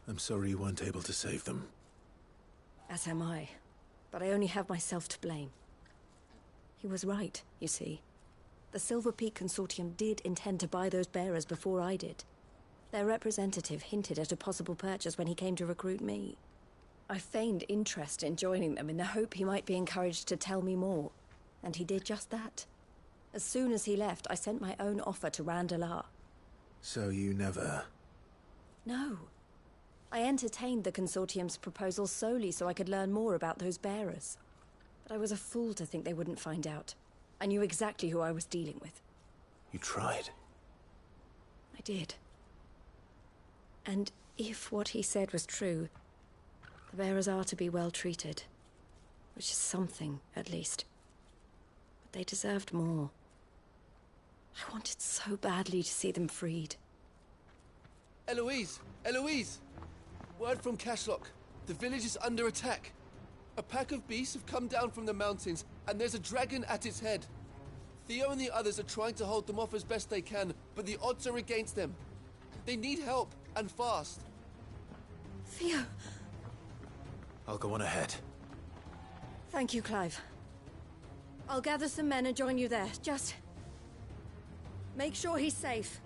I'm sorry you weren't able to save them. As am I. But I only have myself to blame. He was right, you see. The Silver Peak Consortium did intend to buy those bearers before I did. Their representative hinted at a possible purchase when he came to recruit me. I feigned interest in joining them in the hope he might be encouraged to tell me more. And he did just that. As soon as he left, I sent my own offer to Randalar. So you never... No. I entertained the Consortium's proposal solely so I could learn more about those bearers. But I was a fool to think they wouldn't find out. I knew exactly who I was dealing with. You tried. I did. And if what he said was true, the bearers are to be well treated. Which is something, at least. But they deserved more. I wanted so badly to see them freed. Eloise! Eloise! Word from Cashlock. The village is under attack. A pack of beasts have come down from the mountains, and there's a dragon at its head. Theo and the others are trying to hold them off as best they can, but the odds are against them. They need help, and fast. Theo! I'll go on ahead. Thank you, Clive. I'll gather some men and join you there. Just... make sure he's safe.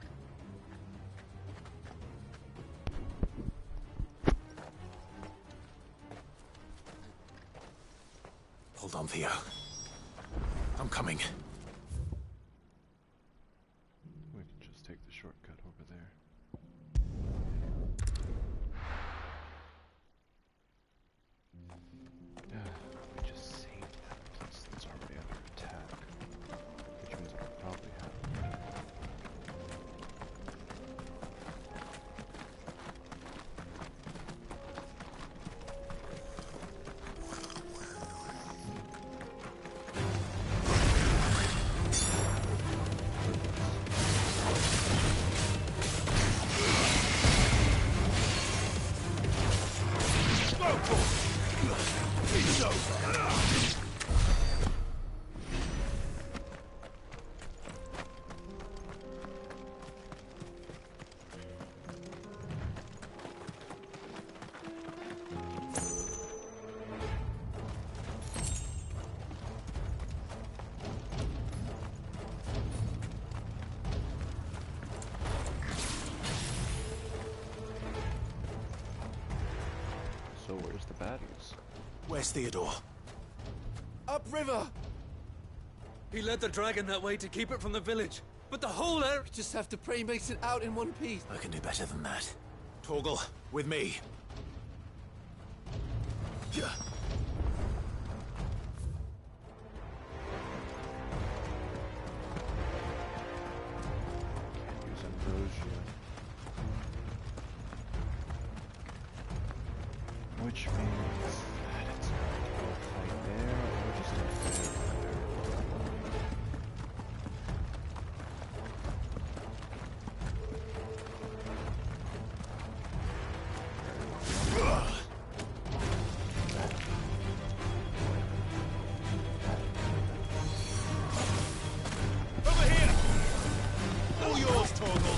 Hold on, Theo. I'm coming. We can just take the shortcut over there. We just saved that place that's already under attack, which means it'll probably happen. So where's the baddies? Where's Theodore? Upriver! He led the dragon that way to keep it from the village. But the whole area... We just have to pray he makes it out in one piece. I can do better than that. Torgal, with me. Yeah. Can't use ambrosia. Which means that it's going to go fight there or just a there. Over here! All yours, Torgal!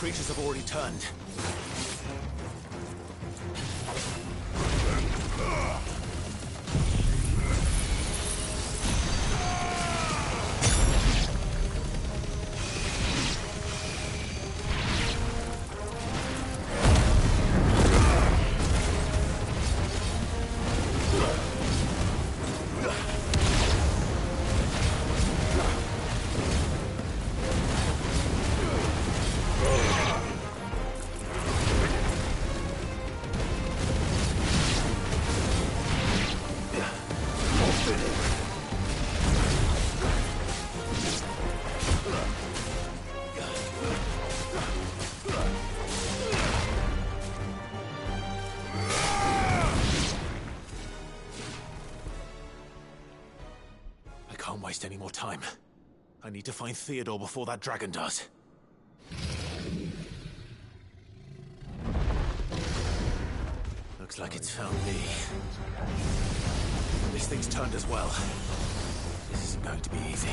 creatures have already turned. I can't waste any more time. I need to find Theodore before that dragon does. Looks like it's found me. This thing's turned as well. This isn't going to be easy.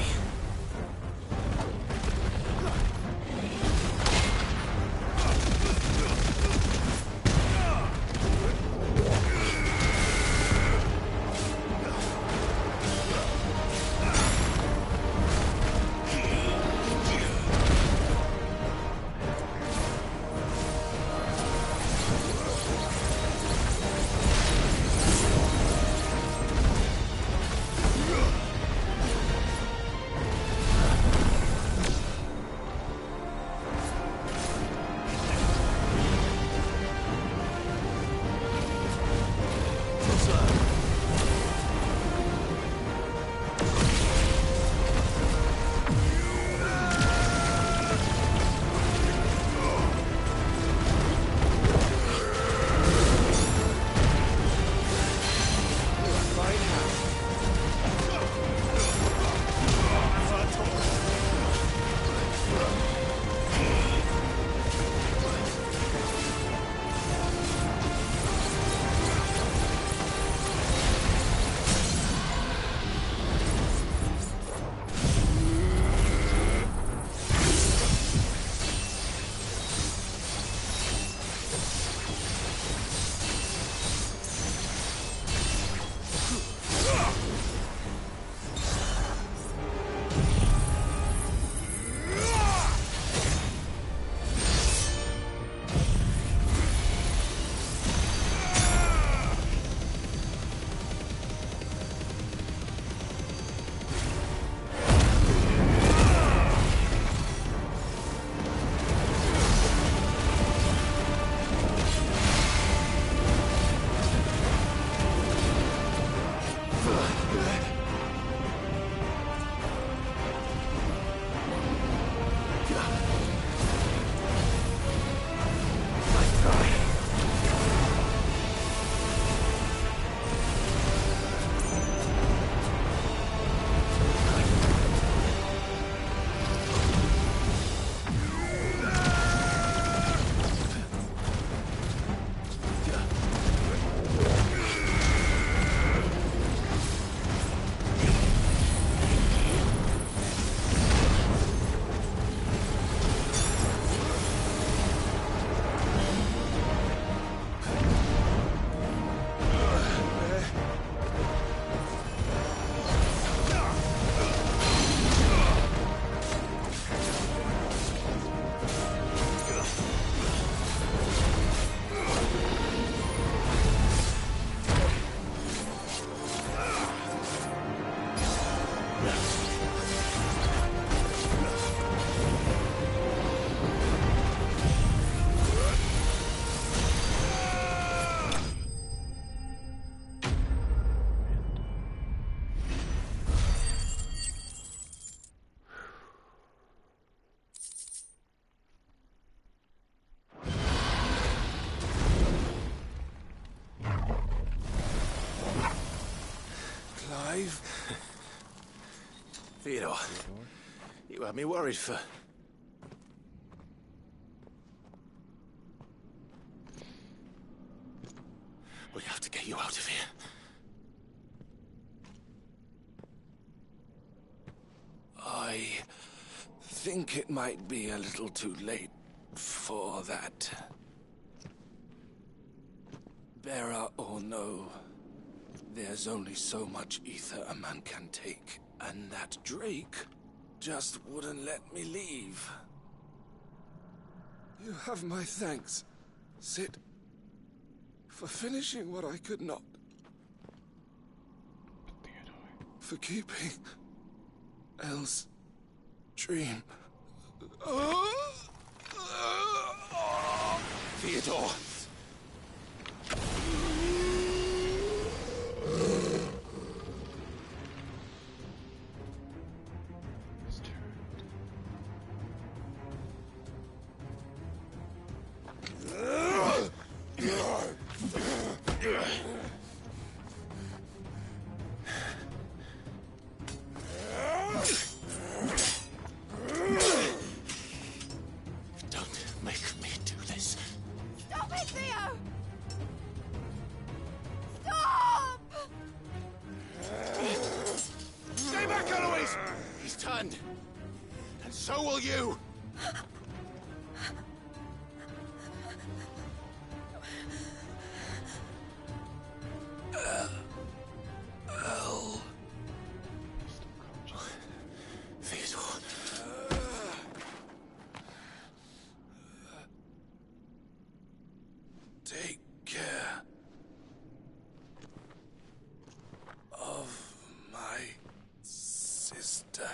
Theodore, you had me worried for... We have to get you out of here. I think it might be a little too late for that. Bearer or no, there's only so much ether a man can take, and that Drake just wouldn't let me leave. You have my thanks, Cid, for finishing what I could not. For keeping Elle's dream. Theodore! His turn. Don't make me do this. Stop it, Theo! Stop! Stay back, Eloise! He's turned. And so will you! Theodore. Take care of my sister.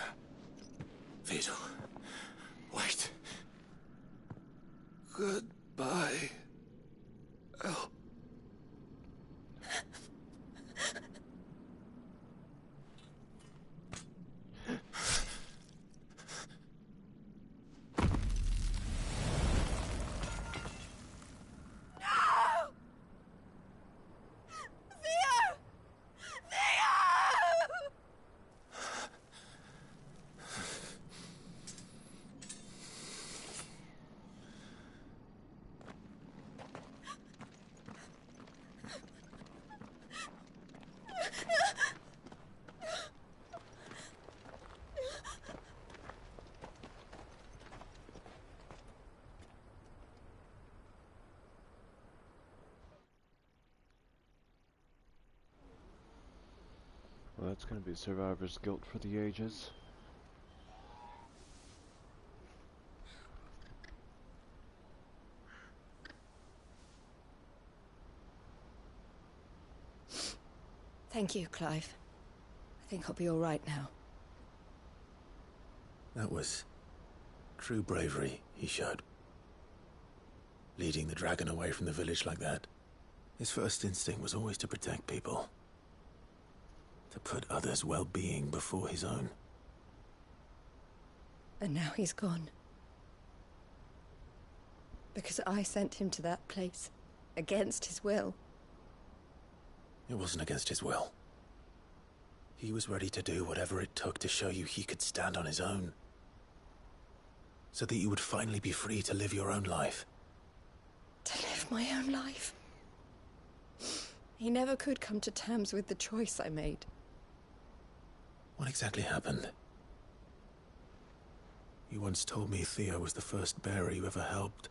Theodore. Wait. Goodbye, Elle. Theo! Theo! Well, that's gonna be survivor's guilt for the ages. Thank you, Clive. I think I'll be all right now. That was true bravery he showed. Leading the dragon away from the village like that. His first instinct was always to protect people. To put others' well-being before his own. And now he's gone. Because I sent him to that place. Against his will. It wasn't against his will. He was ready to do whatever it took to show you he could stand on his own. So that you would finally be free to live your own life. To live my own life. He never could come to terms with the choice I made. What exactly happened? You once told me Theo was the first bearer you ever helped.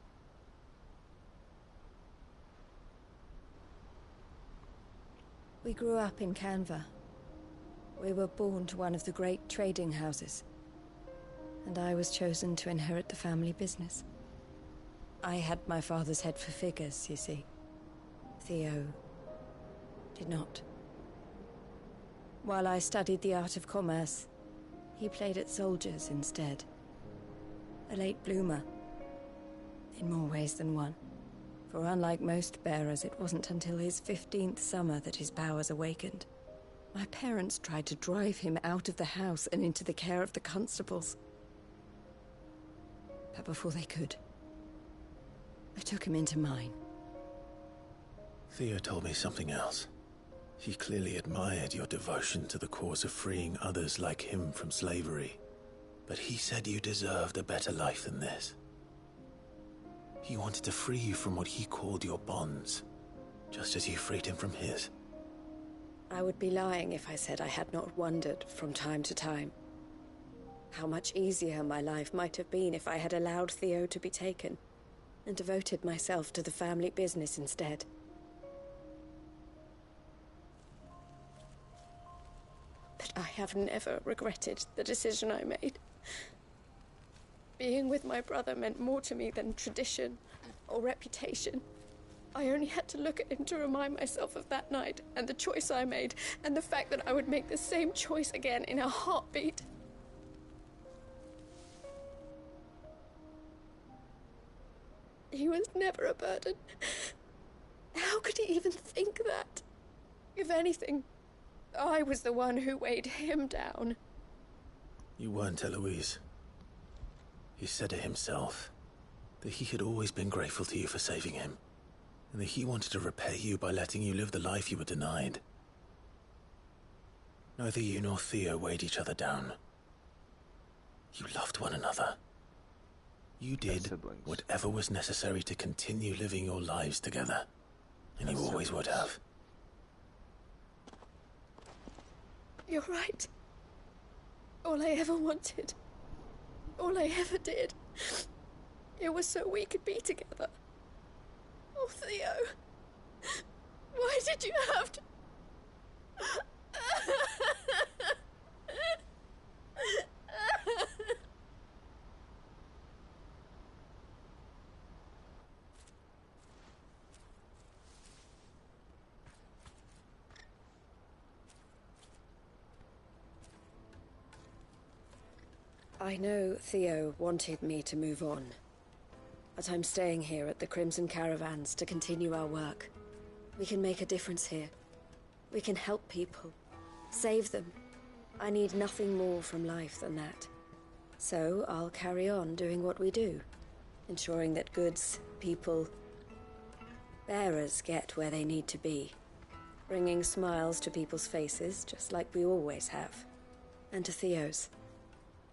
We grew up in Canva. We were born to one of the great trading houses. And I was chosen to inherit the family business. I had my father's head for figures, you see. Theo did not. While I studied the art of commerce, he played at soldiers instead. A late bloomer. In more ways than one. For unlike most bearers, it wasn't until his 15th summer that his powers awakened. My parents tried to drive him out of the house and into the care of the constables. But before they could, I took him into mine. Theo told me something else. He clearly admired your devotion to the cause of freeing others like him from slavery. But he said you deserved a better life than this. He wanted to free you from what he called your bonds, just as you freed him from his. I would be lying if I said I had not wondered from time to time how much easier my life might have been if I had allowed Theo to be taken. and devoted myself to the family business instead. But I have never regretted the decision I made. Being with my brother meant more to me than tradition or reputation. I only had to look at him to remind myself of that night and the choice I made, and the fact that I would make the same choice again in a heartbeat. He was never a burden. How could he even think that? If anything, I was the one who weighed him down. You weren't, Eloise. He said it himself, that he had always been grateful to you for saving him, and that he wanted to repay you by letting you live the life you were denied. Neither you nor Theo weighed each other down. You loved one another. You did whatever was necessary to continue living your lives together, and you always would have. You're right. All I ever wanted, all I ever did, it was so we could be together. Oh, Theo, why did you have to... I know Theo wanted me to move on, but I'm staying here at the Crimson Caravans to continue our work. We can make a difference here. We can help people, save them. I need nothing more from life than that. So I'll carry on doing what we do, ensuring that goods, people, bearers get where they need to be, bringing smiles to people's faces just like we always have, and to Theo's.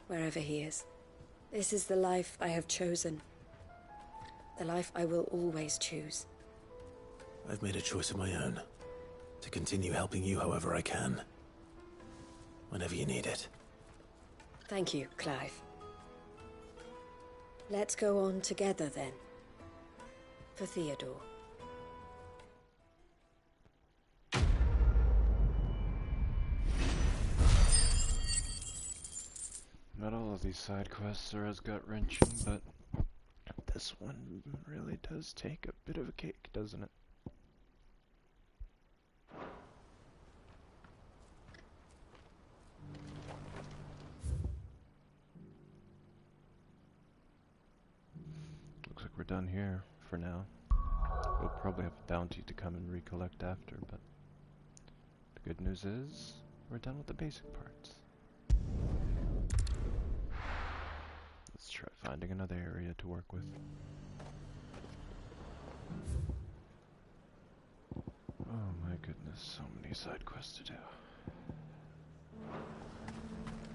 Wherever he is. This is the life I have chosen. The life I will always choose. I've made a choice of my own. To continue helping you however I can. Whenever you need it. Thank you, Clive. Let's go on together then. For Theodore. Not all of these side quests are as gut-wrenching, but this one really does take a bit of a cake, doesn't it? Looks like we're done here for now. We'll probably have a bounty to come and recollect after, but the good news is we're done with the basic parts. Let's try finding another area to work with. Oh my goodness, so many side quests to do.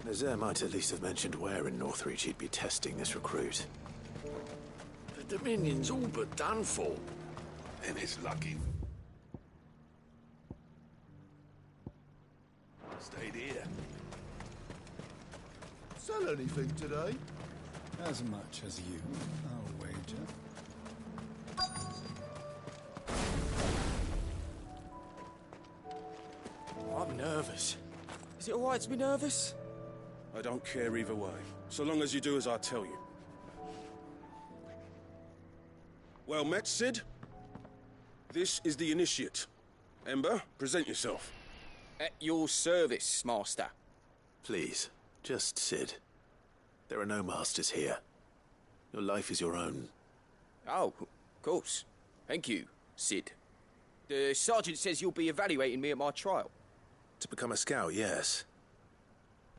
Nazaire might at least have mentioned where in Northreach he'd be testing this recruit. The Dominion's all but done for. And it's lucky. Stayed here. Sell anything today? As much as you, I'll wager. I'm nervous. Is it alright to be nervous? I don't care either way, so long as you do as I tell you. Well met, Cid. This is the Initiate. Ember, present yourself. At your service, Master. Please, just Cid. There are no masters here. Your life is your own. Oh, of course. Thank you, Cid. The Sergeant says you'll be evaluating me at my trial. To become a scout, yes.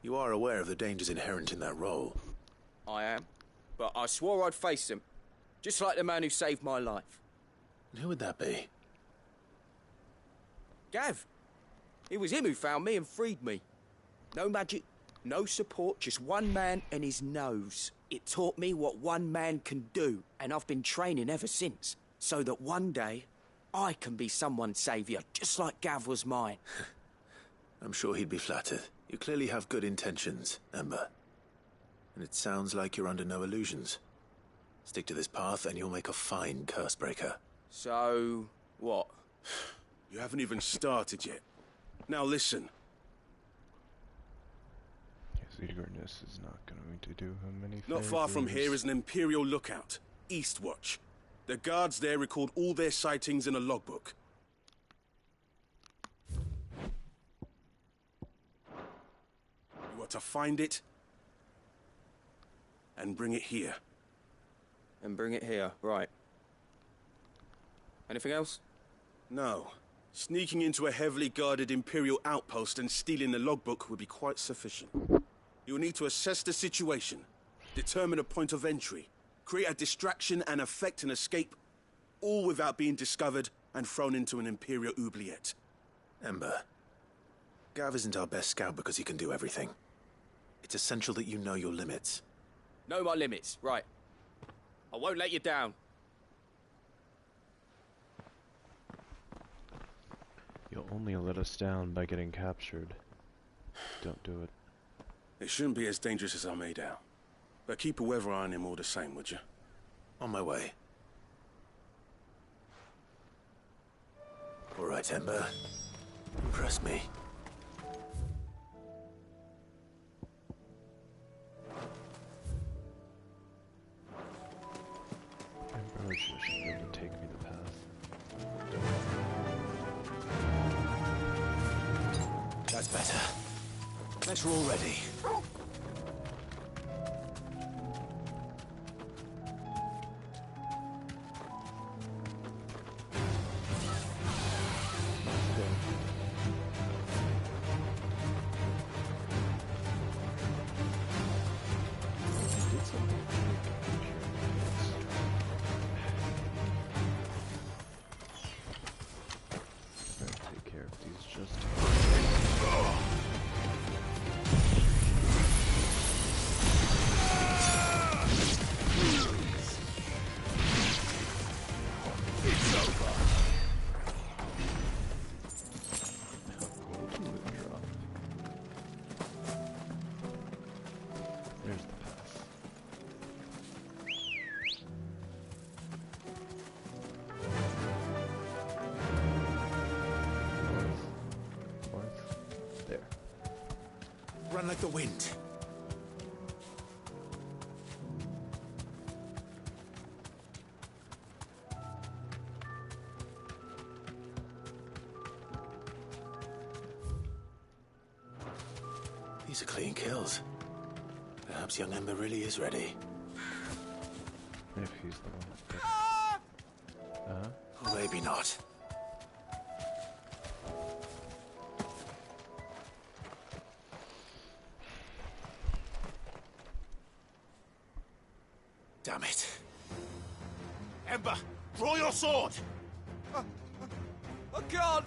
You are aware of the dangers inherent in that role. I am. But I swore I'd face them. Just like the man who saved my life. And who would that be? Gav. It was him who found me and freed me. No magic, no support, just one man and his nose. It taught me what one man can do, and I've been training ever since, so that one day I can be someone's saviour, just like Gav was mine. I'm sure he'd be flattered. You clearly have good intentions, Ember. And it sounds like you're under no illusions. Stick to this path and you'll make a fine Cursebreaker. So, what? You haven't even started yet. Now listen. His eagerness is not going to do him any favors. Not far from here is an Imperial lookout, Eastwatch. The guards there record all their sightings in a logbook. You are to find it and bring it here. And bring it here, right. Anything else? No. Sneaking into a heavily guarded Imperial outpost and stealing the logbook would be quite sufficient. You'll need to assess the situation, determine a point of entry, create a distraction and effect an escape, all without being discovered and thrown into an Imperial oubliette. Ember, Gav isn't our best scout because he can do everything. It's essential that you know your limits. Know my limits, right. I won't let you down. You'll only let us down by getting captured. Don't do it. It shouldn't be as dangerous as I made out. But keep a weather eye on him all the same, would you? On my way. All right, Ember. Impress me. Ember should be able to take me the path. That's better. Guess we're all ready. Take care of these just. There's the path. North. There. Run like the wind. These are clean kills. Perhaps young Ember really is ready. If he's the one that did. Or maybe not. Damn it. Ember, draw your sword! I can't!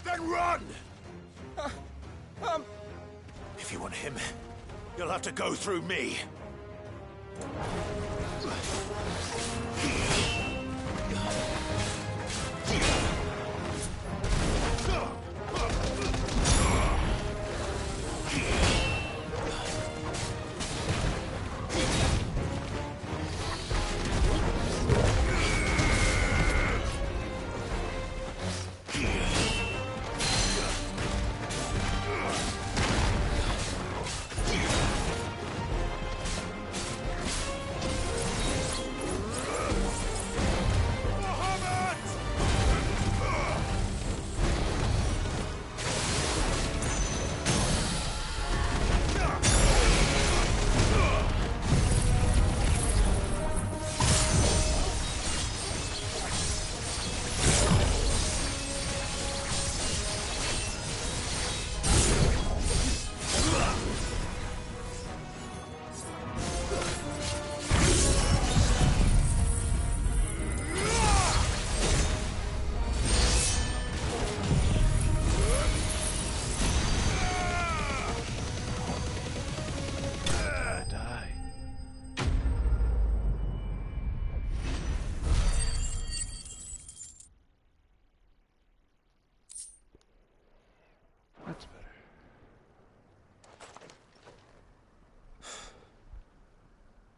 Then run! If you want him, you'll have to go through me.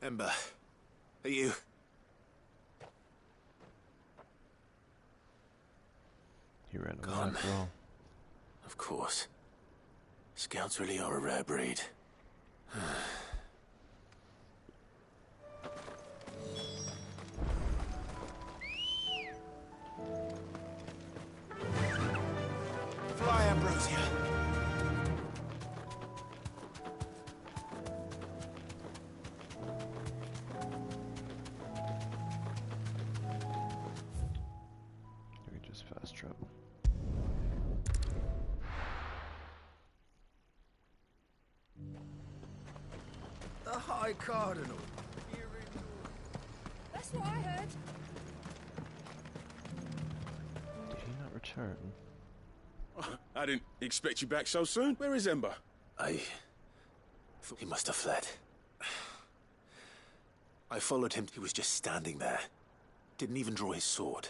Ember, are you... He ran away Gone. after all. Of course. Scouts really are a rare breed. Fly, Ambrosia. We just fast travel. The High Cardinal. That's what I heard. Did he not return? I didn't expect you back so soon. Where is Ember? I thought he must have fled. I followed him. He was just standing there. Didn't even draw his sword.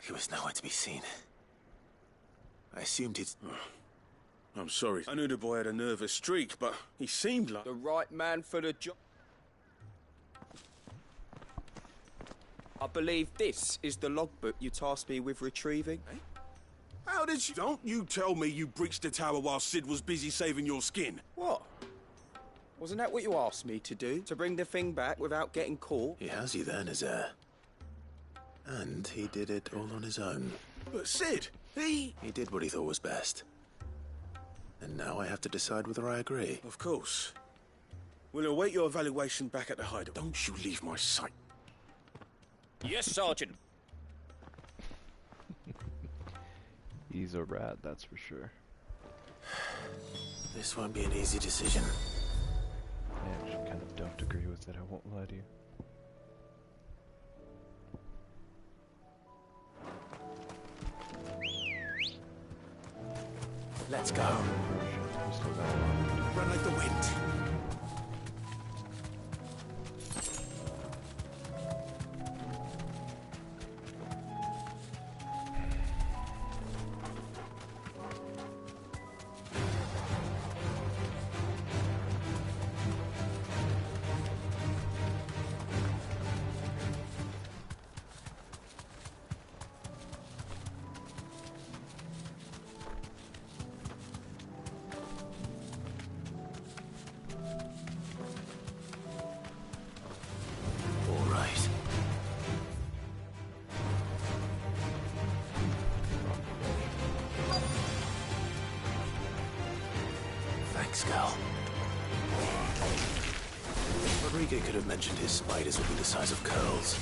He was nowhere to be seen. I assumed he'd... I'm sorry. I knew the boy had a nervous streak, but he seemed like... The right man for the job. I believe this is the logbook you tasked me with retrieving. How did you... Don't you tell me you breached the tower while Sid was busy saving your skin. What? Wasn't that what you asked me to do? To bring the thing back without getting caught? He has you there, Nazaire. And he did it all on his own. But Sid, he... He did what he thought was best. And now I have to decide whether I agree. Of course. We'll await your evaluation back at the hideout. Don't you leave my sight. Yes, Sergeant. He's a rat, that's for sure. This won't be an easy decision. I actually kind of don't agree with it, I won't lie to you. Let's go. We still got a lot. Run like the wind. Rodrigo could have mentioned his spiders would be the size of curls.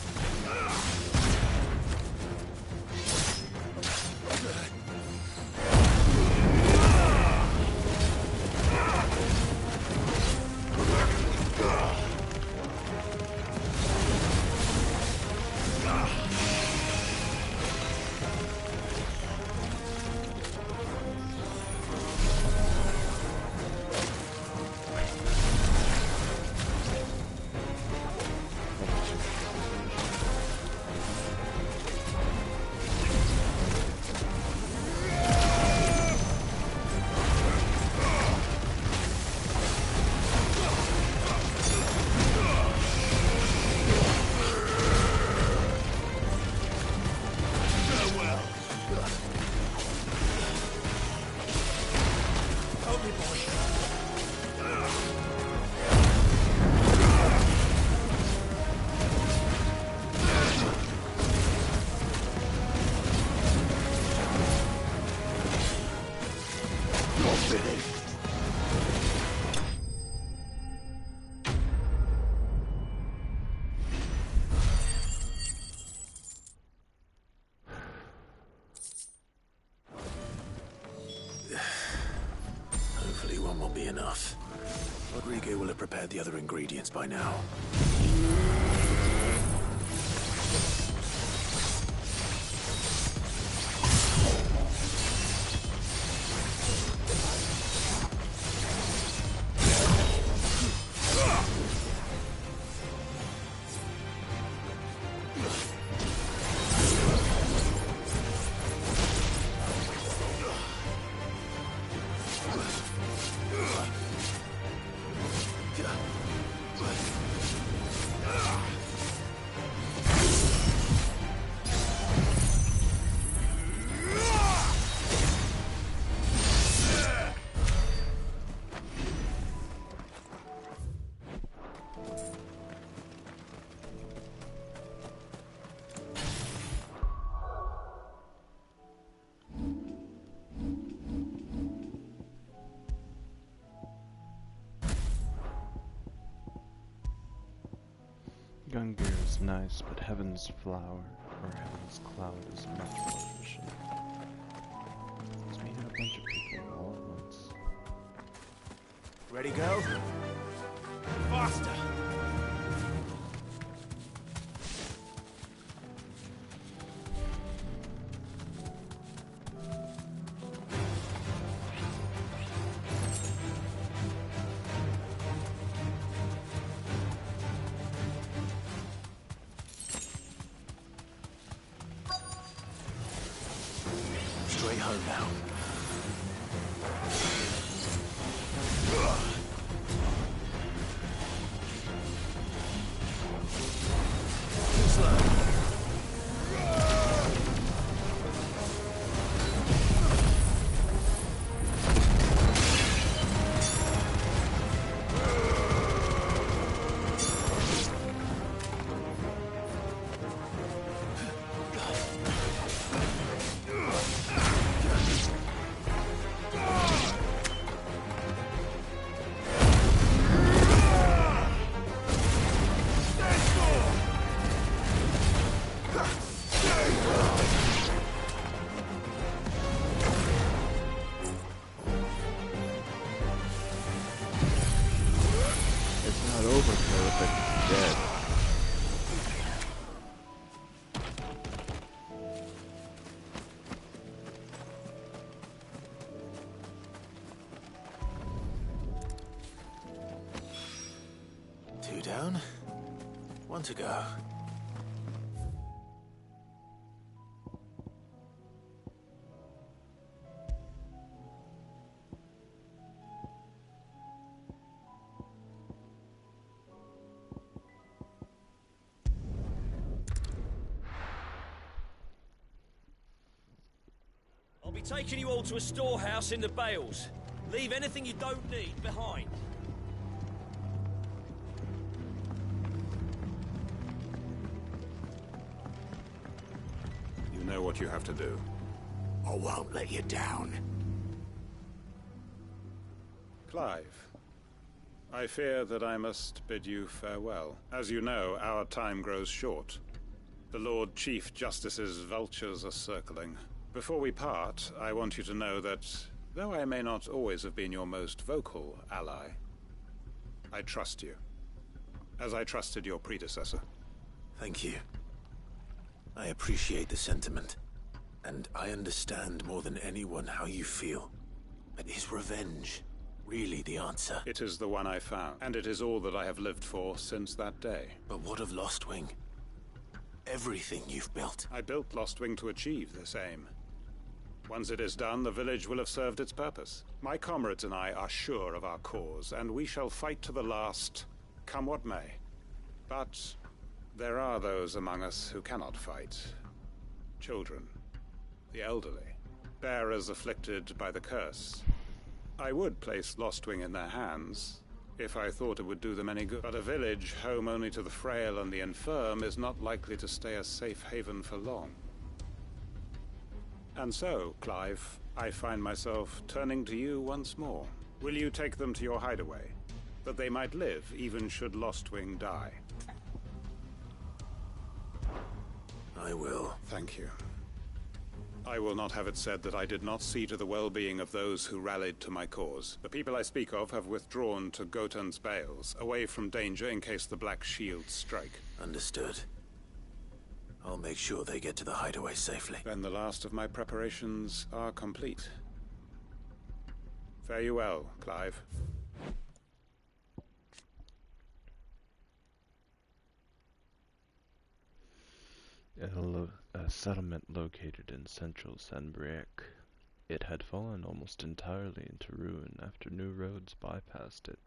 Hopefully one will be enough. Rodrigo will have prepared the other ingredients by now. Iron gear is nice, but Heaven's flower, or Heaven's cloud, is much more efficient. Let's meet a bunch of people all at once. Ready, go? Faster! Straight home now. Two down, one to go. I'll be taking you all to a storehouse in the Bales. Leave anything you don't need behind. You know what you have to do. I won't let you down. Clive, I fear that I must bid you farewell. As you know, our time grows short. The Lord Chief Justice's vultures are circling. Before we part, I want you to know that, though I may not always have been your most vocal ally, I trust you, as I trusted your predecessor. Thank you. I appreciate the sentiment, and I understand more than anyone how you feel. But is revenge really the answer? It is the one I found, and it is all that I have lived for since that day. But what of Lostwing? Everything you've built. I built Lostwing to achieve this aim. Once it is done, the village will have served its purpose. My comrades and I are sure of our cause, and we shall fight to the last, come what may. But there are those among us who cannot fight. Children, the elderly, bearers afflicted by the curse. I would place Lostwing in their hands, if I thought it would do them any good. But a village home only to the frail and the infirm is not likely to stay a safe haven for long. And so, Clive, I find myself turning to you once more. Will you take them to your hideaway, that they might live even should Lostwing die? I will. Thank you. I will not have it said that I did not see to the well-being of those who rallied to my cause. The people I speak of have withdrawn to Gotan's Bales, away from danger in case the Black Shields strike. Understood. I'll make sure they get to the hideaway safely. Then the last of my preparations are complete. Fare you well, Clive. A settlement located in central Sanbreque. It had fallen almost entirely into ruin after new roads bypassed it.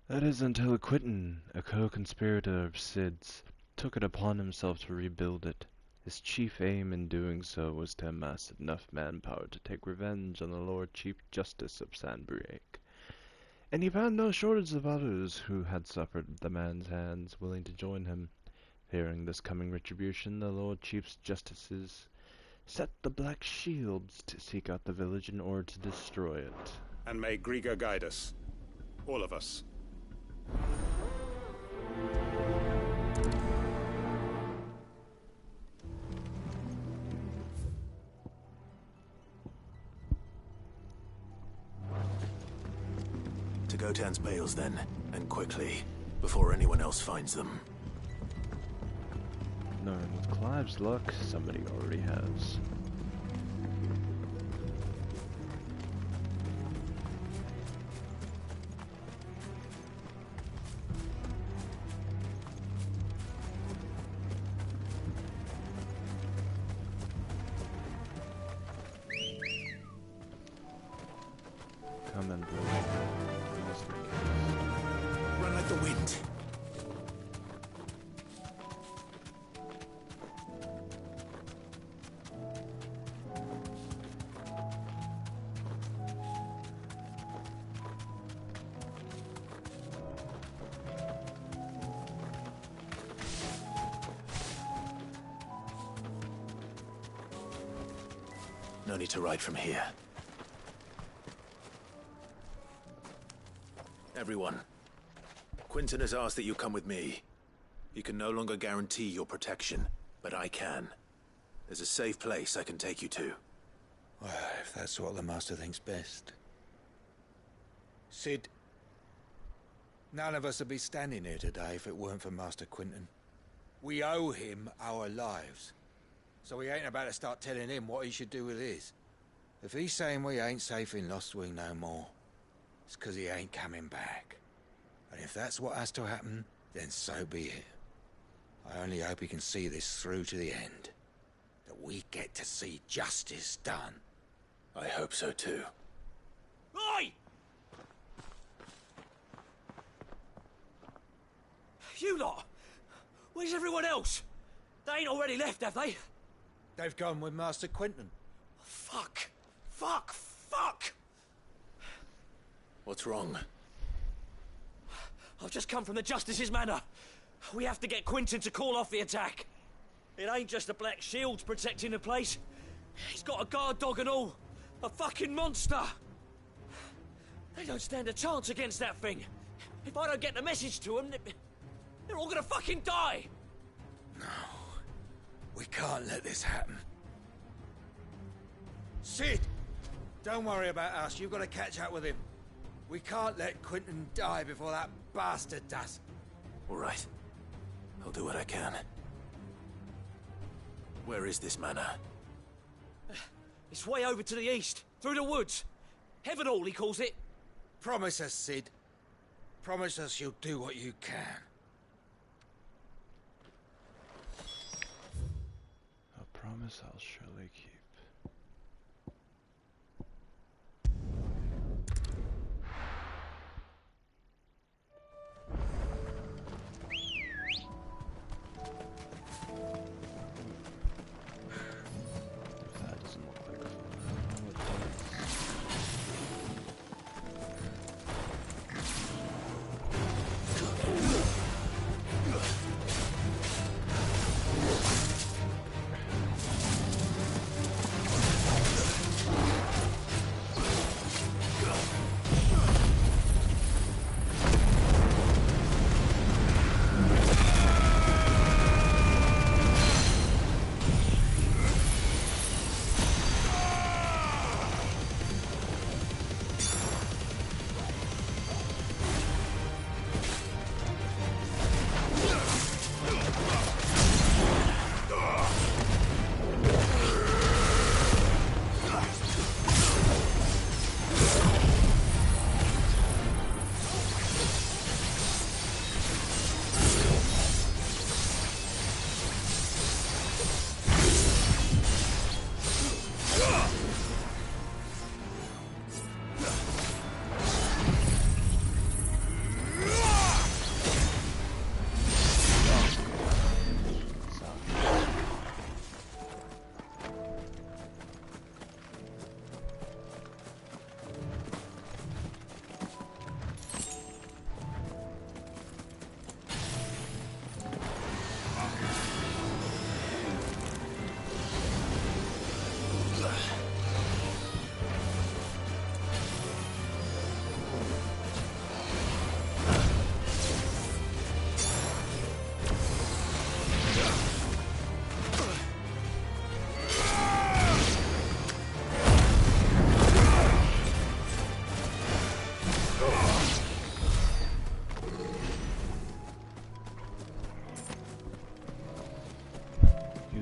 That is until Quentin, a co-conspirator of Cid's, took it upon himself to rebuild it. His chief aim in doing so was to amass enough manpower to take revenge on the Lord Chief Justice of Sanbreque. And he found no shortage of others who had suffered at the man's hands, willing to join him. Fearing this coming retribution, the Lord Chief's Justices set the Black Shields to seek out the village in order to destroy it. And may Griga guide us. All of us. To Gotan's bales, then, and quickly, before anyone else finds them. Knowing with Clive's luck, somebody already has. Come and blow. Run like the wind. No need to ride from here. Everyone, Quinton has asked that you come with me. He can no longer guarantee your protection, but I can. There's a safe place I can take you to. Well, if that's what the Master thinks best. Cid, none of us would be standing here today if it weren't for Master Quinton. We owe him our lives. So we ain't about to start telling him what he should do with his. If he's saying we ain't safe in Lostwing no more, it's 'cause he ain't coming back. And if that's what has to happen, then so be it. I only hope he can see this through to the end. That we get to see justice done. I hope so too. Oi! You lot! Where's everyone else? They ain't already left, have they? They've gone with Master Quinton. Fuck! Fuck! Fuck! What's wrong? I've just come from the Justice's Manor. We have to get Quinton to call off the attack. It ain't just the Black Shields protecting the place. He's got a guard dog and all. A fucking monster. They don't stand a chance against that thing. If I don't get the message to them, they're all gonna fucking die. No. We can't let this happen. Cid! Don't worry about us. You've got to catch up with him. We can't let Quinton die before that bastard does. All right. I'll do what I can. Where is this manor? It's way over to the east, through the woods. Heavenhall, he calls it. Promise us, Cid. Promise us you'll do what you can. A promise I'll surely keep. That doesn't look like fun. Oh, it does.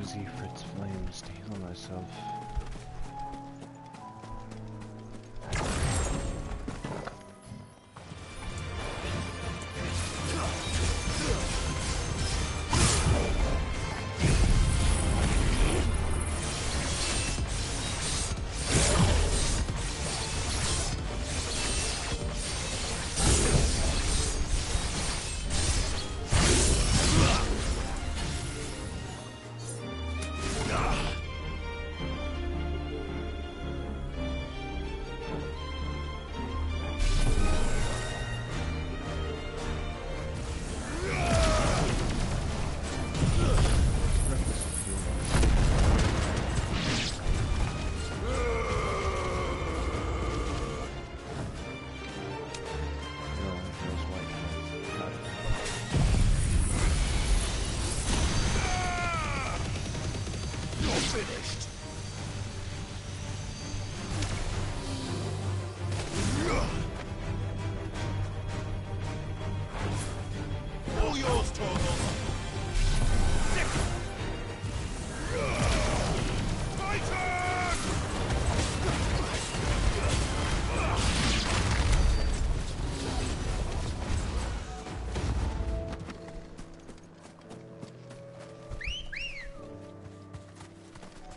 use Ifrit's flames to heal myself.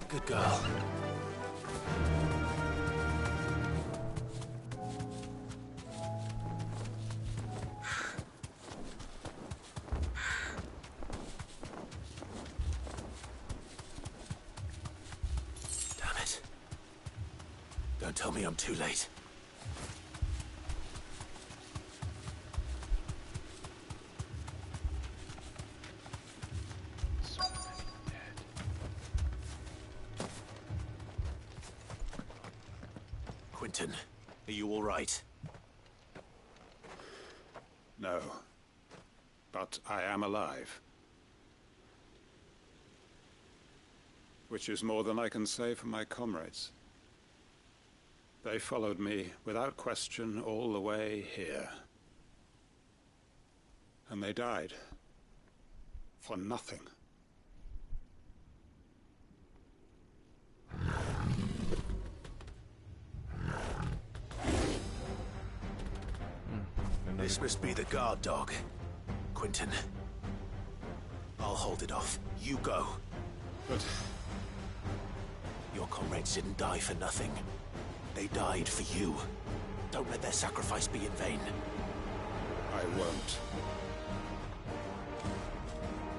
Good girl. Damn it. Don't tell me I'm too late. Quentin, are you all right? No. But I am alive. Which is more than I can say for my comrades. They followed me without question all the way here. And they died. For nothing. This must be the guard dog. Quentin. I'll hold it off. You go. But... your comrades didn't die for nothing. They died for you. Don't let their sacrifice be in vain. I won't.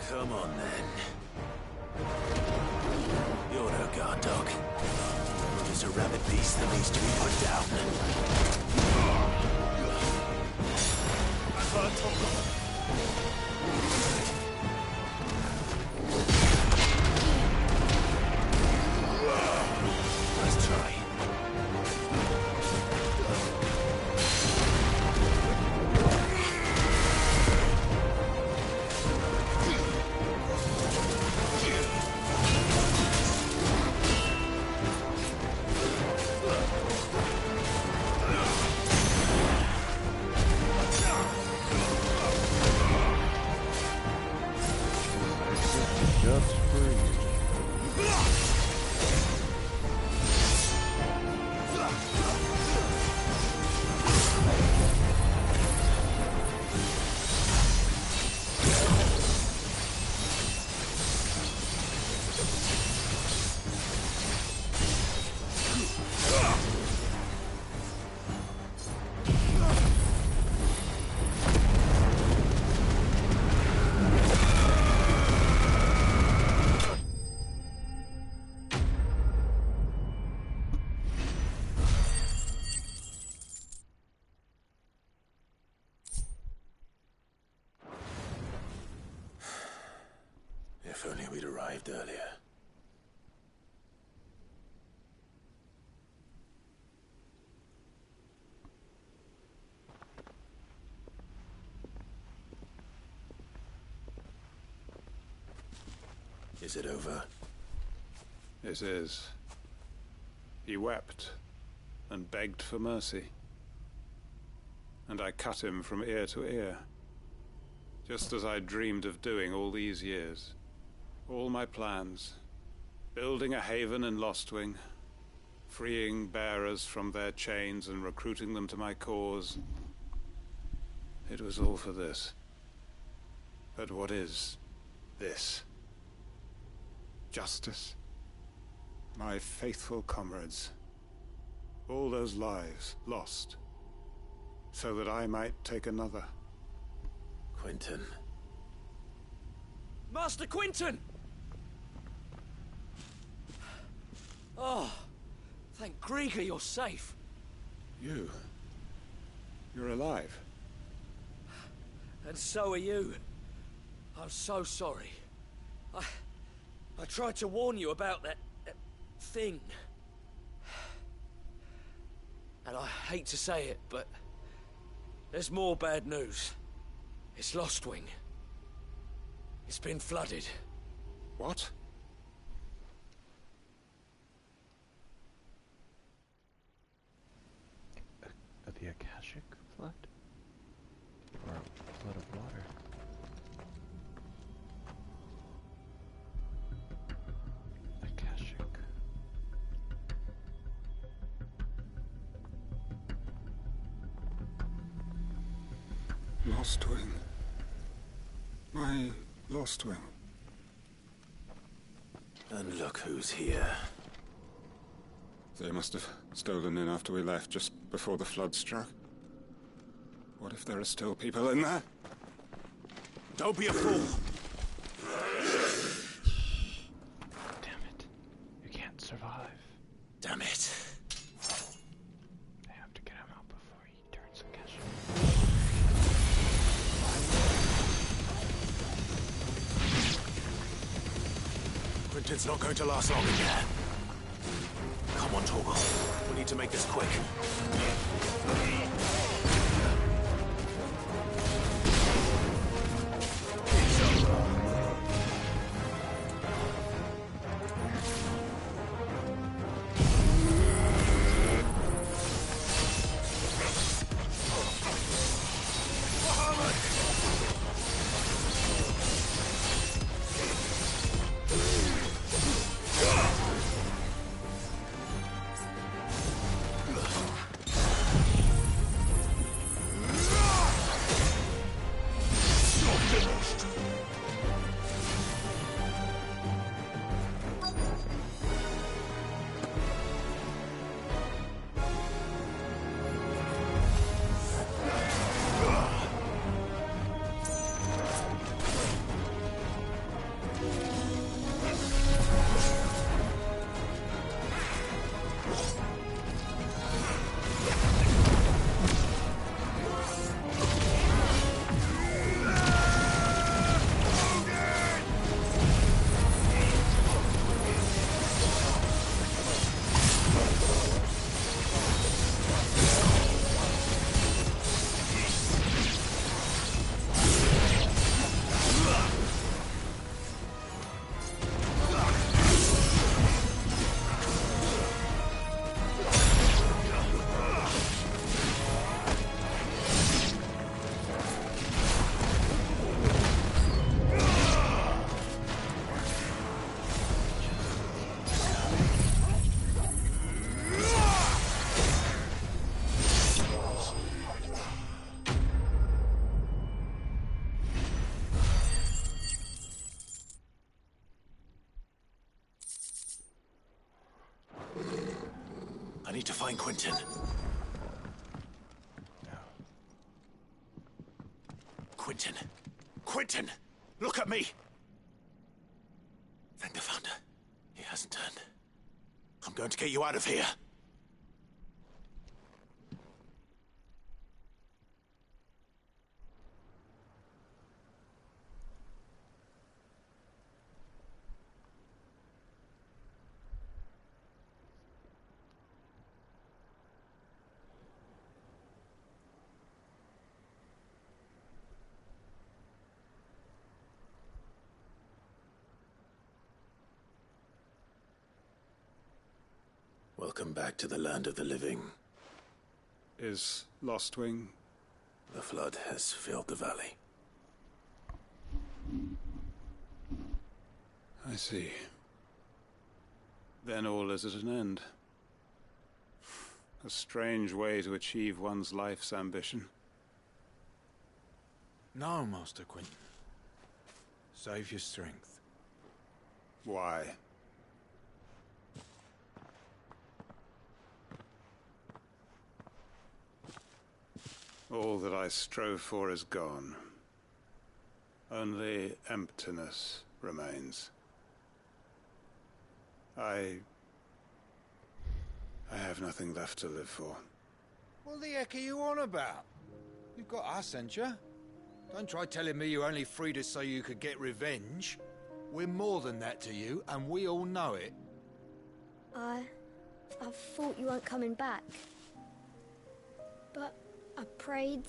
Come on, then. You're no guard dog. You're just a rabid beast that needs to be put down. Let's try. Just for you. If only we'd arrived earlier. Is it over? It is. He wept and begged for mercy. And I cut him from ear to ear, just as I dreamed of doing all these years. All my plans. Building a haven in Lostwing. Freeing bearers from their chains and recruiting them to my cause. It was all for this. But what is this? Justice? My faithful comrades. All those lives lost. So that I might take another. Quentin. Master Quentin! Oh, thank Grieger you're safe. You're alive. And so are you. I'm so sorry. I tried to warn you about that thing. And I hate to say it, but there's more bad news. It's Lostwing. It's been flooded. What? The Akashic flood? Or a flood of water? Akashic. Lostwing. My Lostwing. And look who's here. They must have stolen in after we left, just before the flood struck. What if there are still people in there? Don't be a fool! Damn it. You can't survive. Damn it. They have to get him out before he turns Akashic. Quentin's not going to last long in here. Come on, Torgal. We need to make this quick. I need to find Quentin. Quentin. Quentin! Look at me! Thank the Founder. He hasn't turned. I'm going to get you out of here. Welcome back to the land of the living. Is Lostwing? The flood has filled the valley. I see. Then all is at an end. A strange way to achieve one's life's ambition. No, Master Quentin. Save your strength. Why? All that I strove for is gone. Only emptiness remains. I have nothing left to live for. What the heck are you on about? You've got us, ain't you? Don't try telling me you only freed us so you could get revenge. We're more than that to you, and we all know it. I thought you weren't coming back. But I prayed,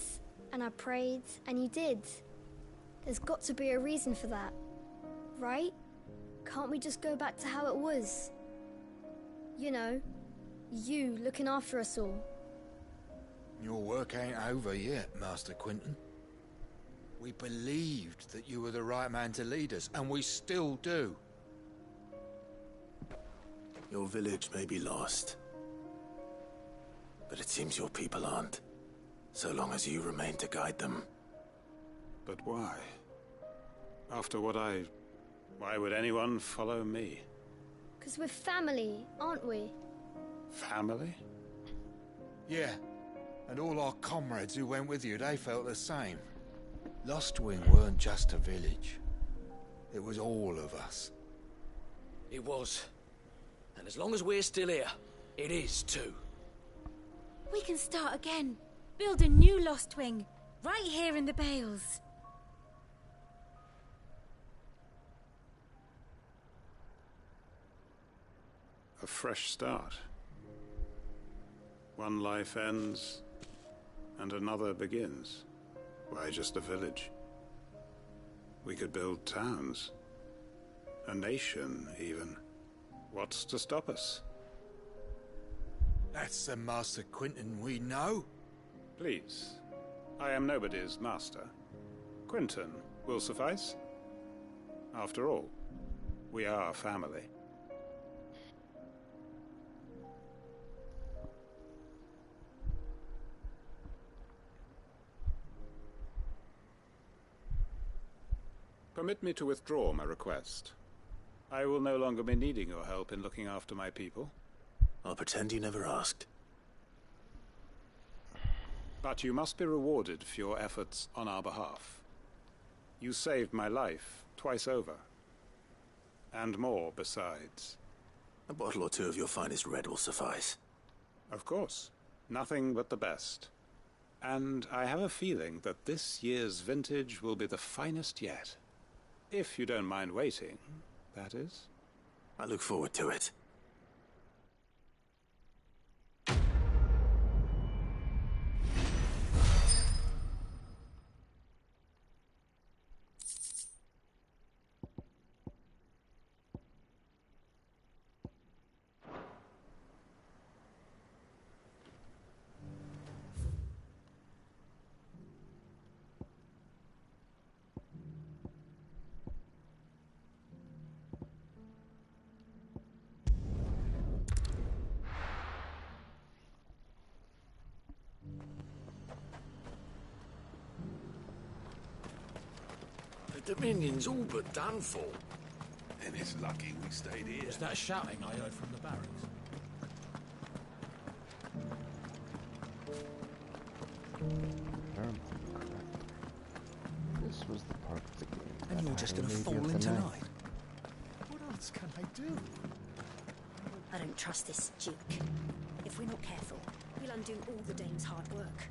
and you did. There's got to be a reason for that, right? Can't we just go back to how it was? You know, you looking after us all. Your work ain't over yet, Master Quentin. We believed that you were the right man to lead us, and we still do. Your village may be lost, but it seems your people aren't, so long as you remain to guide them. But why? After what why would anyone follow me? 'Cause we're family, aren't we? Family? Yeah, and all our comrades who went with you, they felt the same. Lostwing weren't just a village. It was all of us. It was. And as long as we're still here, it is too. We can start again. Build a new Lostwing. Right here in the Bales. A fresh start. One life ends, and another begins. Why, just a village. We could build towns. A nation, even. What's to stop us? That's the Master Quentin we know. Please. I am nobody's master. Quentin will suffice. After all, we are family. Permit me to withdraw my request. I will no longer be needing your help in looking after my people. I'll pretend you never asked. But you must be rewarded for your efforts on our behalf. You saved my life twice over. And more besides. A bottle or two of your finest red will suffice. Of course. Nothing but the best. And I have a feeling that this year's vintage will be the finest yet. If you don't mind waiting, that is. I look forward to it. The Dominion's all but done for. Then it's lucky we stayed here. Was that shouting I heard from the barracks? This was the part of the game. And you're just gonna fall in tonight. What else can I do? I don't trust this Duke. If we're not careful, we'll undo all the Dane's hard work.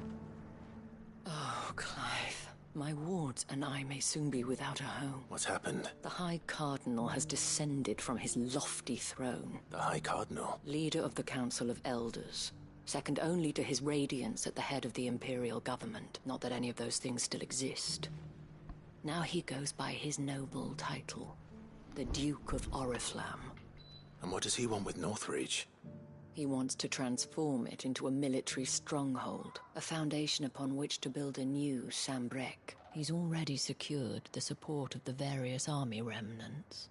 Oh, Clive. My wards and I may soon be without a home. What's happened? The High Cardinal has descended from his lofty throne. The High Cardinal? Leader of the Council of Elders. Second only to his Radiance at the head of the Imperial government. Not that any of those things still exist. Now he goes by his noble title. The Duke of Oriflamme. And what does he want with Northreach? He wants to transform it into a military stronghold, a foundation upon which to build a new Sanbreque. He's already secured the support of the various army remnants.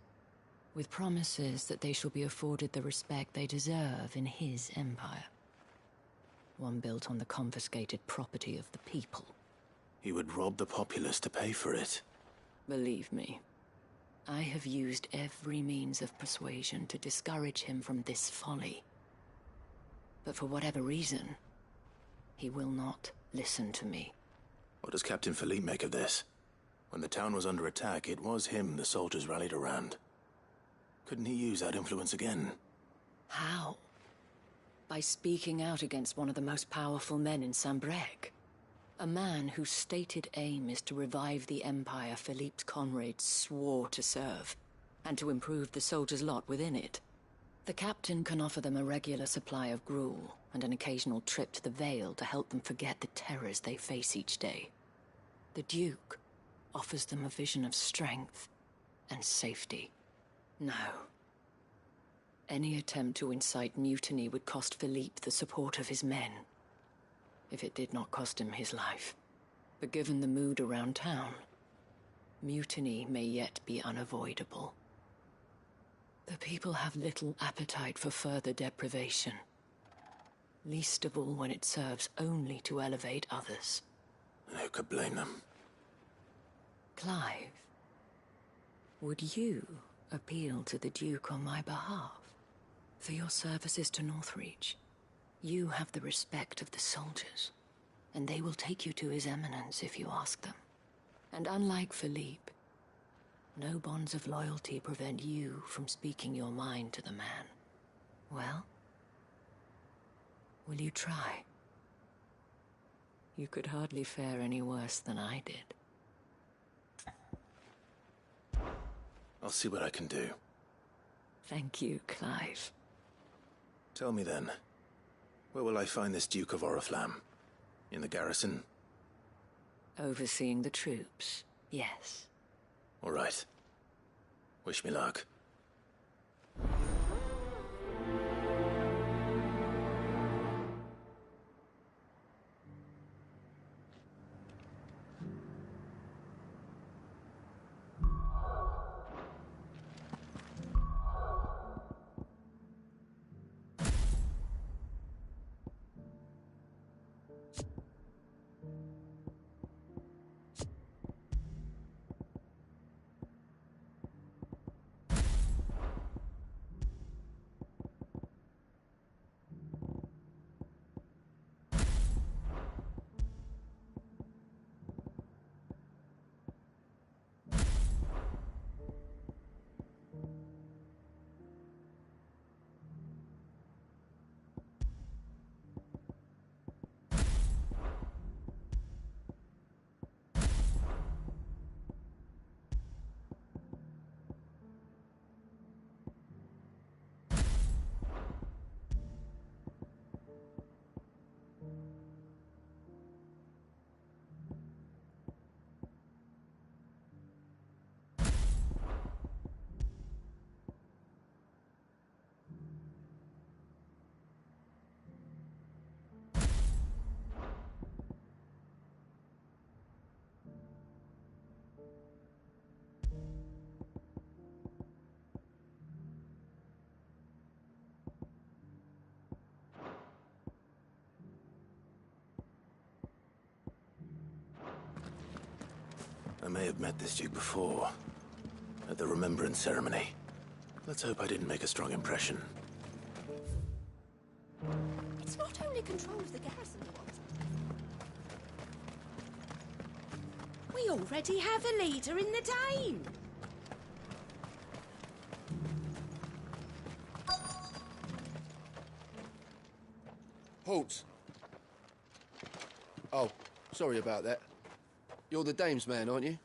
with promises that they shall be afforded the respect they deserve in his empire. One built on the confiscated property of the people. He would rob the populace to pay for it. Believe me, I have used every means of persuasion to discourage him from this folly. But for whatever reason, he will not listen to me. What does Captain Philippe make of this? When the town was under attack, it was him the soldiers rallied around. Couldn't he use that influence again? How? By speaking out against one of the most powerful men in Sanbreque. A man whose stated aim is to revive the empire Philippe's comrades swore to serve, and to improve the soldiers' lot within it. The captain can offer them a regular supply of gruel, and an occasional trip to the Vale to help them forget the terrors they face each day. The Duke offers them a vision of strength and safety. No. Any attempt to incite mutiny would cost Philippe the support of his men, if it did not cost him his life. But given the mood around town, mutiny may yet be unavoidable. The people have little appetite for further deprivation, least of all when it serves only to elevate others. And who could blame them? Clive, would you appeal to the Duke on my behalf? For your services to Northreach, you have the respect of the soldiers, and they will take you to His Eminence if you ask them. And unlike Philippe, no bonds of loyalty prevent you from speaking your mind to the man. Well, will you try? You could hardly fare any worse than I did. I'll see what I can do. Thank you, Clive. Tell me then, where will I find this Duke of Oriflamme? In the garrison? Overseeing the troops, yes. All right. Wish me luck. I may have met this Duke before, at the Remembrance Ceremony. Let's hope I didn't make a strong impression. It's not only control of the garrison he wants. We already have a leader in the Dane. Halt! Oh, sorry about that. You're the dame's man, aren't you?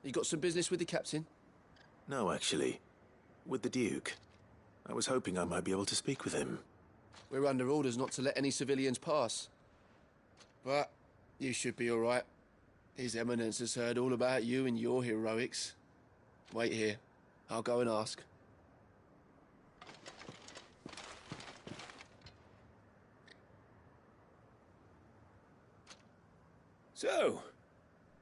You got some business with the captain? No, actually. With the Duke. I was hoping I might be able to speak with him. We're under orders not to let any civilians pass. But you should be all right. His Eminence has heard all about you and your heroics. Wait here. I'll go and ask. So,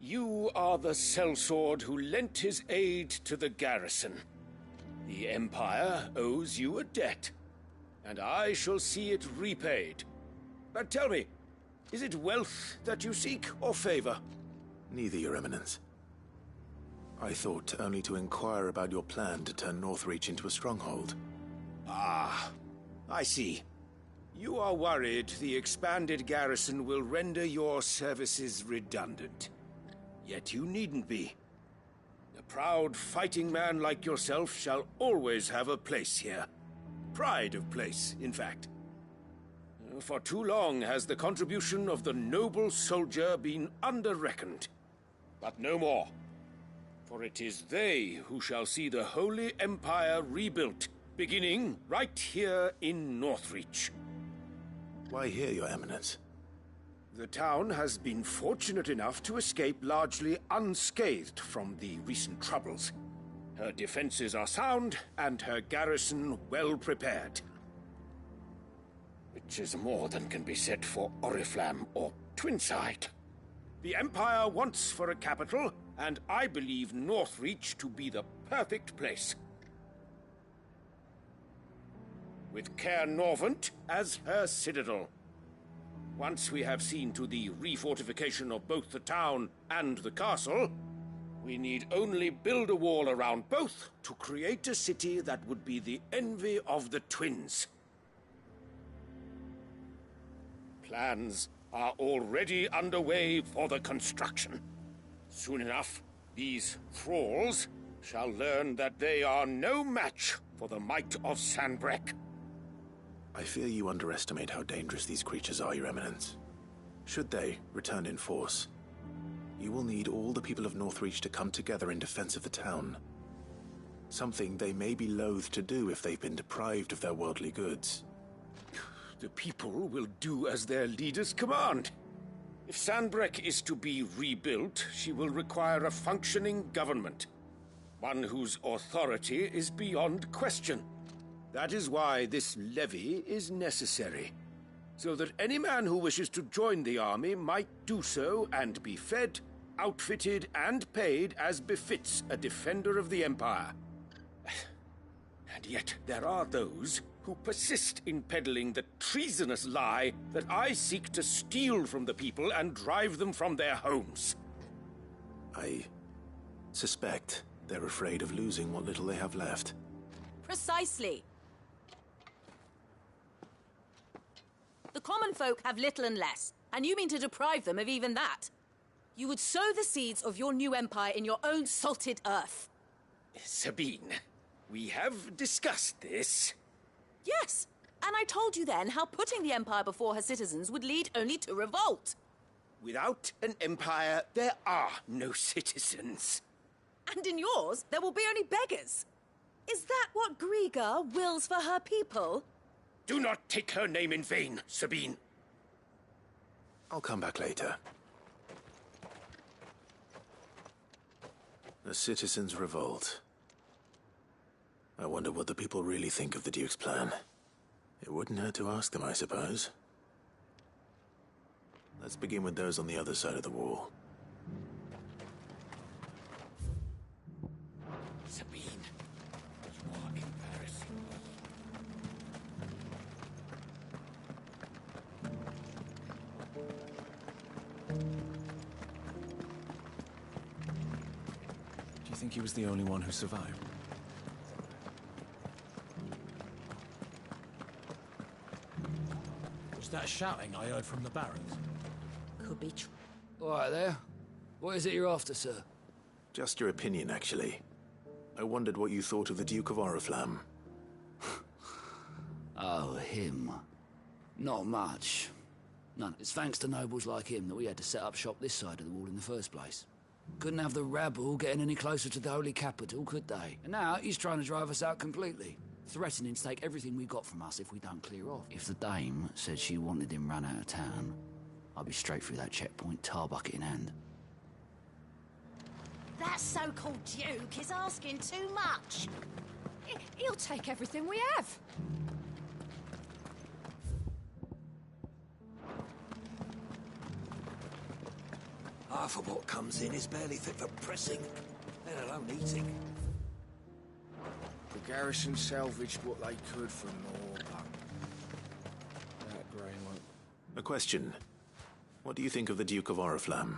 you are the sellsword who lent his aid to the garrison. The The Empire owes you a debt, and I shall see it repaid. But tell me, is it wealth that you seek, or favor? Neither, Your Eminence. I thought only to inquire about your plan to turn Northreach into a stronghold. Ah, I see. You are worried the expanded garrison will render your services redundant. Yet you needn't be. A proud fighting man like yourself shall always have a place here. Pride of place, in fact. For too long has the contribution of the noble soldier been under-reckoned. But no more. For it is they who shall see the Holy Empire rebuilt, beginning right here in Northreach. Why here, Your Eminence? The town has been fortunate enough to escape largely unscathed from the recent troubles. Her defenses are sound, and her garrison well prepared. Which is more than can be said for Oriflamme or Twinside. The Empire wants for a capital, and I believe Northreach to be the perfect place. With Caer Norvent as her citadel. Once we have seen to the refortification of both the town and the castle, we need only build a wall around both to create a city that would be the envy of the twins. Plans are already underway for the construction. Soon enough, these thralls shall learn that they are no match for the might of Sanbreque. I fear you underestimate how dangerous these creatures are, Your Eminence. Should they return in force, you will need all the people of Northreach to come together in defense of the town. Something they may be loath to do if they've been deprived of their worldly goods. The people will do as their leaders command. If Sanbreque is to be rebuilt, she will require a functioning government. One whose authority is beyond question. That is why this levy is necessary. So that any man who wishes to join the army might do so and be fed, outfitted, and paid as befits a defender of the Empire. And yet there are those who persist in peddling the treasonous lie that I seek to steal from the people and drive them from their homes. I suspect they're afraid of losing what little they have left. Precisely. The common folk have little and less, and you mean to deprive them of even that. You would sow the seeds of your new empire in your own salted earth. Sabine, we have discussed this. Yes, and I told you then how putting the empire before her citizens would lead only to revolt. Without an empire, there are no citizens. And in yours, there will be only beggars. Is that what Griga wills for her people? Do not take her name in vain, Sabine. I'll come back later. The citizens revolt. I wonder what the people really think of the Duke's plan. It wouldn't hurt to ask them, I suppose. Let's begin with those on the other side of the wall. Sabine, you are embarrassing me. Do you think he was the only one who survived? Was that shouting I heard from the barracks? Could be true. All right there. What is it you're after, sir? Just your opinion, actually. I wondered what you thought of the Duke of Oriflamme. Oh, him. Not much. None. It's thanks to nobles like him that we had to set up shop this side of the wall in the first place. Couldn't have the rabble getting any closer to the holy capital, could they? And now he's trying to drive us out completely. Threatening to take everything we got from us if we don't clear off. If the dame said she wanted him run out of town, I'd be straight through that checkpoint, tar bucket in hand. That so-called Duke is asking too much. He'll take everything we have. Half of what comes in is barely fit for pressing, let alone eating. garrison salvaged what they could from Moore, but that grain won't. A question. What do you think of the Duke of Oriflamme?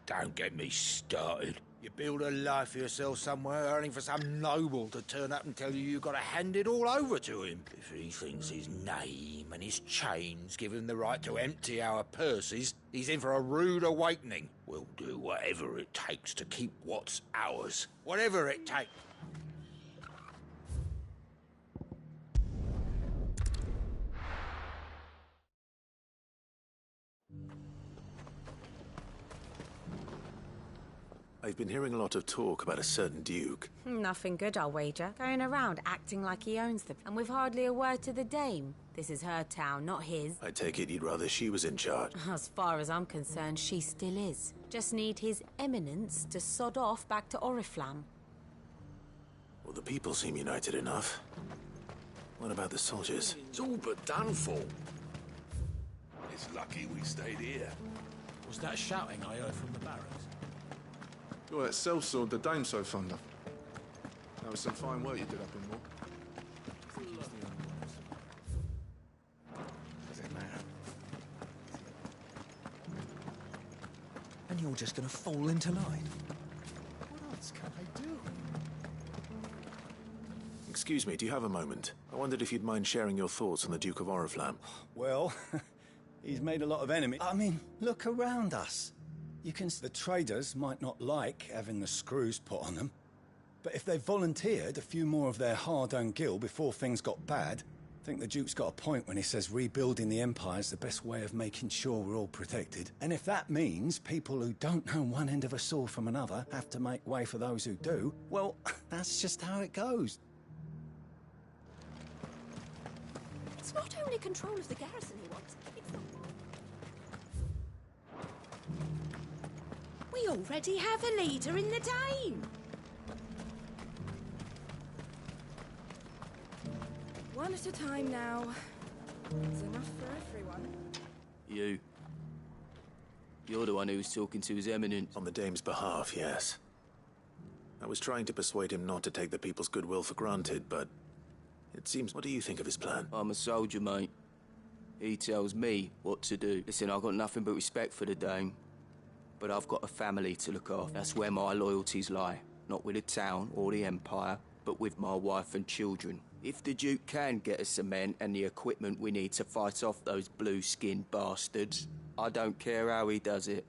Don't get me started. You build a life for yourself somewhere, earning for some noble to turn up and tell you got to hand it all over to him. If he thinks his name and his chains give him the right to empty our purses, he's in for a rude awakening. We'll do whatever it takes to keep what's ours. Whatever it takes. I've been hearing a lot of talk about a certain duke. Nothing good, I'll wager. Going around acting like he owns them, and with hardly a word to the dame. This is her town, not his. I take it you'd rather she was in charge. As far as I'm concerned, she still is. Just need his eminence to sod off back to Oriflamme. Well, the people seem united enough. What about the soldiers? It's all but done for. It's lucky we stayed here. Was that shouting I heard from the barracks? You're that sellsword the dame's so fond of. That was some fine work you did up in Moore. Does it matter? And you're just gonna fall into line? What else can I do? Excuse me, do you have a moment? I wondered if you'd mind sharing your thoughts on the Duke of Oriflamme. Well, he's made a lot of enemies. I mean, look around us. You can... The traders might not like having the screws put on them, but if they volunteered a few more of their hard-earned gil before things got bad, I think the Duke's got a point when he says rebuilding the Empire's the best way of making sure we're all protected. And if that means people who don't know one end of a sword from another have to make way for those who do, well, that's just how it goes. It's not only control of the garrison he wants, it's the... We already have a leader in the Dame. One at a time now. It's enough for everyone. You're the one who was talking to His Eminence. On the Dame's behalf, yes. I was trying to persuade him not to take the people's goodwill for granted, but... It seems... What do you think of his plan? I'm a soldier, mate. He tells me what to do. Listen, I've got nothing but respect for the Dame. But I've got a family to look after. That's where my loyalties lie. Not with the town or the Empire, but with my wife and children. If the Duke can get us some men and the equipment we need to fight off those blue-skinned bastards, I don't care how he does it.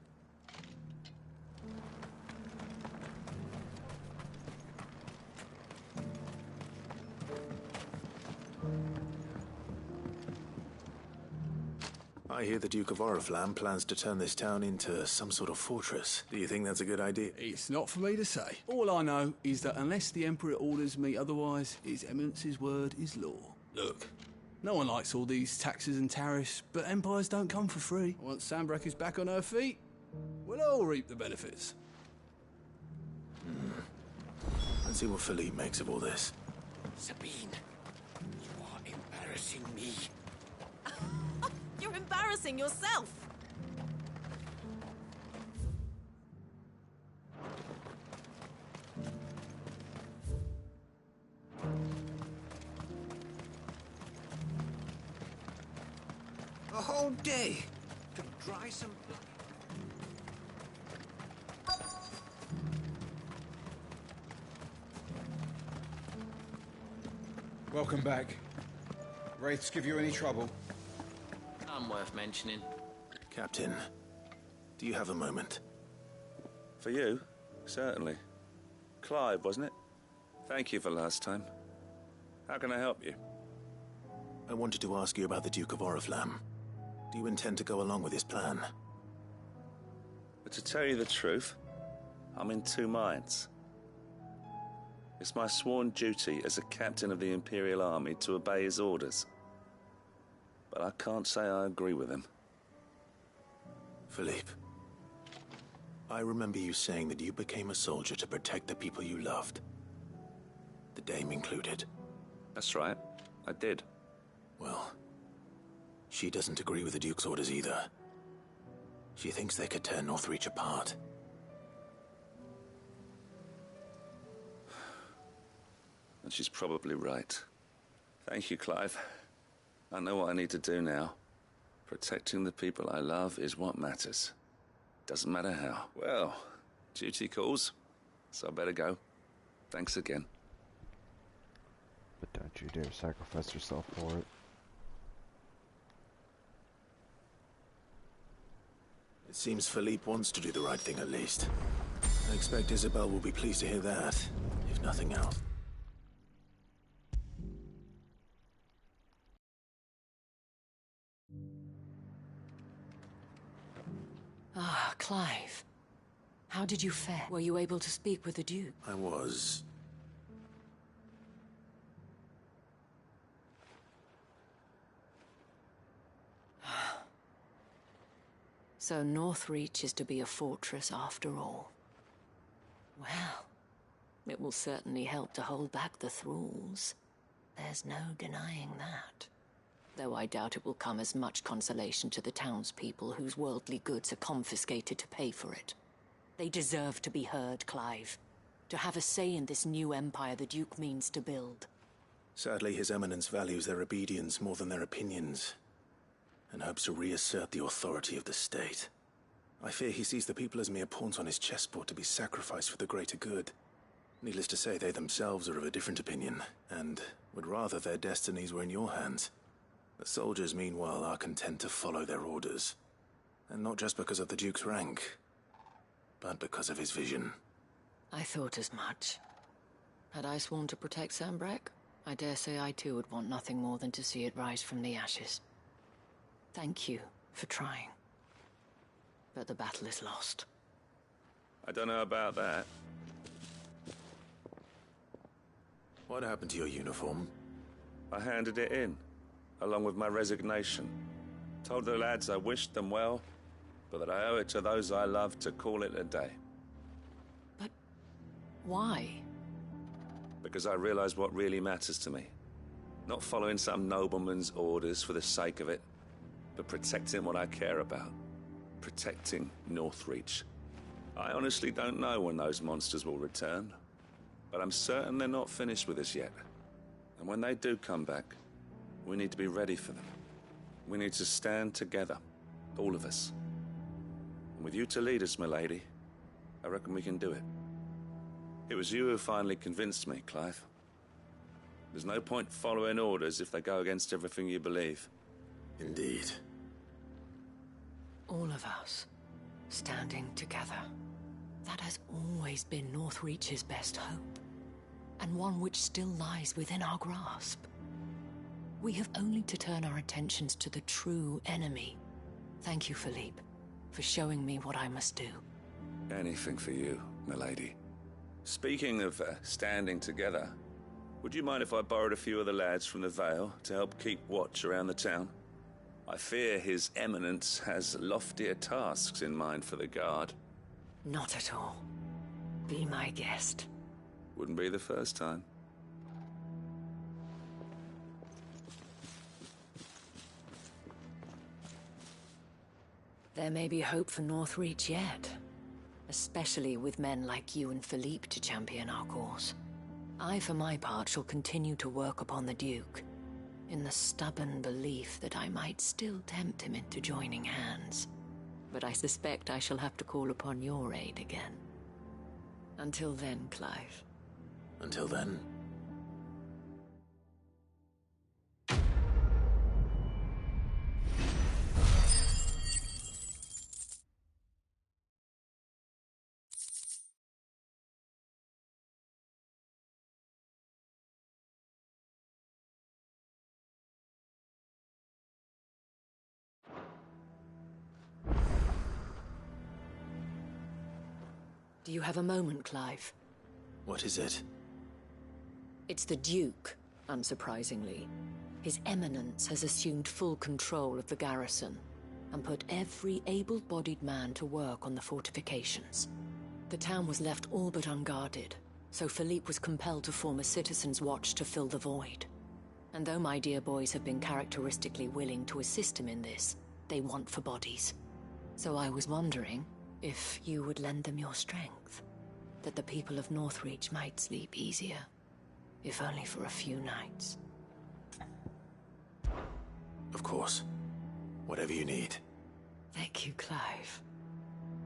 I hear the Duke of Oriflamme plans to turn this town into some sort of fortress. Do you think that's a good idea? It's not for me to say. All I know is that unless the Emperor orders me otherwise, His Eminence's word is law. Look, no one likes all these taxes and tariffs, but empires don't come for free. Once Sanbreque is back on her feet, we'll all reap the benefits. Let's see what Philippe makes of all this. Sabine, you are embarrassing me. You're embarrassing yourself. A whole day to dry some blood. Welcome back. Wraiths give you any trouble? None worth mentioning. Captain, do you have a moment? For you? Certainly. Clive, wasn't it? Thank you for last time. How can I help you? I wanted to ask you about the Duke of Oriflamme. Do you intend to go along with his plan? But to tell you the truth, I'm in two minds. It's my sworn duty as a captain of the Imperial Army to obey his orders. But I can't say I agree with him. Philippe, I remember you saying that you became a soldier to protect the people you loved. The Dame included. That's right, I did. Well, she doesn't agree with the Duke's orders either. She thinks they could tear Northreach apart. and she's probably right. Thank you, Clive. I know what I need to do now. Protecting the people I love is what matters. Doesn't matter how. Well, duty calls, so I better go. Thanks again. But don't you dare sacrifice yourself for it. It seems Philippe wants to do the right thing at least. I expect Isabel will be pleased to hear that, if nothing else. Ah, Clive. How did you fare? Were you able to speak with the Duke? I was. So Northreach is to be a fortress after all. Well, it will certainly help to hold back the thralls. There's no denying that. Though I doubt it will come as much consolation to the townspeople whose worldly goods are confiscated to pay for it. They deserve to be heard, Clive. To have a say in this new empire the Duke means to build. Sadly, His Eminence values their obedience more than their opinions, and hopes to reassert the authority of the state. I fear he sees the people as mere pawns on his chessboard to be sacrificed for the greater good. Needless to say, they themselves are of a different opinion, and would rather their destinies were in your hands. The soldiers, meanwhile, are content to follow their orders. And not just because of the Duke's rank, but because of his vision. I thought as much. Had I sworn to protect Sanbreque, I dare say I too would want nothing more than to see it rise from the ashes. Thank you for trying. But the battle is lost. I don't know about that. What happened to your uniform? I handed it in, along with my resignation. Told the lads I wished them well, but that I owe it to those I love to call it a day. But why? Because I realize what really matters to me. Not following some nobleman's orders for the sake of it, but protecting what I care about. Protecting Northreach. I honestly don't know when those monsters will return, but I'm certain they're not finished with us yet. And when they do come back, we need to be ready for them. We need to stand together, all of us. And with you to lead us, milady, I reckon we can do it. It was you who finally convinced me, Clive. There's no point following orders if they go against everything you believe. Indeed. All of us, standing together. That has always been Northreach's best hope, and one which still lies within our grasp. We have only to turn our attentions to the true enemy. Thank you, Philippe, for showing me what I must do. Anything for you, milady. Speaking of standing together, would you mind if I borrowed a few of the lads from the Vale to help keep watch around the town? I fear His Eminence has loftier tasks in mind for the guard. Not at all. Be my guest. Wouldn't be the first time. There may be hope for Northreach yet. Especially with men like you and Philippe to champion our cause. I, for my part, shall continue to work upon the Duke, in the stubborn belief that I might still tempt him into joining hands. But I suspect I shall have to call upon your aid again. Until then, Clive. Until then? Do you have a moment, Clive? What is it? It's the Duke, unsurprisingly. His Eminence has assumed full control of the garrison and put every able-bodied man to work on the fortifications. The town was left all but unguarded, so Philippe was compelled to form a citizen's watch to fill the void. And though my dear boys have been characteristically willing to assist him in this, they want for bodies. So I was wondering if you would lend them your strength, that the people of Northreach might sleep easier. if only for a few nights. Of course. Whatever you need. Thank you, Clive.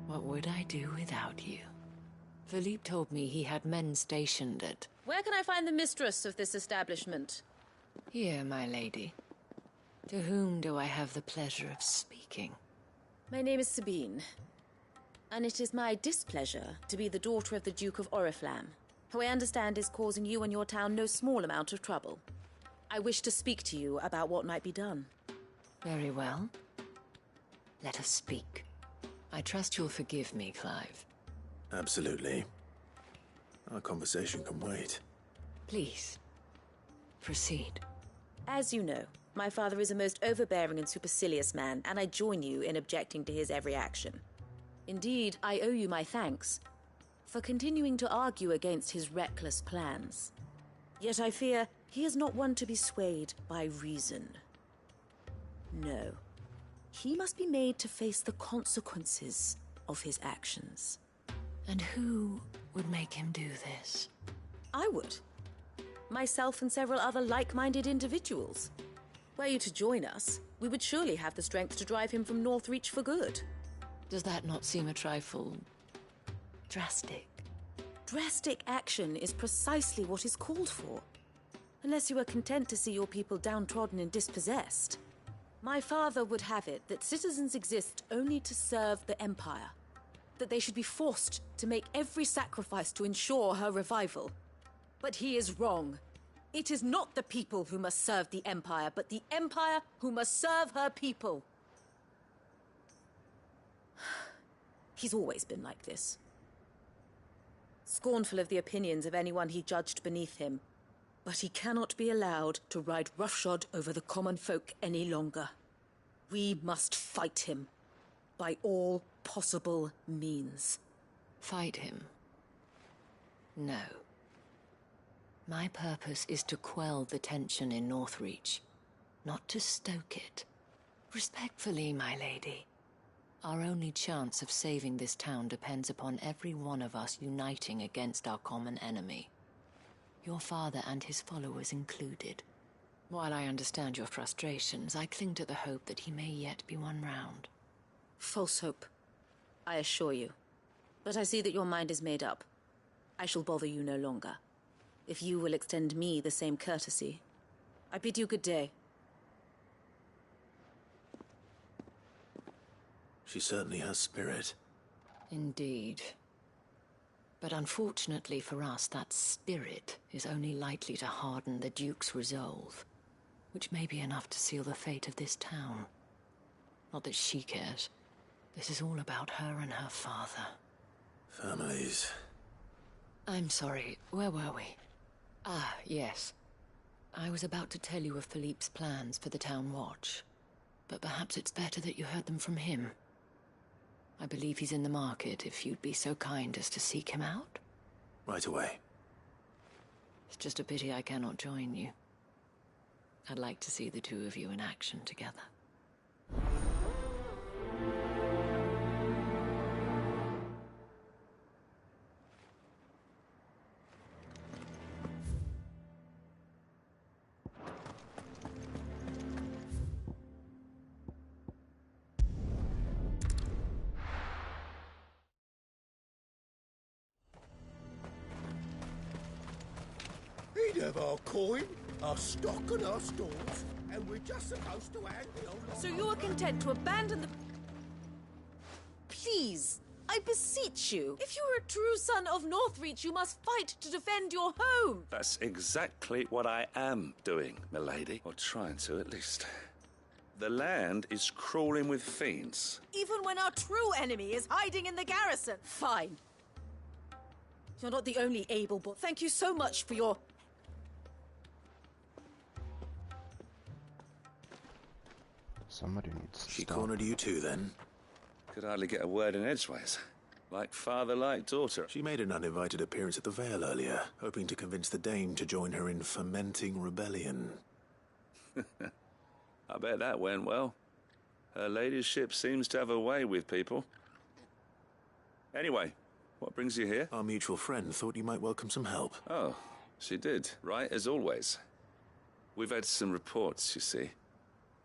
What would I do without you? Philippe told me he had men stationed at... Where can I find the mistress of this establishment? Here, my lady. To whom do I have the pleasure of speaking? My name is Sabine, and it is my displeasure to be the daughter of the Duke of Oriflamme, who I understand is causing you and your town no small amount of trouble. I wish to speak to you about what might be done. Very well. Let us speak. I trust you'll forgive me, Clive. Absolutely. Our conversation can wait. Please, proceed. As you know, my father is a most overbearing and supercilious man, and I join you in objecting to his every action. Indeed, I owe you my thanks for continuing to argue against his reckless plans. Yet I fear he is not one to be swayed by reason. No. He must be made to face the consequences of his actions. And who would make him do this? I would. Myself and several other like-minded individuals. Were you to join us, we would surely have the strength to drive him from Northreach for good. Does that not seem a trifle... drastic? Drastic action is precisely what is called for. Unless you are content to see your people downtrodden and dispossessed. My father would have it that citizens exist only to serve the Empire. That they should be forced to make every sacrifice to ensure her revival. But he is wrong. It is not the people who must serve the Empire, but the Empire who must serve her people. He's always been like this. Scornful of the opinions of anyone he judged beneath him. But he cannot be allowed to ride roughshod over the common folk any longer. We must fight him. By all possible means. Fight him? No. My purpose is to quell the tension in Northreach, not to stoke it. Respectfully, my lady. Our only chance of saving this town depends upon every one of us uniting against our common enemy. Your father and his followers included. While I understand your frustrations, I cling to the hope that he may yet be won round. False hope, I assure you. But I see that your mind is made up. I shall bother you no longer. If you will extend me the same courtesy, I bid you good day. She certainly has spirit. Indeed. But unfortunately for us, that spirit is only likely to harden the Duke's resolve, which may be enough to seal the fate of this town. Not that she cares. This is all about her and her father. Families. I'm sorry, where were we? Ah, yes. I was about to tell you of Philippe's plans for the town watch, but perhaps it's better that you heard them from him. I believe he's in the market, if you'd be so kind as to seek him out. Right away. It's just a pity I cannot join you. I'd like to see the two of you in action together. He'd have our coin, our stock and our stores, and we're just supposed to hang the old... So you are content to abandon the... Please, I beseech you. If you are a true son of Northreach, you must fight to defend your home. That's exactly what I am doing, milady. Or trying to, at least. The land is crawling with fiends. Even when our true enemy is hiding in the garrison. Fine. You're not the only able, but thank you so much for your... Somebody needs to She stop. cornered you too, then? Could hardly get a word in edgeways. Like father, like daughter. She made an uninvited appearance at the Vale earlier, hoping to convince the Dame to join her in fomenting rebellion. I bet that went well. Her ladyship seems to have a way with people. Anyway, what brings you here? Our mutual friend thought you might welcome some help. Oh, She did, right as always. We've had some reports, you see.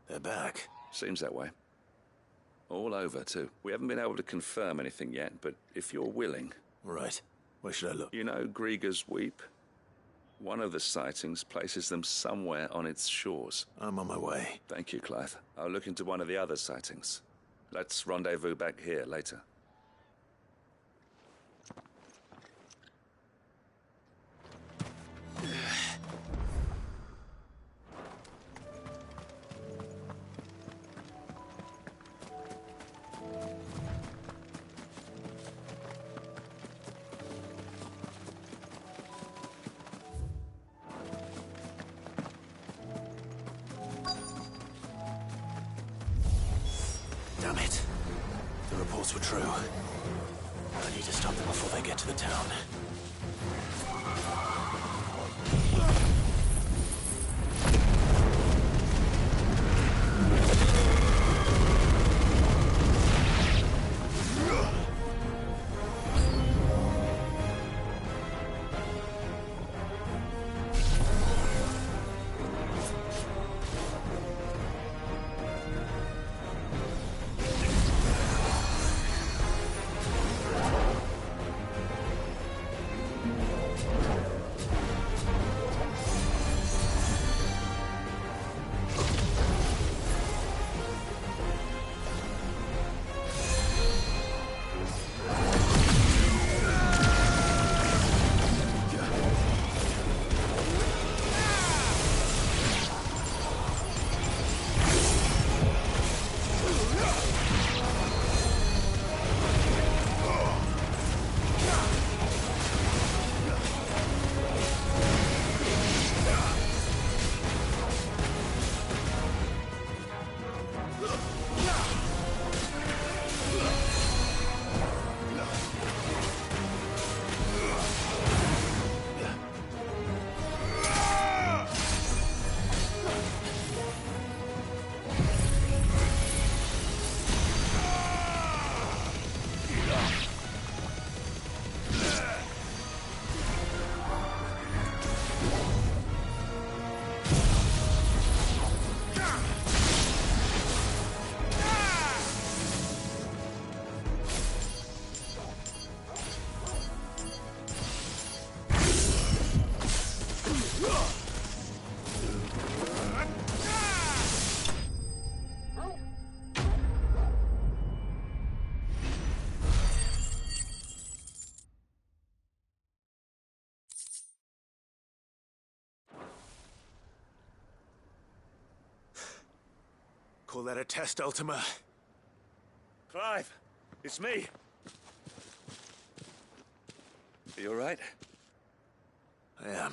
They're back. Seems that way. All over, too. We haven't been able to confirm anything yet, but if you're willing... Right. Where should I look? You know Grieger's Weep? One of the sightings places them somewhere on its shores. I'm on my way. Thank you, Clive. I'll look into one of the other sightings. Let's rendezvous back here later. Damn it. The reports were true. I need to stop them before they get to the town. Call that a test, Ultima? Clive, it's me. Are you all right? I am.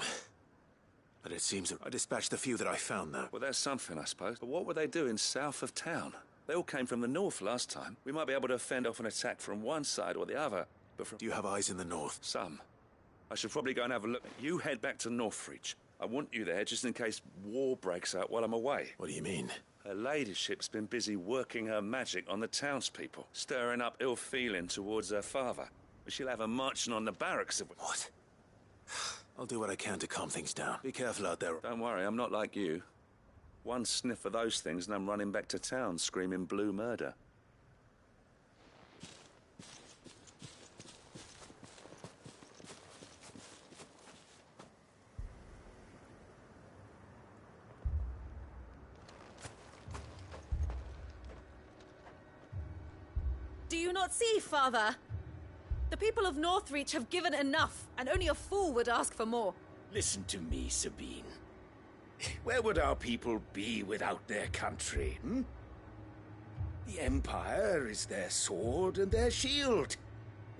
But it seems I dispatched the few that I found, though. Well, that's something, I suppose. But what were they doing south of town? They all came from the north last time. We might be able to fend off an attack from one side or the other, but from... Do you have eyes in the north? Some. I should probably go and have a look. You head back to Northreach. I want you there just in case war breaks out while I'm away. What do you mean? Her ladyship's been busy working her magic on the townspeople, stirring up ill feeling towards her father. She'll have her marching on the barracks if... What? I'll do what I can to calm things down. Be careful out there. Don't worry, I'm not like you. One sniff of those things and I'm running back to town screaming blue murder. Do you not see, Father? The people of Northreach have given enough, and only a fool would ask for more. Listen to me, Sabine. Where would our people be without their country, hmm? The Empire is their sword and their shield.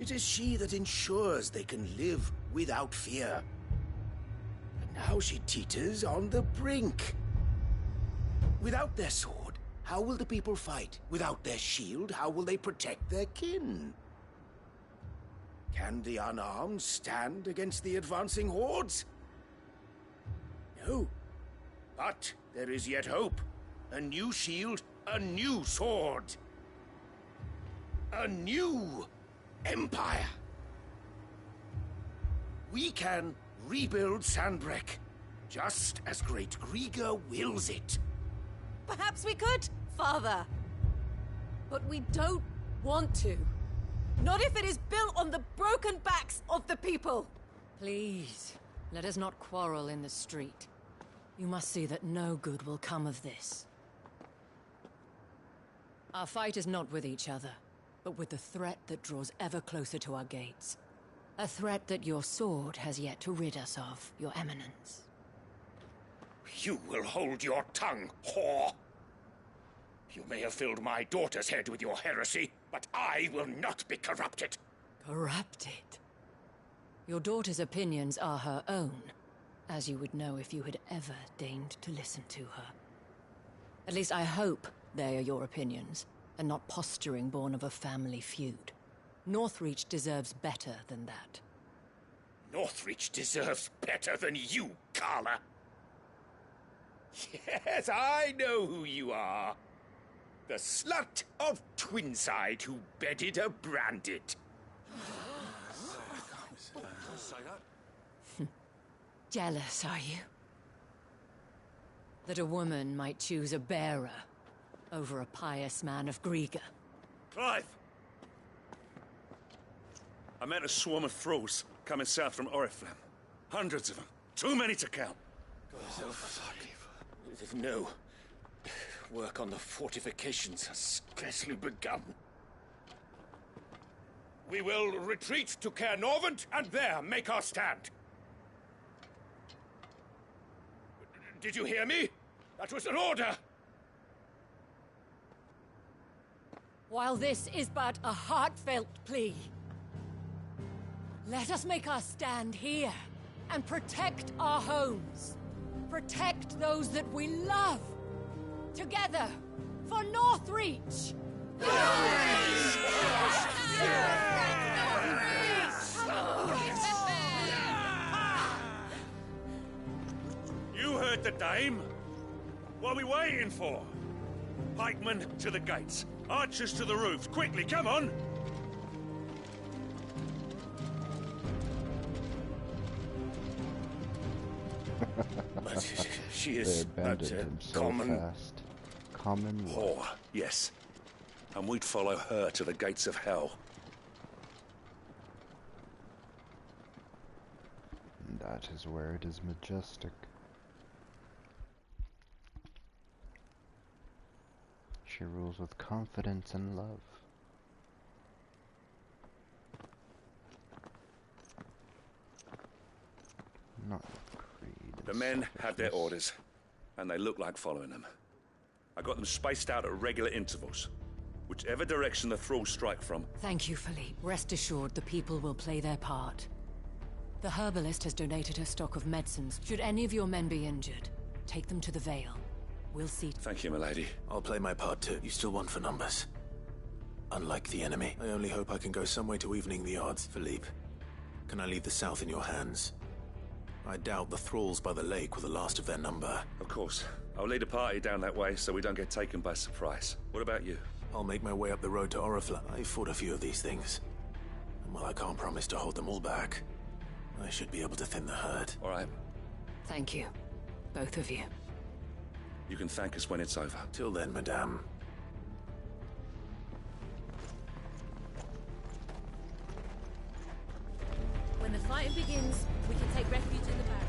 It is she that ensures they can live without fear. And now she teeters on the brink. Without their sword, how will the people fight? Without their shield, how will they protect their kin? Can the unarmed stand against the advancing hordes? No. But there is yet hope. A new shield, a new sword. A new empire. We can rebuild Sanbreque, just as Great Griga wills it. Perhaps we could, Father. But we don't want to. Not if it is built on the broken backs of the people. Please, let us not quarrel in the street. You must see that no good will come of this. Our fight is not with each other, but with the threat that draws ever closer to our gates. A threat that your sword has yet to rid us of, Your Eminence. You will hold your tongue, whore! You may have filled my daughter's head with your heresy, but I will not be corrupted. Corrupted? Your daughter's opinions are her own, as you would know if you had ever deigned to listen to her. At least I hope they are your opinions, and not posturing born of a family feud. Northreach deserves better than that. Northreach deserves better than you, Carla. Yes, I know who you are. The slut of Twinside who bedded a Branded. Jealous, are you? That a woman might choose a bearer over a pious man of Griga. Clive! I met a swarm of thralls coming south from Oriflamme. Hundreds of them. Too many to count. No. Work on the fortifications has scarcely begun. We will retreat to Caer Norvent and there make our stand. Did you hear me? That was an order! While this is but a heartfelt plea, let us make our stand here and protect our homes. Protect those that we love. Together, for Northreach! You heard the dame. What are we waiting for? Pikemen to the gates. Archers to the roofs. Quickly, come on! She is abandoned him so common fast. Common whore, yes. And we'd follow her to the gates of hell. And that is where it is majestic. She rules with confidence and love. Not greed. The men had their orders, and they look like following them. I got them spaced out at regular intervals. Whichever direction the thralls strike from. Thank you, Philippe. Rest assured the people will play their part. The herbalist has donated her stock of medicines. Should any of your men be injured, take them to the Vale. We'll see. Thank you, milady. I'll play my part too. You still won for numbers. Unlike the enemy, I only hope I can go some way to evening the odds. Philippe, can I leave the south in your hands? I doubt the thralls by the lake were the last of their number. Of course. I'll lead a party down that way so we don't get taken by surprise. What about you? I'll make my way up the road to Oriflamme. I've fought a few of these things. And while I can't promise to hold them all back, I should be able to thin the herd. All right. Thank you. Both of you. You can thank us when it's over. Till then, madame. When the fighting begins, we can take refuge in the barracks.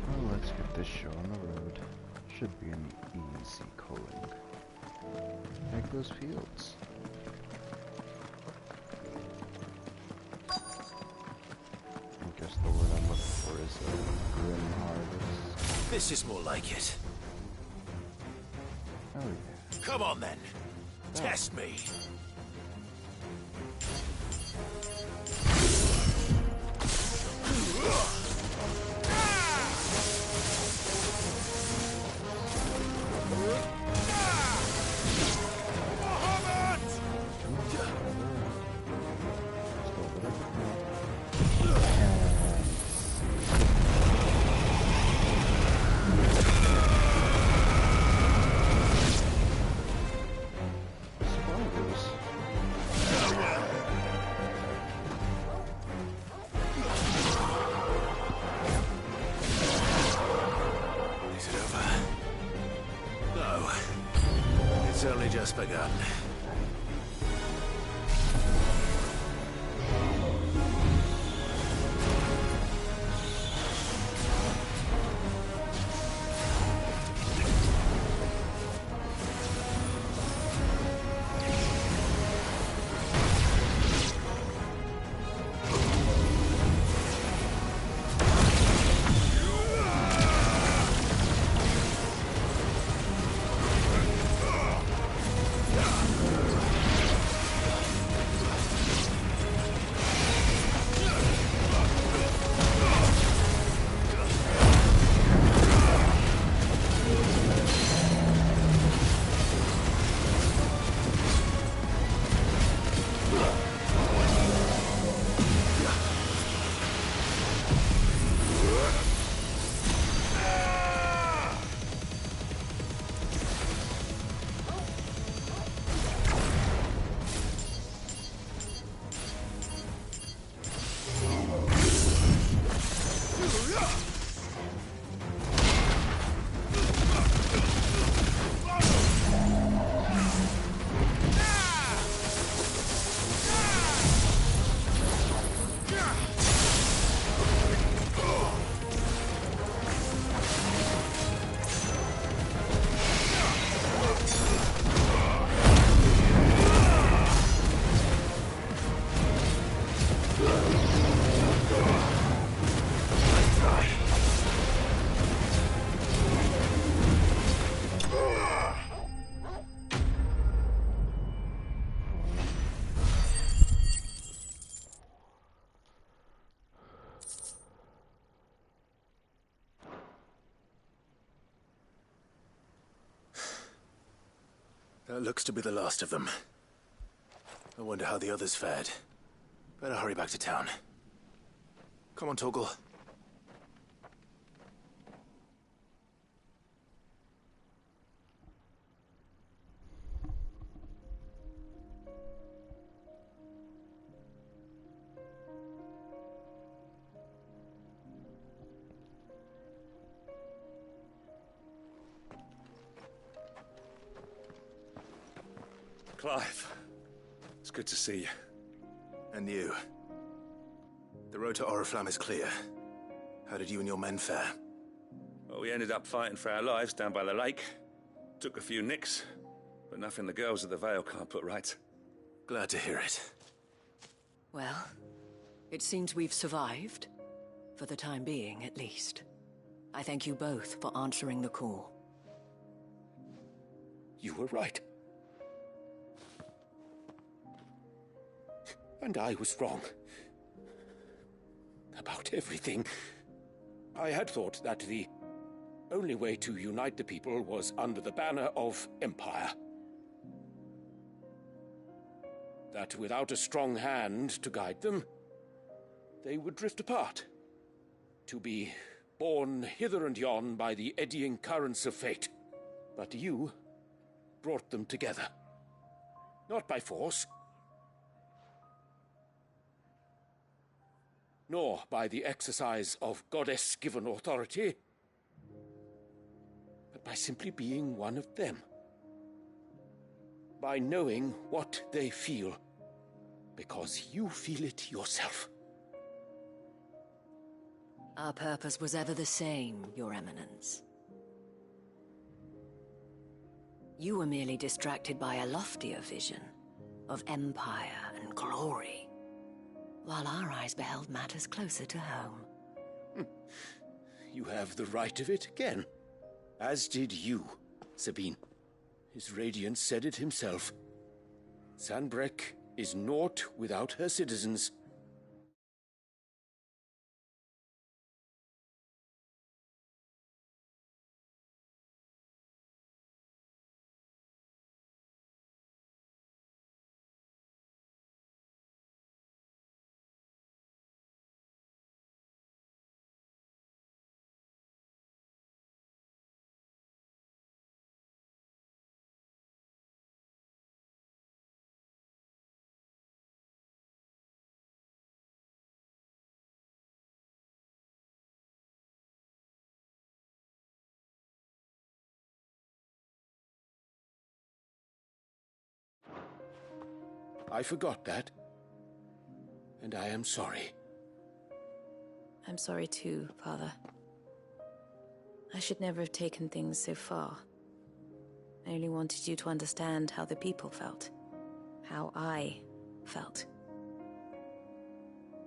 Well, let's get this show on the road. Should be an easy culling. Make those fields. I guess the word I'm looking for is a grim harvest. This is more like it. Oh yeah. Come on then. Test me. It's only just begun. That looks to be the last of them. I wonder how the others fared. Better hurry back to town. Come on, Torgal. Clive, it's good to see you. And you. The road to Oriflamme is clear. How did you and your men fare? Well, we ended up fighting for our lives down by the lake. Took a few nicks, but nothing the girls of the Vale can't put right. Glad to hear it. Well, it seems we've survived. For the time being, at least. I thank you both for answering the call. You were right. And I was wrong. About everything. I had thought that the only way to unite the people was under the banner of Empire. That without a strong hand to guide them, they would drift apart. To be borne hither and yon by the eddying currents of fate. But you brought them together. Not by force, nor by the exercise of goddess-given authority, but by simply being one of them. By knowing what they feel, because you feel it yourself. Our purpose was ever the same, Your Eminence. You were merely distracted by a loftier vision of empire and glory, while our eyes beheld matters closer to home. You have the right of it again. As did you, Sabine. His Radiance said it himself. Sanbreque is naught without her citizens. I forgot that. And I am sorry. I'm sorry too, Father. I should never have taken things so far. I only wanted you to understand how the people felt. How I felt.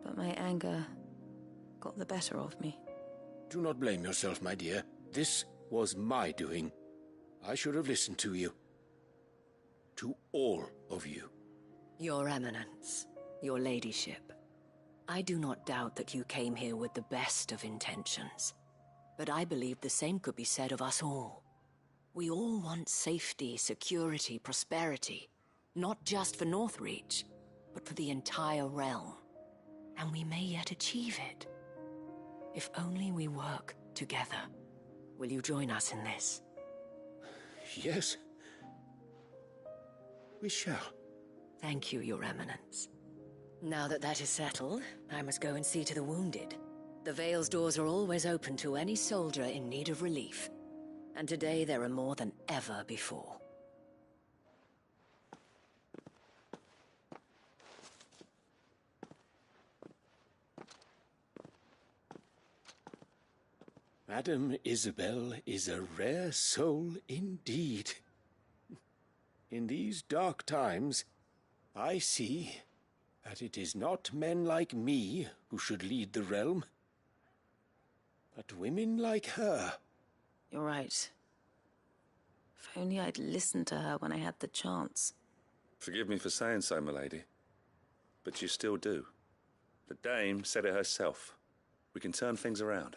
But my anger got the better of me. Do not blame yourself, my dear. This was my doing. I should have listened to you. To all of you. Your Eminence, your ladyship, I do not doubt that you came here with the best of intentions. But I believe the same could be said of us all. We all want safety, security, prosperity. Not just for Northreach, but for the entire realm. And we may yet achieve it. If only we work together. Will you join us in this? Yes. We shall. Thank you, Your Eminence. Now that that is settled, I must go and see to the wounded. The Vale's doors are always open to any soldier in need of relief. And today there are more than ever before. Madame Isabel is a rare soul indeed. In these dark times, I see that it is not men like me who should lead the realm, but women like her. You're right. If only I'd listened to her when I had the chance. Forgive me for saying so, milady, but you still do. The Dame said it herself. We can turn things around.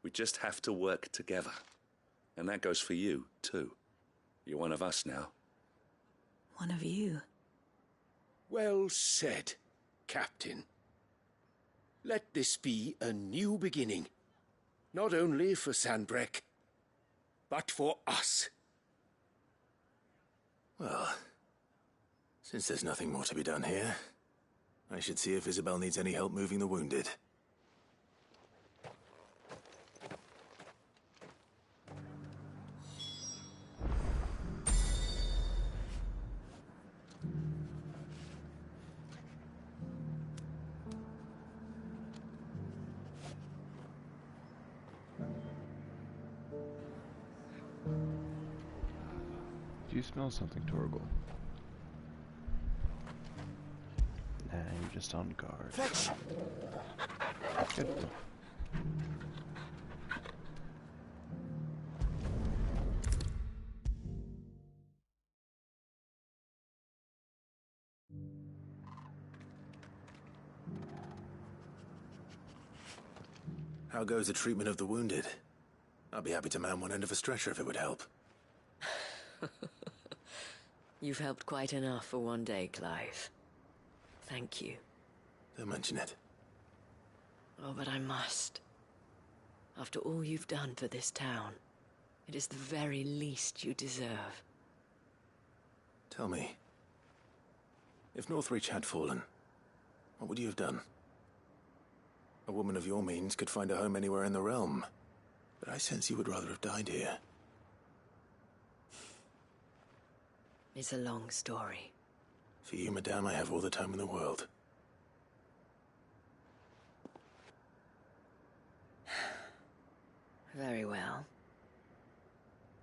We just have to work together. And that goes for you, too. You're one of us now. One of you? Well said, Captain. Let this be a new beginning. Not only for Sanbreque, but for us. Well, since there's nothing more to be done here, I should see if Isabel needs any help moving the wounded. Do you smell something, Torgal? Nah, you're just on guard. Fetch! Good. How goes the treatment of the wounded? I'd be happy to man one end of a stretcher if it would help. You've helped quite enough for one day, Clive. Thank you. Don't mention it. Oh, but I must. After all you've done for this town, it is the very least you deserve. Tell me, if Northreach had fallen, what would you have done? A woman of your means could find a home anywhere in the realm, but I sense you would rather have died here. It's a long story. For you, madame, I have all the time in the world. Very well.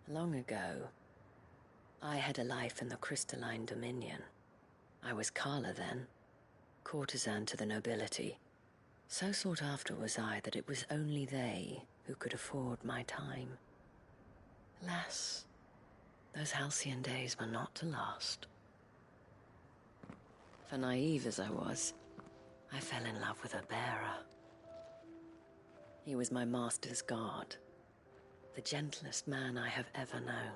Long ago, I had a life in the Crystalline Dominion. I was Carla then, courtesan to the nobility. So sought after was I that it was only they who could afford my time. Alas, those halcyon days were not to last. For naive as I was, I fell in love with a bearer. He was my master's guard, the gentlest man I have ever known.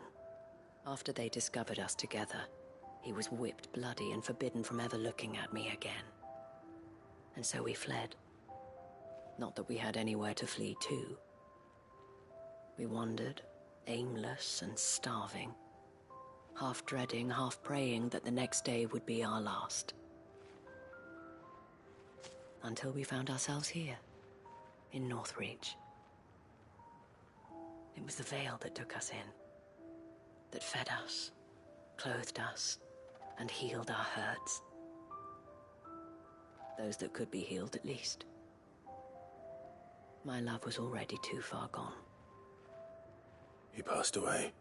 After they discovered us together, he was whipped bloody and forbidden from ever looking at me again. And so we fled. Not that we had anywhere to flee to. We wandered, aimless and starving, half dreading, half praying that the next day would be our last. Until we found ourselves here, in Northreach. It was the Vale that took us in, that fed us, clothed us, and healed our hurts. Those that could be healed, at least. My love was already too far gone. He passed away.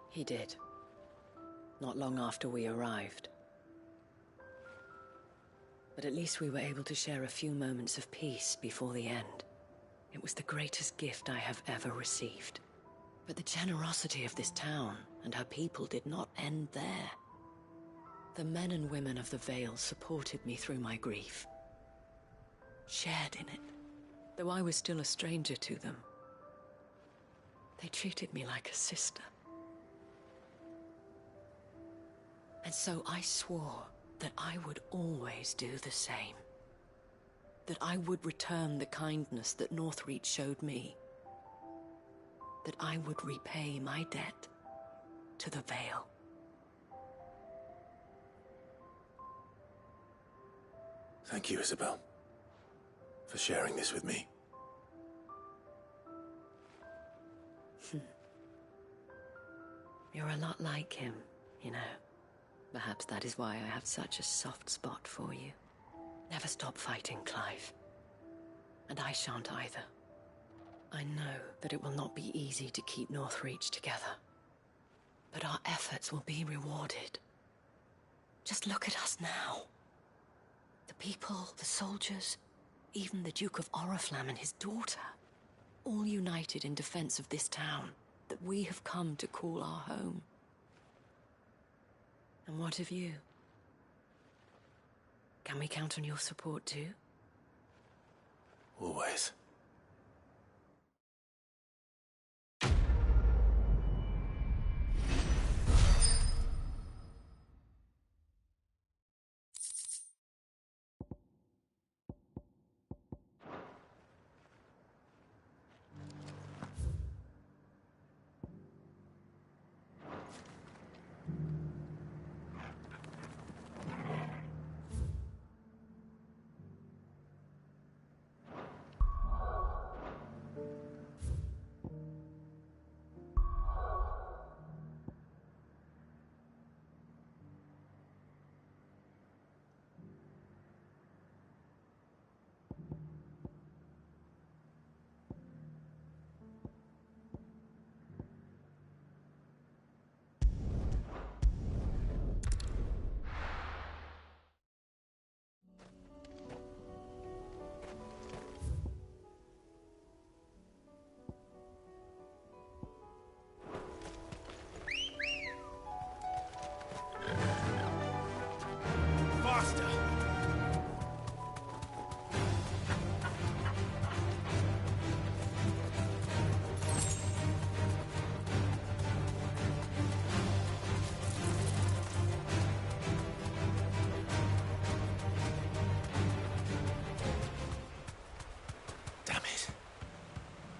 He did. Not long after we arrived. But at least we were able to share a few moments of peace before the end. It was the greatest gift I have ever received. But the generosity of this town and her people did not end there. The men and women of the Vale supported me through my grief. Shared in it, though I was still a stranger to them. They treated me like a sister. And so I swore that I would always do the same. That I would return the kindness that Northreach showed me. That I would repay my debt to the Vale. Thank you, Isabel, for sharing this with me. You're a lot like him, you know. Perhaps that is why I have such a soft spot for you. Never stop fighting, Clive. And I shan't either. I know that it will not be easy to keep Northreach together. But our efforts will be rewarded. Just look at us now. The people, the soldiers, even the Duke of Oriflamme and his daughter. All united in defense of this town that we have come to call our home. And what of you? Can we count on your support too? Always.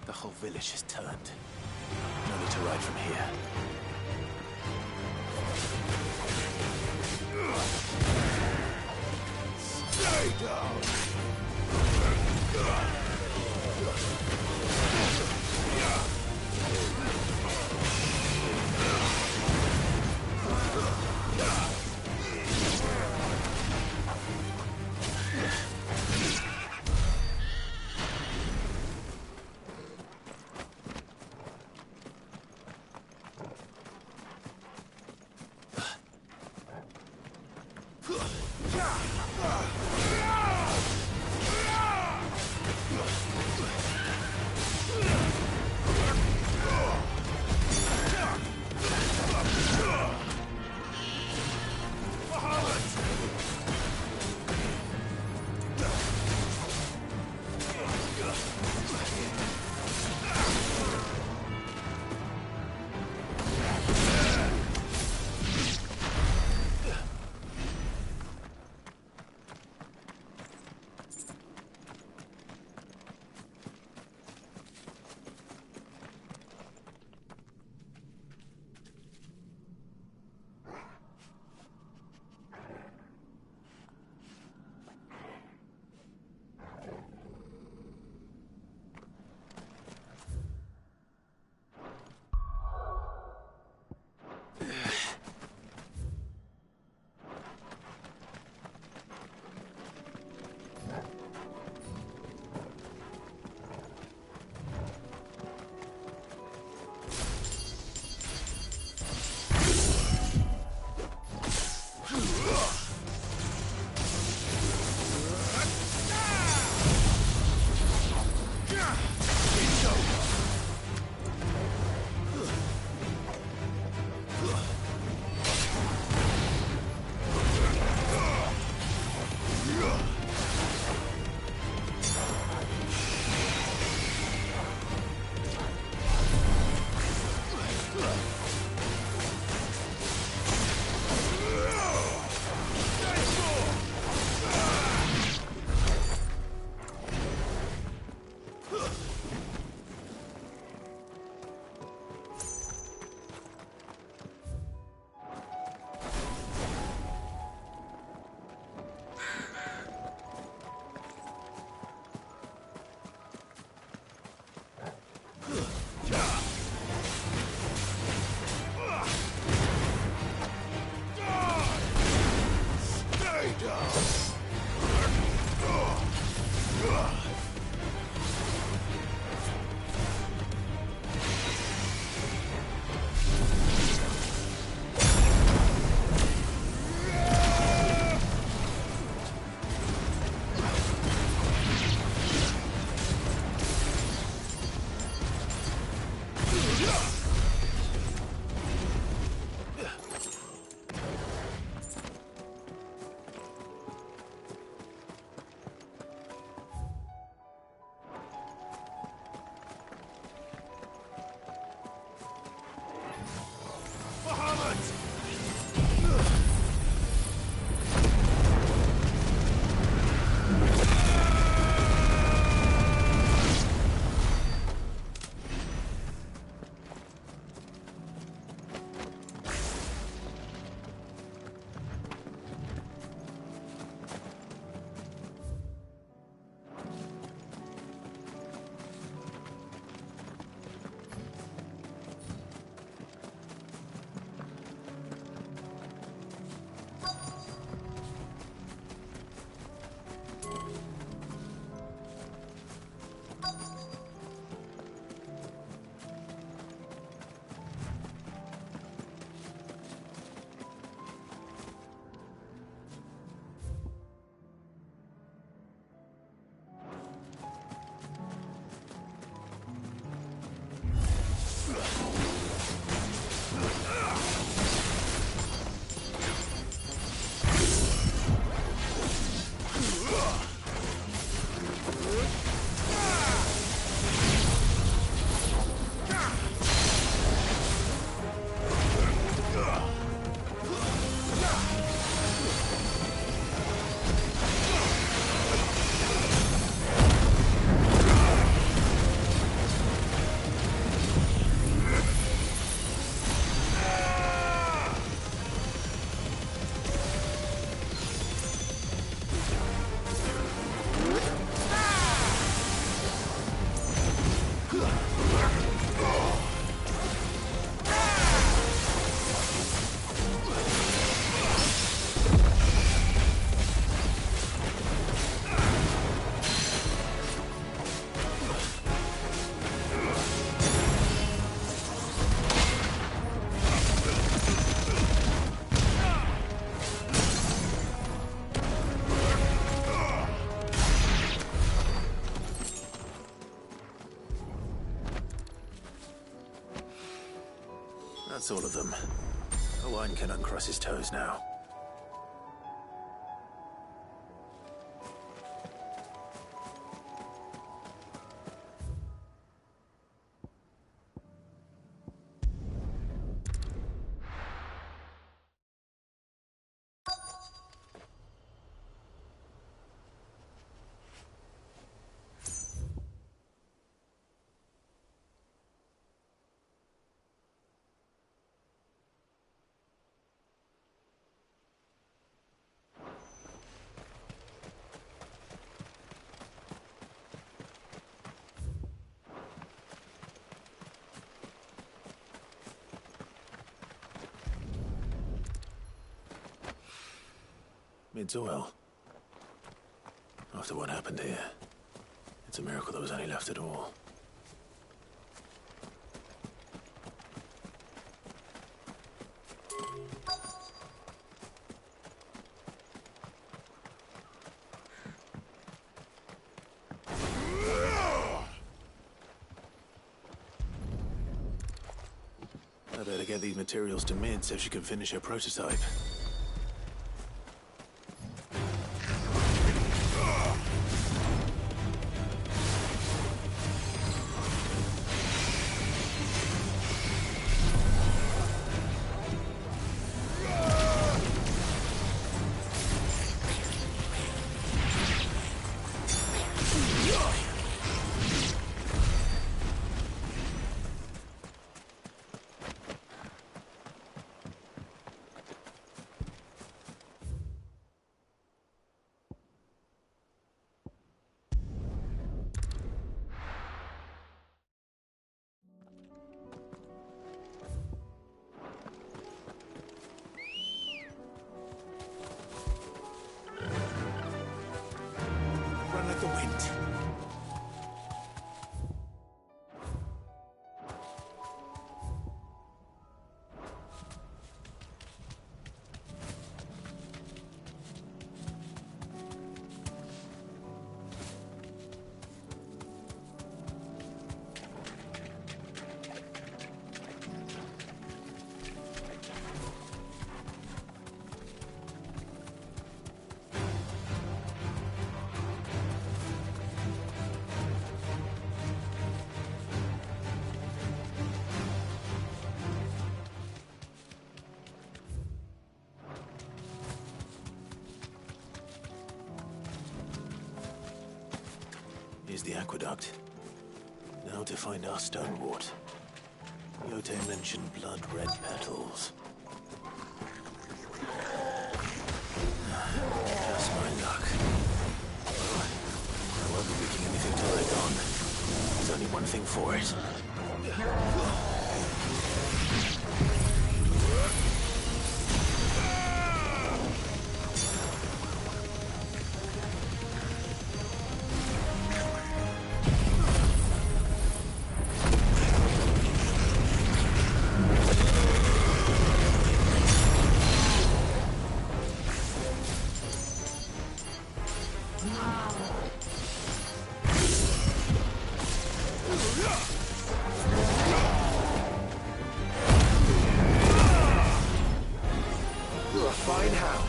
The whole village has turned. No need to ride from here. Stay down! That's all of them. Owain can uncross his toes now. Midsoil. After what happened here, it's a miracle there was any left at all. better get these materials to Mid so she can finish her prototype. Run like the wind. Here's the aqueduct. Now to find our stonewort. Yote mentioned blood-red petals. Just my luck. I won't be picking anything till they're gone. There's only one thing for it. You're a fine hound.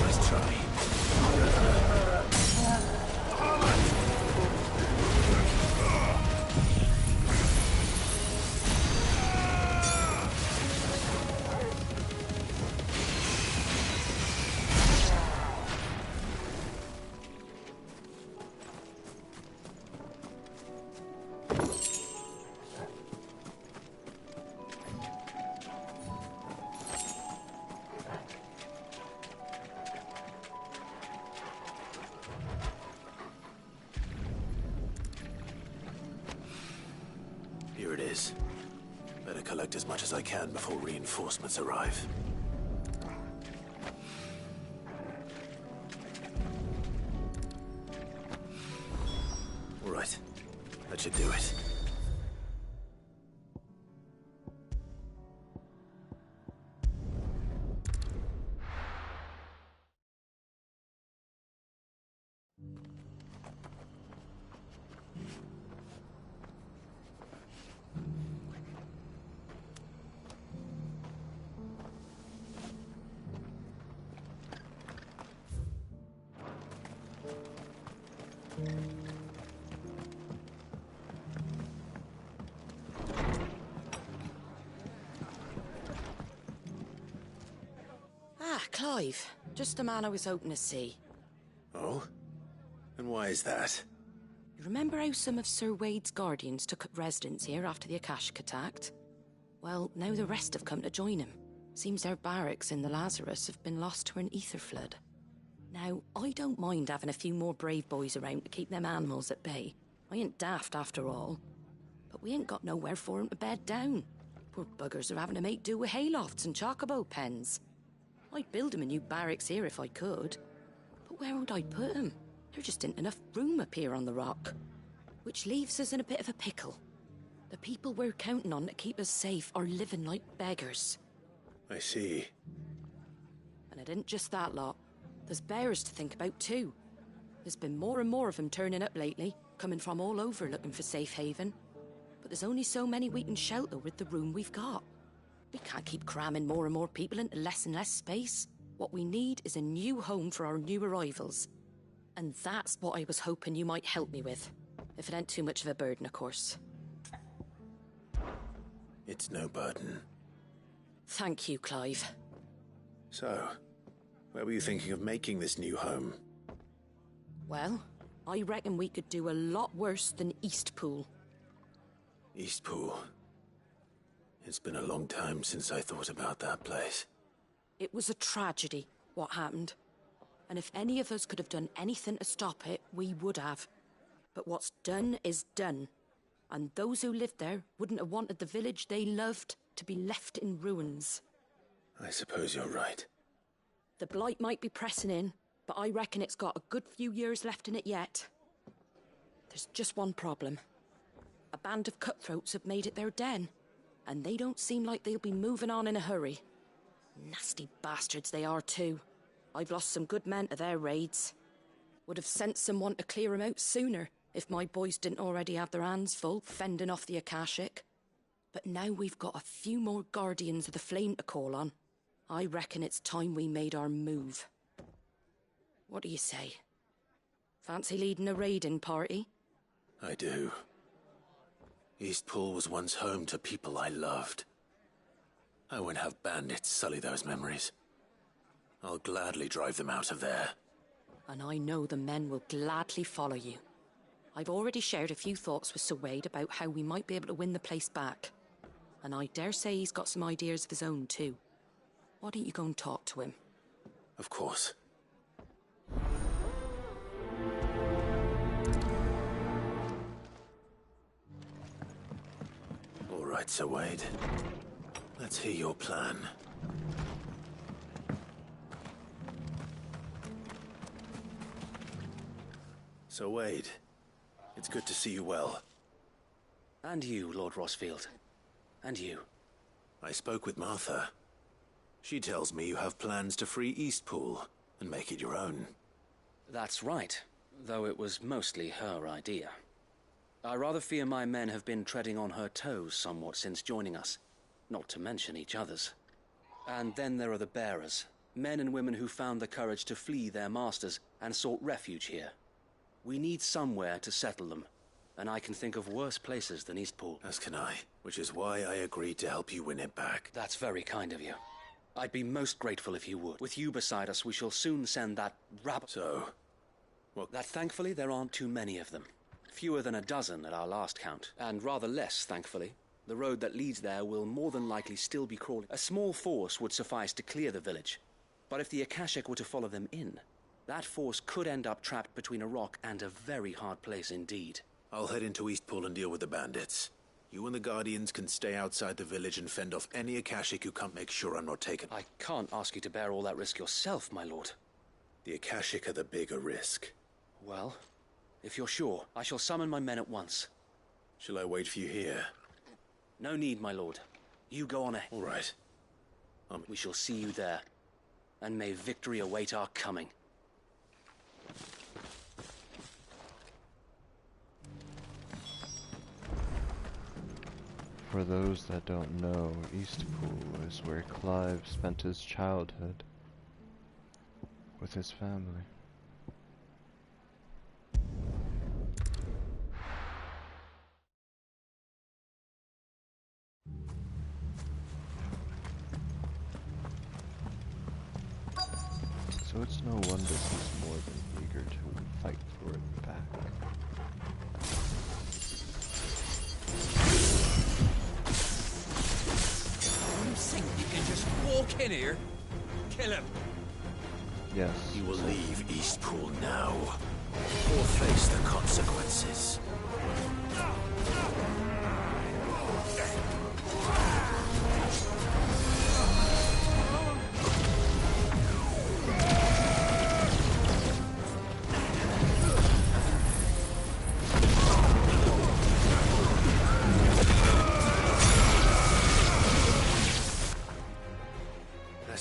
Let's try. Here it is. Better collect as much as I can before reinforcements arrive. All right. That should do it. Ah, Clive. Just the man I was hoping to see. Oh? And why is that? You remember how some of Sir Wade's guardians took up residence here after the Akashic attacked? Well, now the rest have come to join him. Seems their barracks in the Lazarus have been lost to an ether flood. Now, I don't mind having a few more brave boys around to keep them animals at bay. I ain't daft after all. But we ain't got nowhere for 'em to bed down. Poor buggers are having to make do with haylofts and chocobo pens. I'd build 'em a new barracks here if I could. But where would I put 'em? There just ain't enough room up here on the rock. Which leaves us in a bit of a pickle. The people we're counting on to keep us safe are living like beggars. I see. And it ain't just that lot. There's bears to think about too. There's been more and more of them turning up lately, coming from all over looking for safe haven. But there's only so many we can shelter with the room we've got. We can't keep cramming more and more people into less and less space. What we need is a new home for our new arrivals. And that's what I was hoping you might help me with. If it ain't too much of a burden, of course. It's no burden. Thank you, Clive. So, where were you thinking of making this new home? Well, I reckon we could do a lot worse than Eastpool. Eastpool. It's been a long time since I thought about that place. It was a tragedy, what happened. And if any of us could have done anything to stop it, we would have. But what's done is done. And those who lived there wouldn't have wanted the village they loved to be left in ruins. I suppose you're right. The blight might be pressing in, but I reckon it's got a good few years left in it yet. There's just one problem. A band of cutthroats have made it their den, and they don't seem like they'll be moving on in a hurry. Nasty bastards they are too. I've lost some good men to their raids. Would have sent someone to clear 'em out sooner if my boys didn't already have their hands full fending off the Akashic. But now we've got a few more Guardians of the Flame to call on. I reckon it's time we made our move. What do you say? Fancy leading a raiding party? I do. Eastpool was once home to people I loved. I won't have bandits sully those memories. I'll gladly drive them out of there. And I know the men will gladly follow you. I've already shared a few thoughts with Sir Wade about how we might be able to win the place back. And I dare say he's got some ideas of his own too. Why don't you go and talk to him? Of course. All right, Sir Wade. Let's hear your plan. Sir Wade, it's good to see you well. And you, Lord Rosfield. And you. I spoke with Martha. She tells me you have plans to free Eastpool and make it your own. That's right, though it was mostly her idea. I rather fear my men have been treading on her toes somewhat since joining us, not to mention each other's. And then there are the bearers, men and women who found the courage to flee their masters and sought refuge here. We need somewhere to settle them, and I can think of worse places than Eastpool. As can I, which is why I agreed to help you win it back. That's very kind of you. I'd be most grateful if you would. With you beside us, we shall soon send that rabble. So, what? That thankfully there aren't too many of them. Fewer than a dozen at our last count, and rather less, thankfully. The road that leads there will more than likely still be crawling. A small force would suffice to clear the village, but if the Akashic were to follow them in, that force could end up trapped between a rock and a very hard place indeed. I'll head into Eastpool and deal with the bandits. You and the Guardians can stay outside the village and fend off any Akashic who can't make sure I'm not taken. I can't ask you to bear all that risk yourself, my lord. The Akashic are the bigger risk. Well, if you're sure, I shall summon my men at once. Shall I wait for you here? No need, my lord. You go on ahead. All right. We shall see you there. And may victory await our coming. For those that don't know, Eastpool is where Clive spent his childhood with his family. So it's no wonder he's more than eager to fight for it back. You think you can just walk in here, kill him? Yes. You will leave Eastpool now, or face the consequences.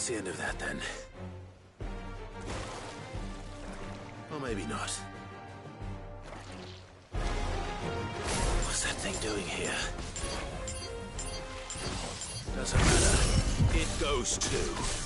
That's the end of that, then. Or maybe not. What's that thing doing here? Doesn't matter. It goes too.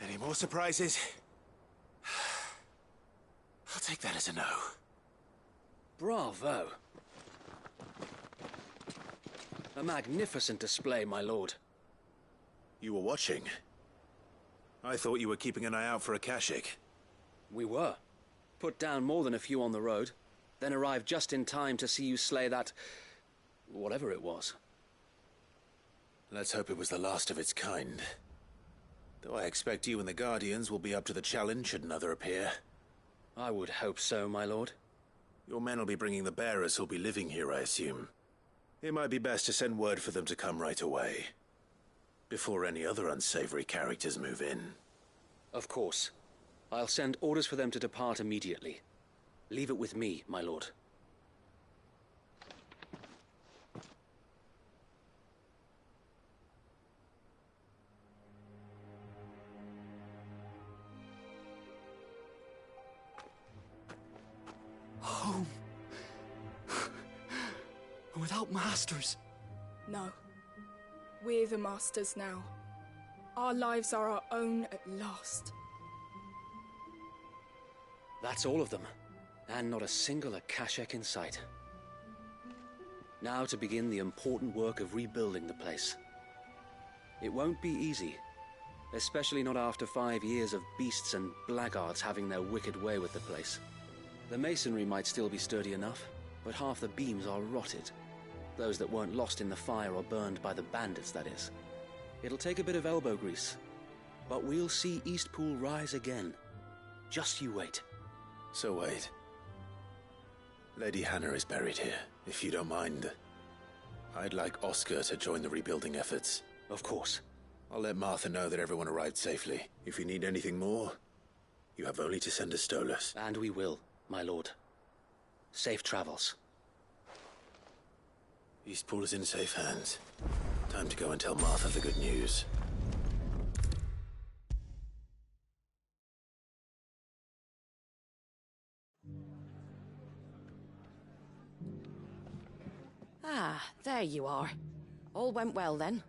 Any more surprises? I'll take that as a no. Bravo. A magnificent display, my lord. You were watching. I thought you were keeping an eye out for a Kashik. We were. Put down more than a few on the road, then arrived just in time to see you slay that... whatever it was. Let's hope it was the last of its kind. Though I expect you and the Guardians will be up to the challenge should another appear. I would hope so, my lord. Your men will be bringing the bearers who'll be living here, I assume. It might be best to send word for them to come right away, before any other unsavory characters move in. Of course. I'll send orders for them to depart immediately. Leave it with me, my lord. Home. Without masters. No. We're the masters now. Our lives are our own at last. That's all of them. And not a single Akashak in sight. Now to begin the important work of rebuilding the place. It won't be easy. Especially not after 5 years of beasts and blackguards having their wicked way with the place. The masonry might still be sturdy enough, but half the beams are rotted. Those that weren't lost in the fire or burned by the bandits, that is. It'll take a bit of elbow grease, but we'll see Eastpool rise again. Just you wait. So wait. Lady Hannah is buried here, if you don't mind. I'd like Oscar to join the rebuilding efforts. Of course. I'll let Martha know that everyone arrived safely. If you need anything more, you have only to send a Stolas. And we will, my lord. Safe travels. Eastpool is in safe hands. Time to go and tell Martha the good news. Ah, there you are. All went well then.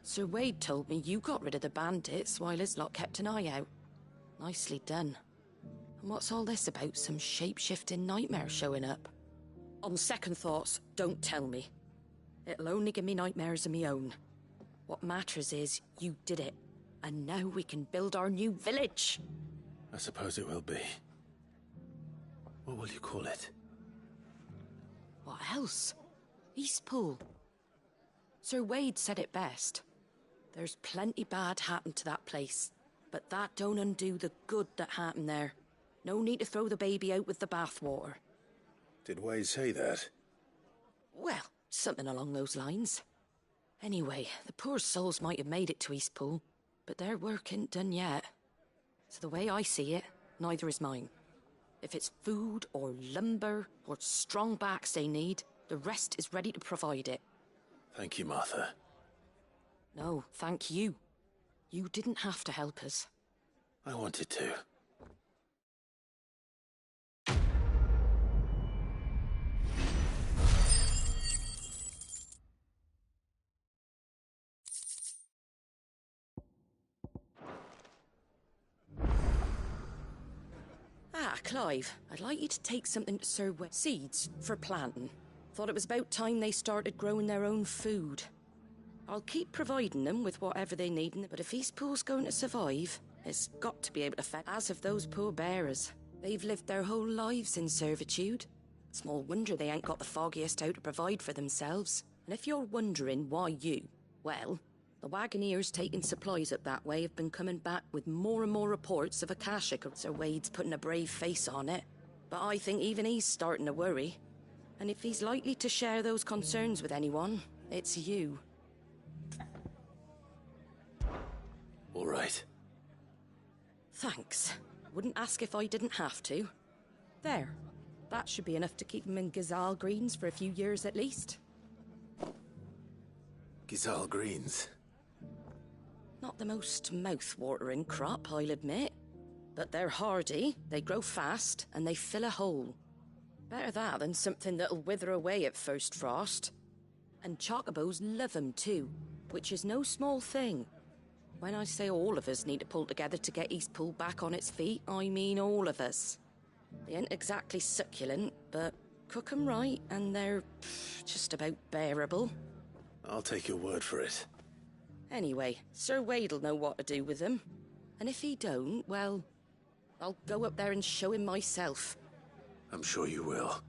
Sir Wade told me you got rid of the bandits while his lot kept an eye out. Nicely done. And what's all this about some shape-shifting nightmare showing up? On second thoughts, don't tell me. It'll only give me nightmares of me own. What matters is you did it, and now we can build our new village. I suppose it will be. What will you call it? What else? Eastpool. Sir Wade said it best. There's plenty bad happened to that place, but that don't undo the good that happened there. No need to throw the baby out with the bathwater. Did Wade say that? Well, something along those lines. Anyway, the poor souls might have made it to Eastpool, but their work ain't done yet. So the way I see it, neither is mine. If it's food or lumber or strong backs they need, the rest is ready to provide it. Thank you, Martha. No, thank you. You didn't have to help us. I wanted to. Ah, Clive, I'd like you to take something to Sir Wade. Seeds for planting. Thought it was about time they started growing their own food. I'll keep providing them with whatever they need, but if Eastpool's going to survive, it's got to be able to fend. As of those poor bearers, they've lived their whole lives in servitude. Small wonder they ain't got the foggiest how to provide for themselves. And if you're wondering why you, well, the Wagoneers taking supplies up that way have been coming back with more and more reports of Akashic. Sir Wade's putting a brave face on it, but I think even he's starting to worry. And if he's likely to share those concerns with anyone, it's you. All right. Thanks. Wouldn't ask if I didn't have to. There. That should be enough to keep him in Ghazal Greens for a few years at least. Ghazal Greens? Not the most mouth-watering crop, I'll admit. But they're hardy, they grow fast, and they fill a hole. Better that than something that'll wither away at first frost. And chocobos love 'em too, which is no small thing. When I say all of us need to pull together to get Eastpool back on its feet, I mean all of us. They ain't exactly succulent, but cook 'em right and they're just about bearable. I'll take your word for it. Anyway, Sir Wade'll know what to do with them. And if he don't, well, I'll go up there and show him myself. I'm sure you will.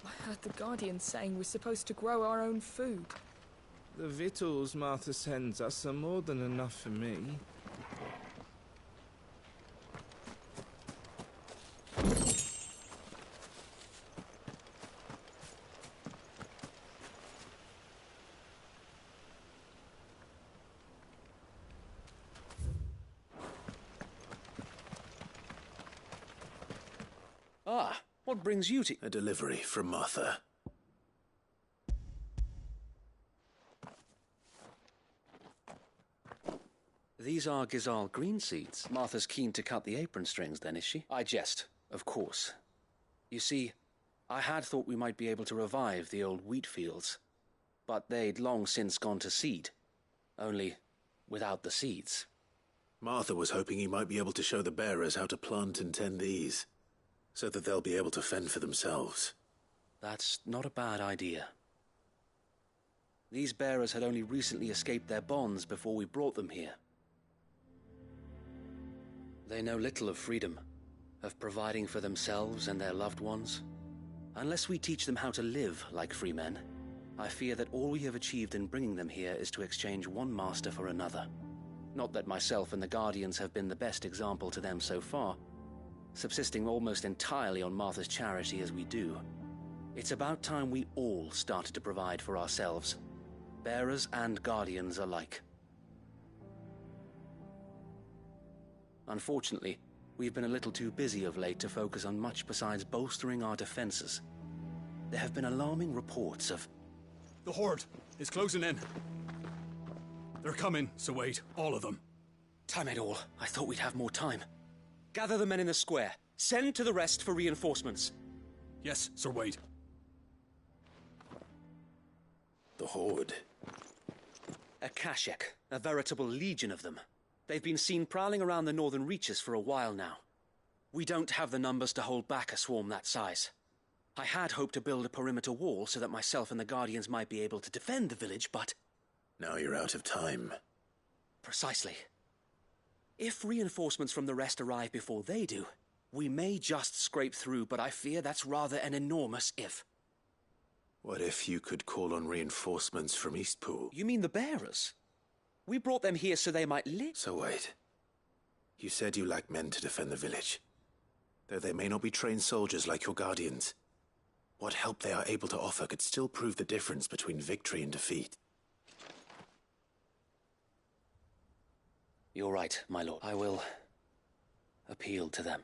I heard the Guardian saying we're supposed to grow our own food. The victuals Martha sends us are more than enough for me. Ah, what brings you to... A delivery from Martha. These are Ghazal green seeds. Martha's keen to cut the apron strings then, is she? I jest, of course. You see, I had thought we might be able to revive the old wheat fields, but they'd long since gone to seed. Only without the seeds. Martha was hoping he might be able to show the bearers how to plant and tend these, so that they'll be able to fend for themselves. That's not a bad idea. These bearers had only recently escaped their bonds before we brought them here. They know little of freedom, of providing for themselves and their loved ones. Unless we teach them how to live like free men, I fear that all we have achieved in bringing them here is to exchange one master for another. Not that myself and the Guardians have been the best example to them so far, subsisting almost entirely on Martha's charity as we do. It's about time we all started to provide for ourselves, bearers and Guardians alike. Unfortunately, We've been a little too busy of late to focus on much besides bolstering our defenses. There have been alarming reports of... The Horde is closing in. They're coming, Sir Wade. All of them. Damn it all. I thought we'd have more time. Gather the men in the square. Send to the rest for reinforcements. Yes, Sir Wade. The Horde. Akashek, a veritable legion of them. They've been seen prowling around the northern reaches for a while now. We don't have the numbers to hold back a swarm that size. I had hoped to build a perimeter wall so that myself and the Guardians might be able to defend the village, but... Now you're out of time. Precisely. If reinforcements from the rest arrive before they do, we may just scrape through, but I fear that's rather an enormous if. What if you could call on reinforcements from Eastpool? You mean the bearers? We brought them here so they might live. So wait. You said you lack men to defend the village. Though they may not be trained soldiers like your Guardians, what help they are able to offer could still prove the difference between victory and defeat. You're right, my lord. I will appeal to them.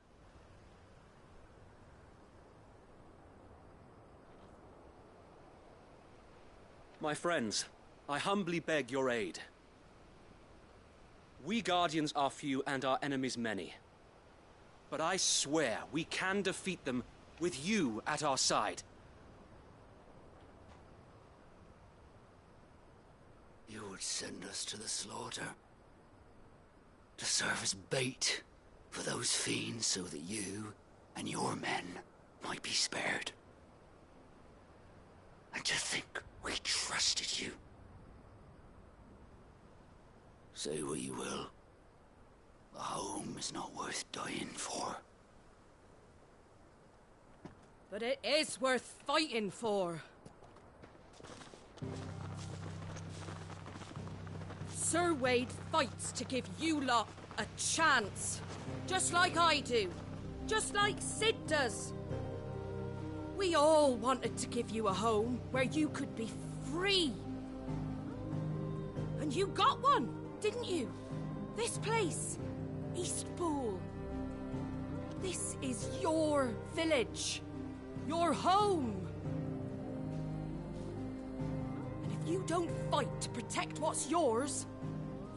My friends, I humbly beg your aid. We Guardians are few and our enemies many. But I swear we can defeat them with you at our side. You would send us to the slaughter, to serve as bait for those fiends so that you and your men might be spared. And to think we trusted you. Say what you will, a home is not worth dying for. But it is worth fighting for. Sir Wade fights to give you lot a chance. Just like I do. Just like Sid does. We all wanted to give you a home where you could be free. And you got one, didn't you? This place, Eastpool. This is your village. Your home. And if you don't fight to protect what's yours,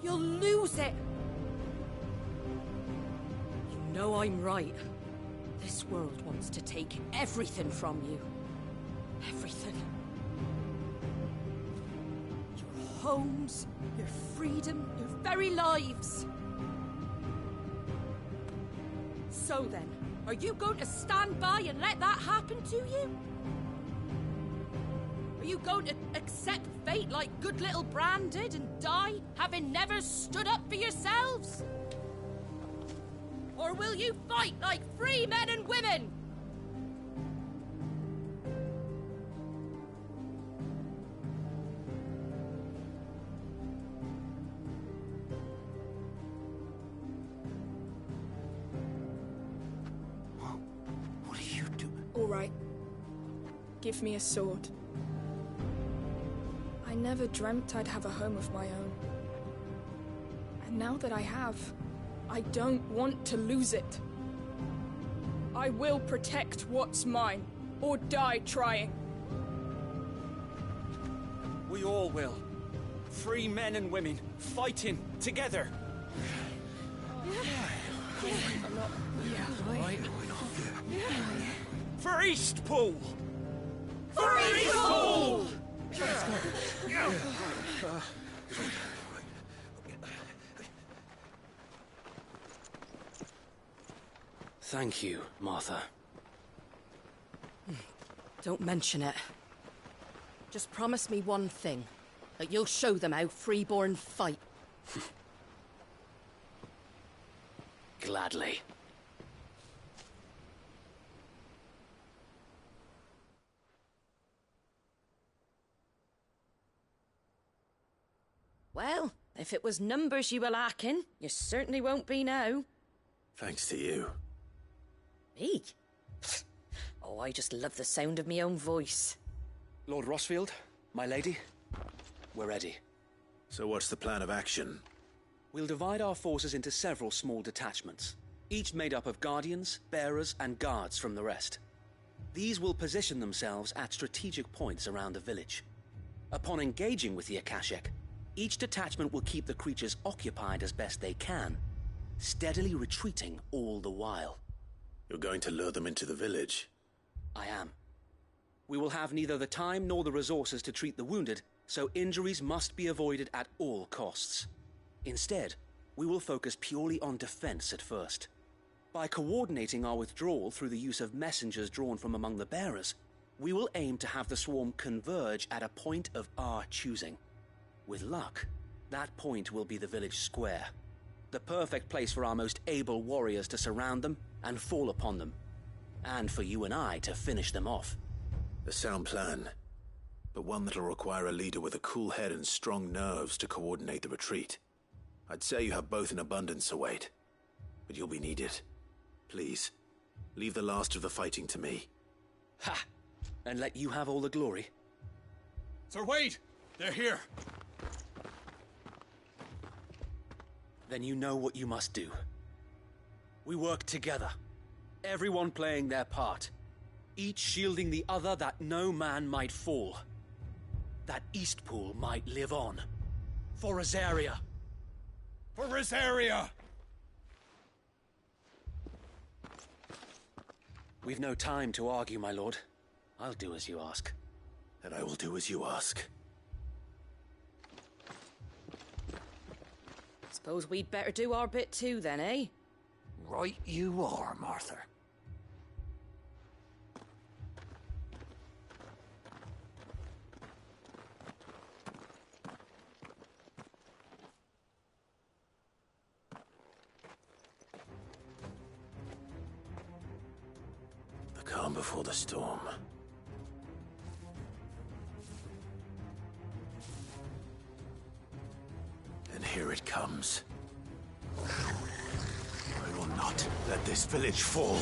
you'll lose it. You know I'm right. This world wants to take everything from you. Everything. Your homes, your freedom, your very lives. So then, are you going to stand by and let that happen to you? Are you going to accept fate like good little Bran did and die, having never stood up for yourselves? Or will you fight like free men and women? What are you doing? All right. Give me a sword. I never dreamt I'd have a home of my own. And now that I have, I don't want to lose it. I will protect what's mine, or die trying. We all will. Free men and women, fighting together. For Eastpool! For Eastpool! Thank you, Martha. Don't mention it. Just promise me one thing. That you'll show them how freeborn fight. Gladly. Well, if it was numbers you were lacking, you certainly won't be now. Thanks to you. Me? Oh, I just love the sound of my own voice. Lord Rosfield, my lady, we're ready. So what's the plan of action? We'll divide our forces into several small detachments. each made up of guardians, bearers, and guards from the rest. These will position themselves at strategic points around the village. Upon engaging with the Akashic, each detachment will keep the creatures occupied as best they can, steadily retreating all the while. You're going to lure them into the village? I am. We will have neither the time nor the resources to treat the wounded, so injuries must be avoided at all costs. Instead, we will focus purely on defense at first. By coordinating our withdrawal through the use of messengers drawn from among the bearers, we will aim to have the swarm converge at a point of our choosing. With luck, that point will be the village square, the perfect place for our most able warriors to surround them and fall upon them, and for you and I to finish them off. A sound plan, but one that'll require a leader with a cool head and strong nerves to coordinate the retreat. I'd say you have both in abundance, Sir Wade, but you'll be needed. Please, leave the last of the fighting to me. Ha! And let you have all the glory. Sir Wade! They're here! Then you know what you must do. We work together, everyone playing their part, each shielding the other that no man might fall, that Eastpool might live on. For Rosaria! For Rosaria! We've no time to argue, my lord. I'll do as you ask. And I will do as you ask. Suppose we'd better do our bit too, then, eh? Right you are, Martha. The calm before the storm. And here it comes. I will not let this village fall.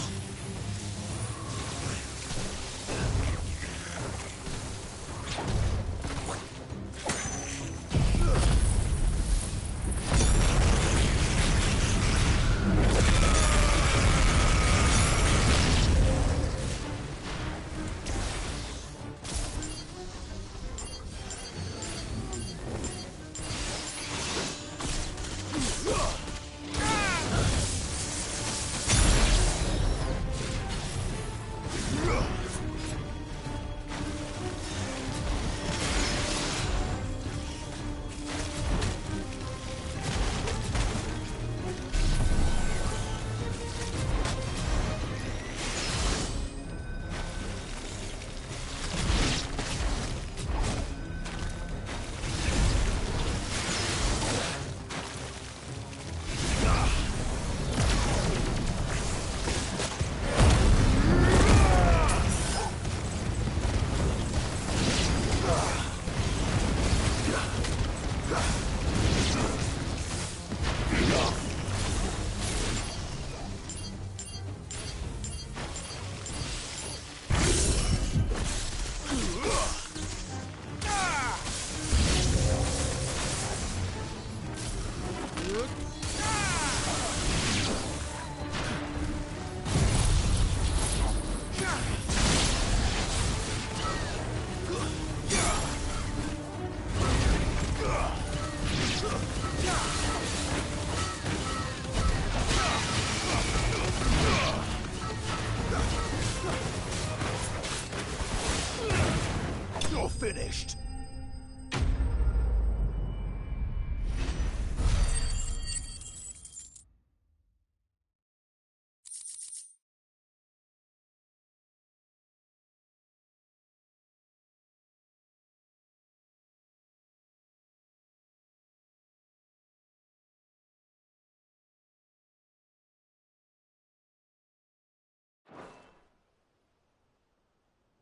Finished.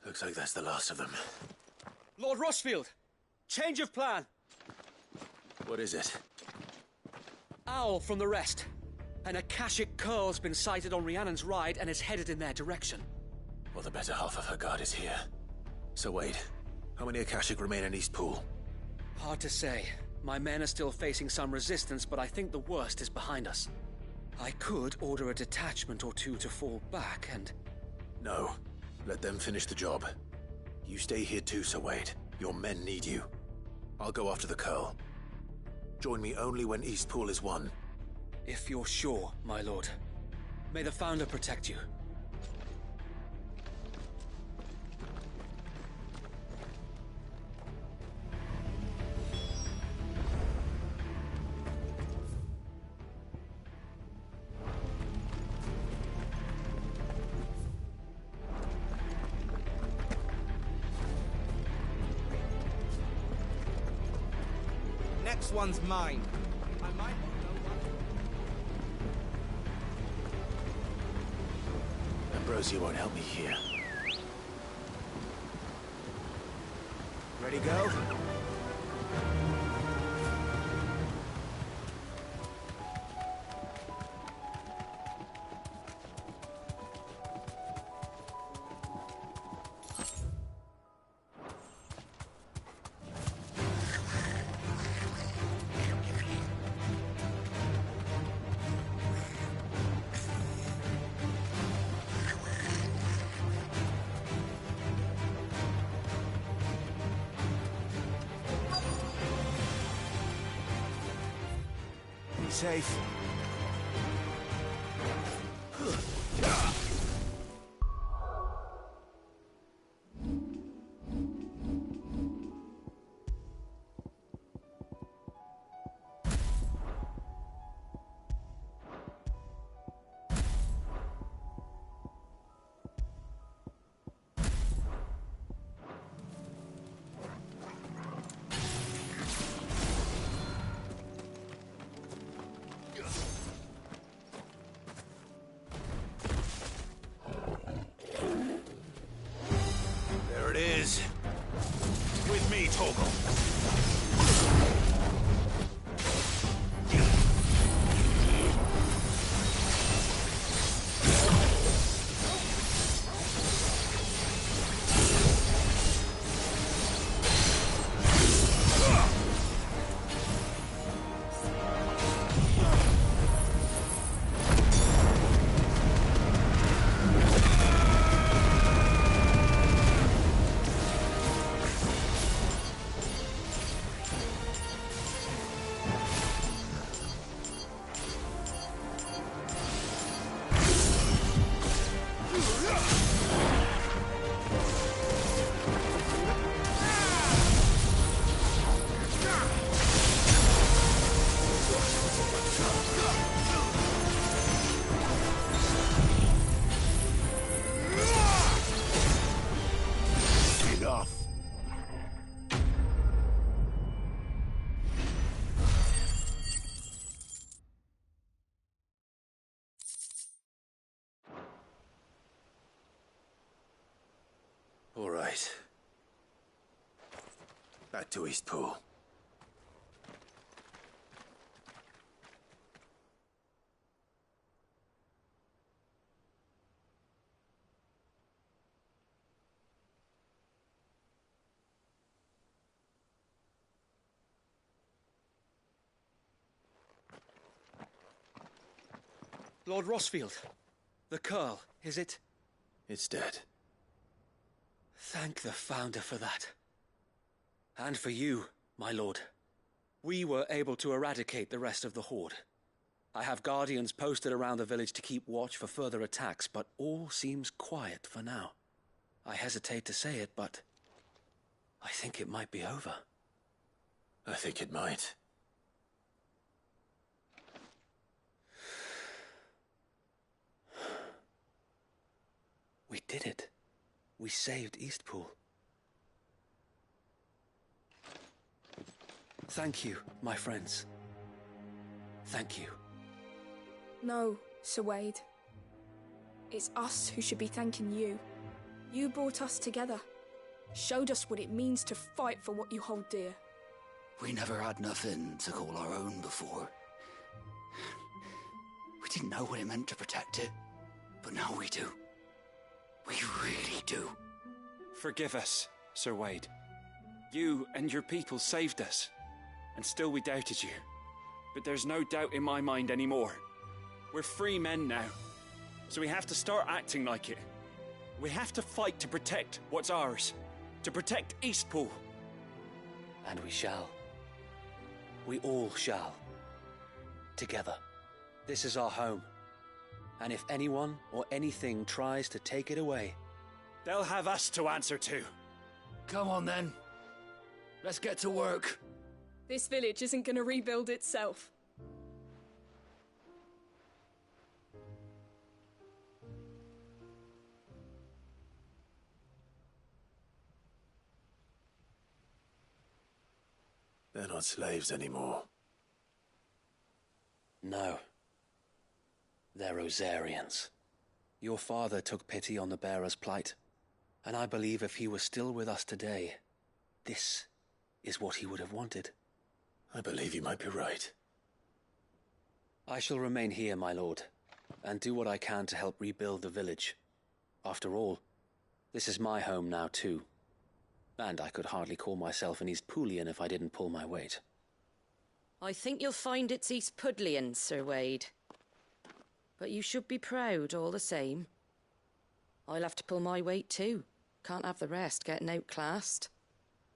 Looks like that's the last of them. Lord Rossfield! Change of plan! What is it? Owl from the rest. An Akashic Curl's been sighted on Rhiannon's ride and is headed in their direction. Well, the better half of her guard is here. So Wade, how many Akashic remain in Eastpool? Hard to say. My men are still facing some resistance, but I think the worst is behind us. I could order a detachment or two to fall back and... No. Let them finish the job. You stay here too, Sir Wade. Your men need you. I'll go after the Curl. Join me only when Eastpool is won. If you're sure, my lord. May the Founder protect you. Next one's mine. I might not know what... Ambrosia won't help me here. Ready, go? Safe. With me, Torgal. All right. Back to Eastpool. Lord Rosfield, the Curl, is it? It's dead. Thank the Founder for that. And for you, my lord. We were able to eradicate the rest of the Horde. I have guardians posted around the village to keep watch for further attacks, but all seems quiet for now. I hesitate to say it, but I think it might be over. I think it might. We did it. We saved Eastpool. Thank you, my friends. Thank you. No, Sir Wade. It's us who should be thanking you. You brought us together. Showed us what it means to fight for what you hold dear. We never had nothing to call our own before. We didn't know what it meant to protect it, but now we do. We really do. Forgive us, Sir Wade. You and your people saved us, and still we doubted you. But there's no doubt in my mind anymore. We're free men now, so we have to start acting like it. We have to fight to protect what's ours, to protect Eastpool. And we shall. We all shall. Together. This is our home. And if anyone or anything tries to take it away, they'll have us to answer to. Come on then. Let's get to work. This village isn't gonna rebuild itself. They're not slaves anymore. No. They're Rosarians. Your father took pity on the bearer's plight, and I believe if he were still with us today, this is what he would have wanted. I believe you might be right. I shall remain here, my lord, and do what I can to help rebuild the village. After all, this is my home now too. And I could hardly call myself an Eastpoolian if I didn't pull my weight. I think you'll find it's Eastpudlian, Sir Wade. But you should be proud all the same. I'll have to pull my weight too. Can't have the rest getting outclassed.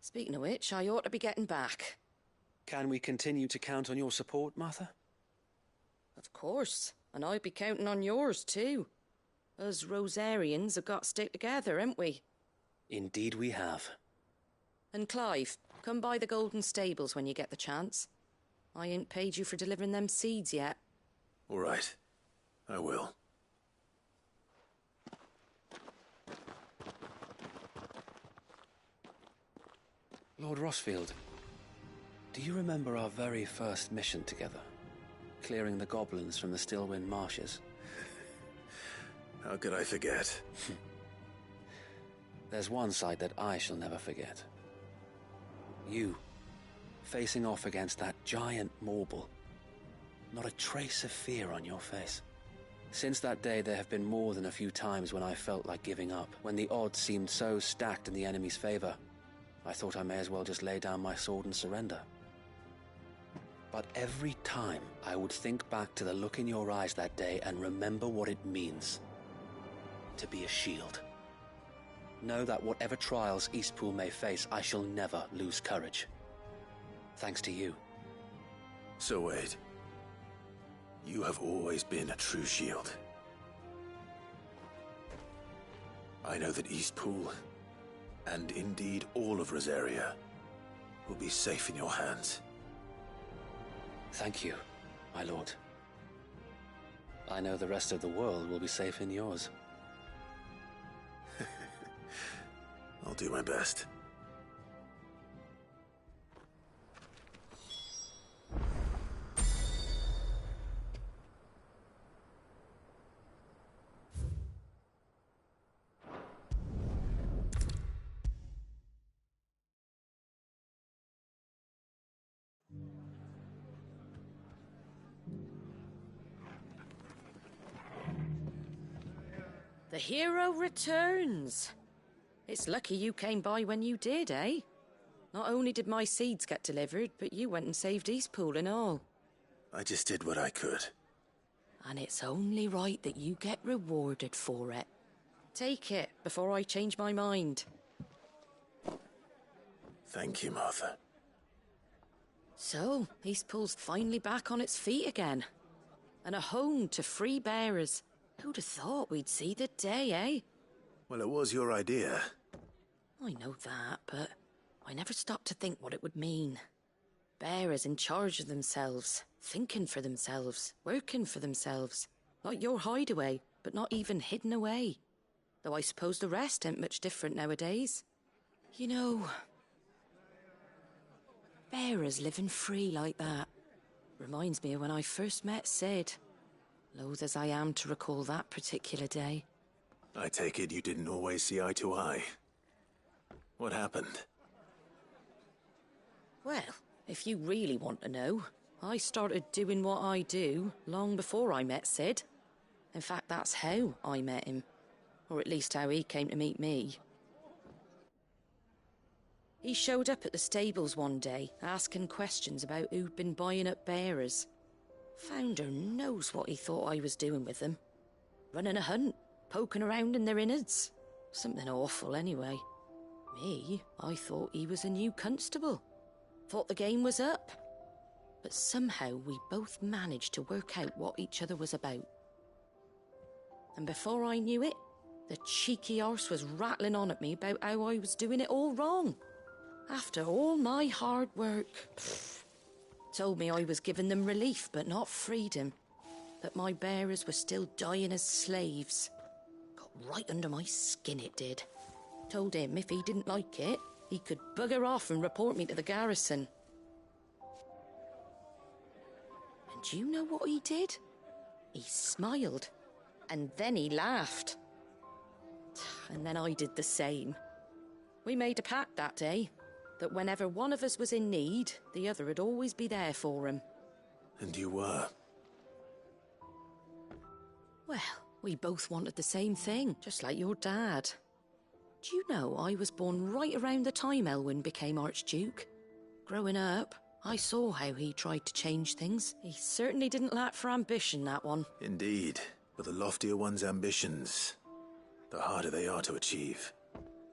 Speaking of which, I ought to be getting back. Can we continue to count on your support, Martha? Of course, and I'd be counting on yours too. Us Rosarians have got to stick together, haven't we? Indeed we have. And Clive, come by the Golden Stables when you get the chance. I ain't paid you for delivering them seeds yet. All right. I will. Lord Rossfield, do you remember our very first mission together? Clearing the goblins from the Stillwind Marshes? How could I forget? There's one sight that I shall never forget. You, facing off against that giant Morble. Not a trace of fear on your face. Since that day, there have been more than a few times when I felt like giving up, when the odds seemed so stacked in the enemy's favor. I thought I may as well just lay down my sword and surrender. But every time, I would think back to the look in your eyes that day and remember what it means to be a shield. Know that whatever trials Eastpool may face, I shall never lose courage. Thanks to you. Sir Wade, you have always been a true shield. I know that Eastpool, and indeed all of Rosaria, will be safe in your hands. Thank you, my lord. I know the rest of the world will be safe in yours. I'll do my best. The hero returns. It's lucky you came by when you did, eh? Not only did my seeds get delivered, but you went and saved Eastpool and all. I just did what I could. And it's only right that you get rewarded for it. Take it before I change my mind. Thank you, Martha. So, Eastpool's finally back on its feet again. And a home to free bearers. Who'd have thought we'd see the day, eh? Well, it was your idea. I know that, but I never stopped to think what it would mean. Bearers in charge of themselves, thinking for themselves, working for themselves. Like your hideaway, but not even hidden away. Though I suppose the rest ain't much different nowadays. You know, bearers living free like that reminds me of when I first met Sid. Loath as I am to recall that particular day. I take it you didn't always see eye to eye. What happened? Well, if you really want to know, I started doing what I do long before I met Sid. In fact, that's how I met him. Or at least how he came to meet me. He showed up at the stables one day, asking questions about who'd been buying up bearers. Founder knows what he thought I was doing with them. Running a hunt, poking around in their innards. Something awful, anyway. Me, I thought he was a new constable. Thought the game was up. But somehow we both managed to work out what each other was about. And before I knew it, the cheeky arse was rattling on at me about how I was doing it all wrong. After all my hard work. Told me I was giving them relief, but not freedom. That my bearers were still dying as slaves. Got right under my skin, it did. Told him if he didn't like it, he could bugger off and report me to the garrison. And do you know what he did? He smiled. And then he laughed. And then I did the same. We made a pact that day, that whenever one of us was in need, the other would always be there for him. And you were? Well, we both wanted the same thing, just like your dad. Do you know I was born right around the time Elwyn became Archduke? Growing up, I saw how he tried to change things. He certainly didn't lack for ambition, that one. Indeed. But the loftier one's ambitions, the harder they are to achieve.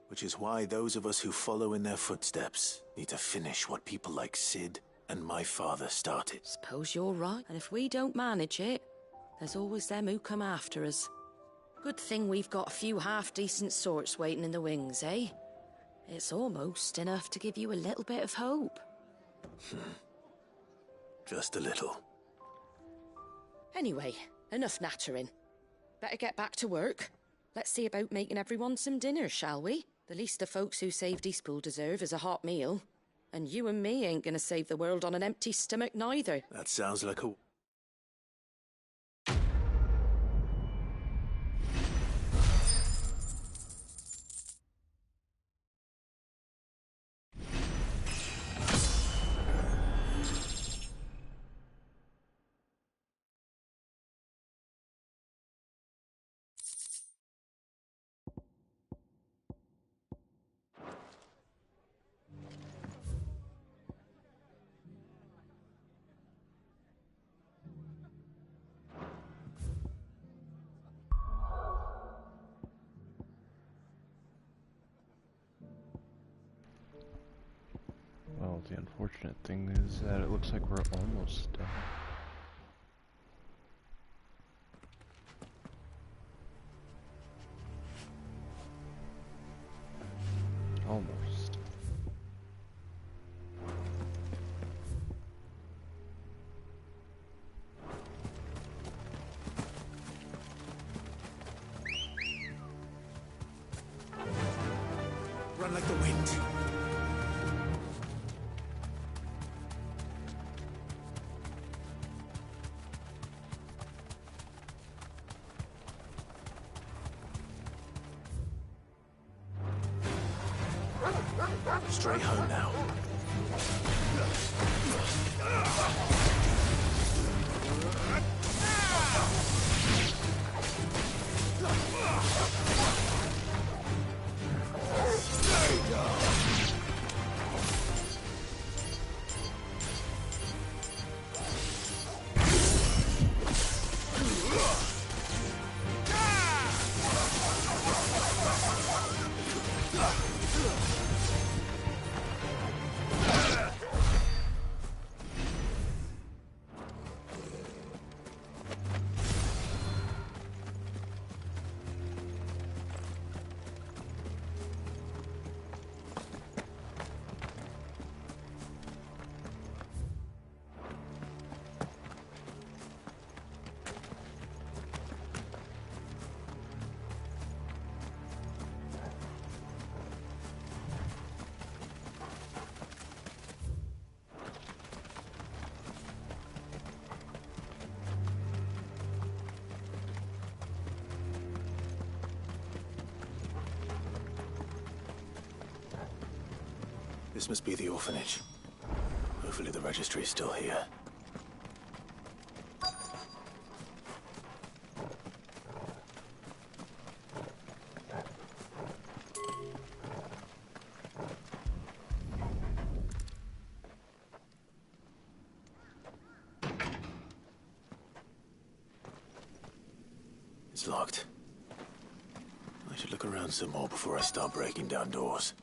Which is why those of us who follow in their footsteps need to finish what people like Cid and my father started. Suppose you're right. And if we don't manage it, there's always them who come after us. Good thing we've got a few half-decent sorts waiting in the wings, eh? It's almost enough to give you a little bit of hope. Just a little. Anyway, enough nattering. Better get back to work. Let's see about making everyone some dinner, shall we? The least the folks who saved Eastpool deserve is a hot meal. And you and me ain't gonna save the world on an empty stomach neither. That sounds like a... Well, the unfortunate thing is that it looks like we're almost done. Almost. Run like the wind. Straight home now. This must be the orphanage. Hopefully the registry is still here. It's locked. I should look around some more before I start breaking down doors.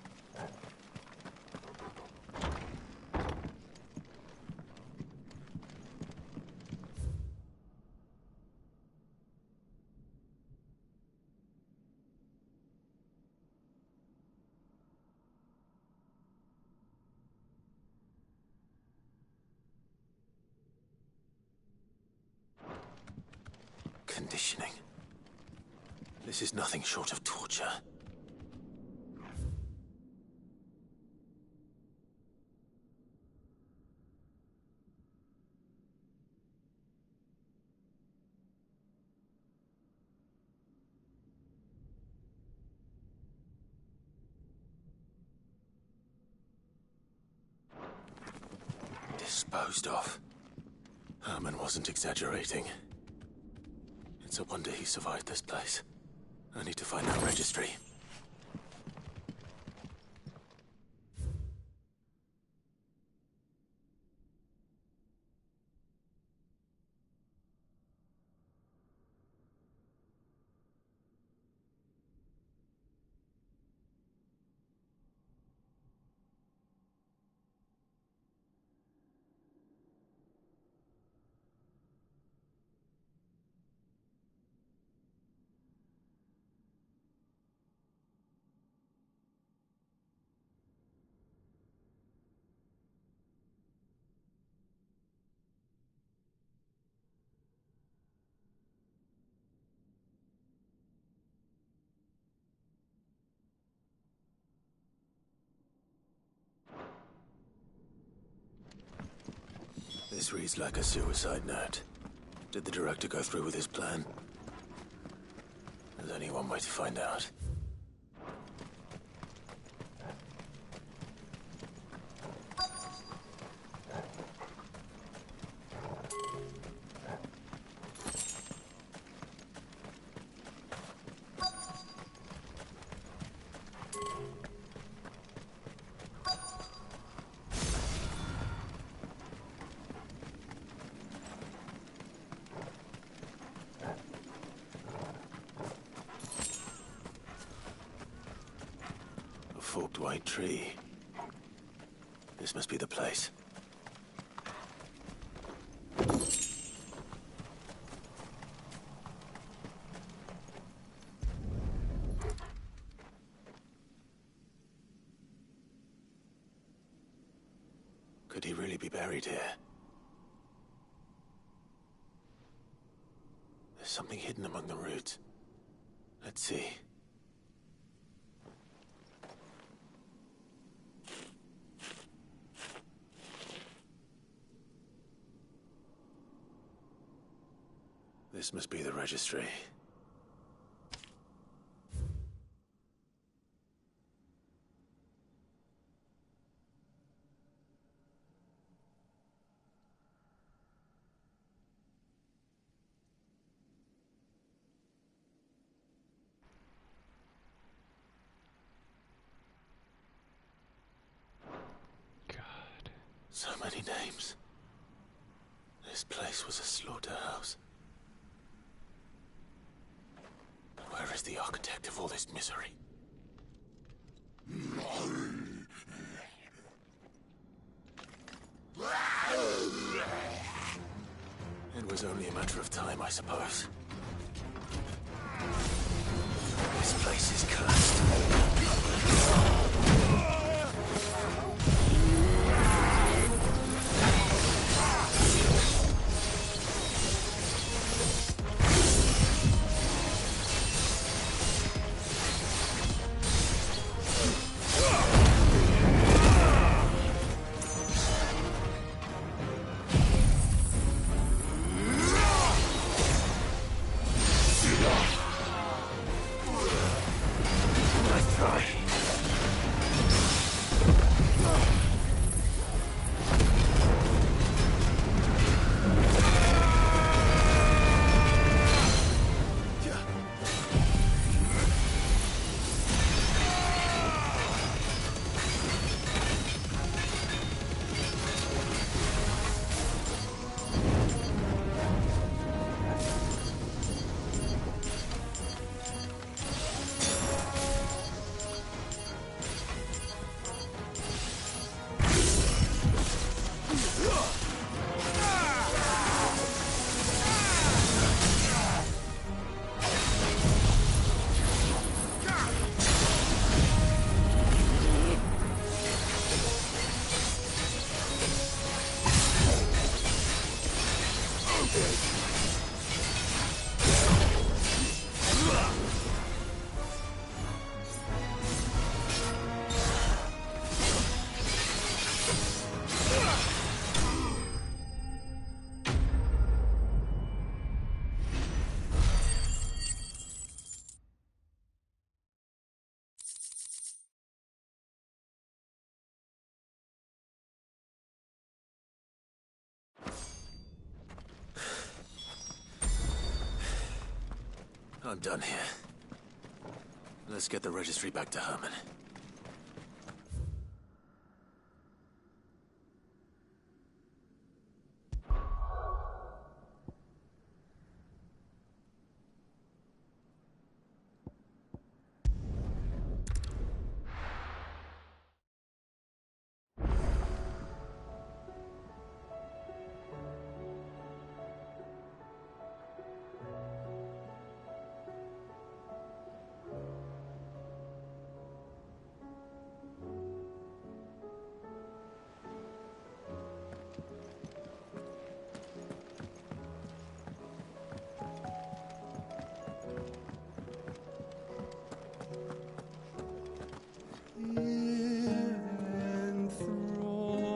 Conditioning. This is nothing short of torture. Disposed of. Herman wasn't exaggerating. It's a wonder he survived this place. I need to find that registry. This reads like a suicide note. Did the director go through with his plan? There's only one way to find out. Forked white tree. This must be the place. Could he really be buried here? There's something hidden among the roots. Let's see. This must be the registry. God. So many names. This place was a slaughterhouse. Where is the architect of all this misery? It was only a matter of time, I suppose. This place is cursed. Nice try. I'm done here. Let's get the registry back to Herman.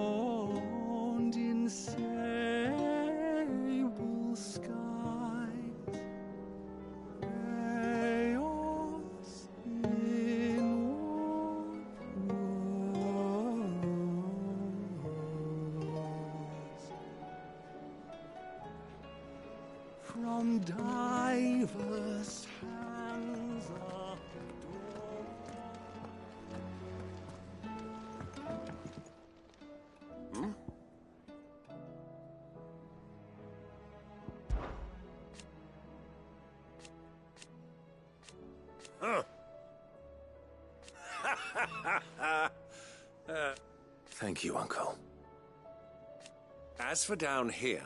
Enthroned in sable skies, chaos in wars, from diverse hands Thank you, Uncle. As for down here...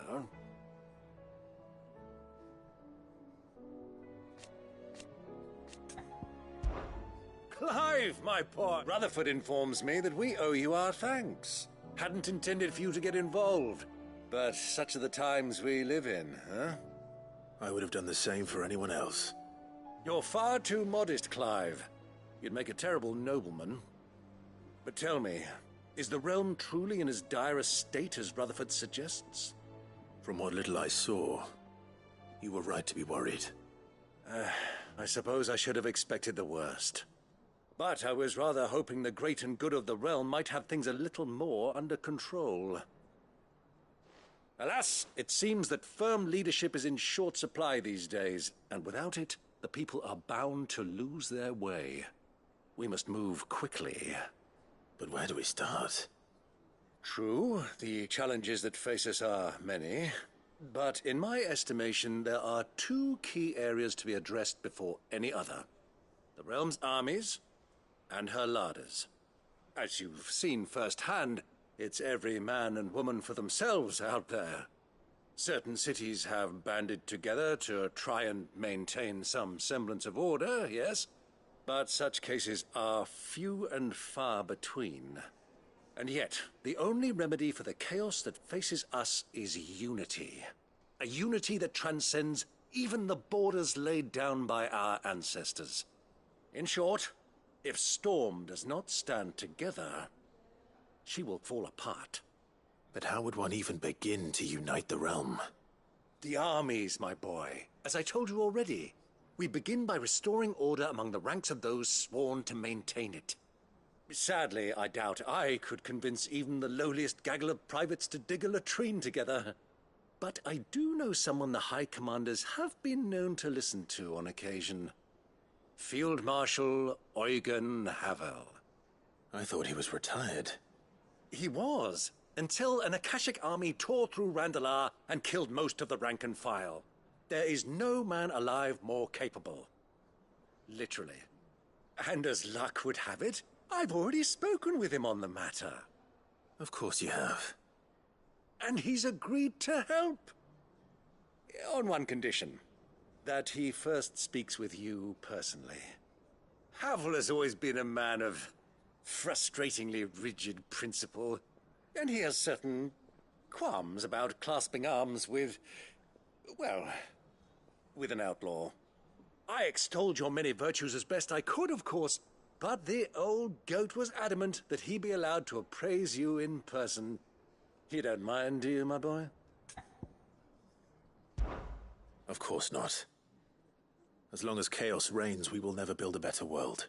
Clive, my boy! Rutherford informs me that we owe you our thanks. Hadn't intended for you to get involved, but such are the times we live in, huh? I would have done the same for anyone else. You're far too modest, Clive. You'd make a terrible nobleman. But tell me, is the realm truly in as dire a state as Rutherford suggests? From what little I saw, you were right to be worried. I suppose I should have expected the worst. But I was rather hoping the great and good of the realm might have things a little more under control. Alas, it seems that firm leadership is in short supply these days, and without it, the people are bound to lose their way. We must move quickly. But where do we start? True, the challenges that face us are many. But in my estimation, there are two key areas to be addressed before any other. The realm's armies and her larders. As you've seen firsthand, it's every man and woman for themselves out there. Certain cities have banded together to try and maintain some semblance of order, yes, but such cases are few and far between. And yet, the only remedy for the chaos that faces us is unity. A unity that transcends even the borders laid down by our ancestors. In short, if Storm does not stand together, she will fall apart. But how would one even begin to unite the realm? The armies, my boy. As I told you already, we begin by restoring order among the ranks of those sworn to maintain it. Sadly, I doubt I could convince even the lowliest gaggle of privates to dig a latrine together. But I do know someone the High Commanders have been known to listen to on occasion. Field Marshal Eugen Havel. I thought he was retired. He was, until an Akashic army tore through Randalar and killed most of the rank and file. There is no man alive more capable. Literally. And as luck would have it, I've already spoken with him on the matter. Of course you have. And he's agreed to help. On one condition. That he first speaks with you personally. Havel has always been a man of frustratingly rigid principle, and he has certain qualms about clasping arms with Well, with an outlaw. I extolled your many virtues as best I could, of course, but the old goat was adamant that he be allowed to appraise you in person. You don't mind, do you, my boy? Of course not. As long as chaos reigns, we will never build a better world.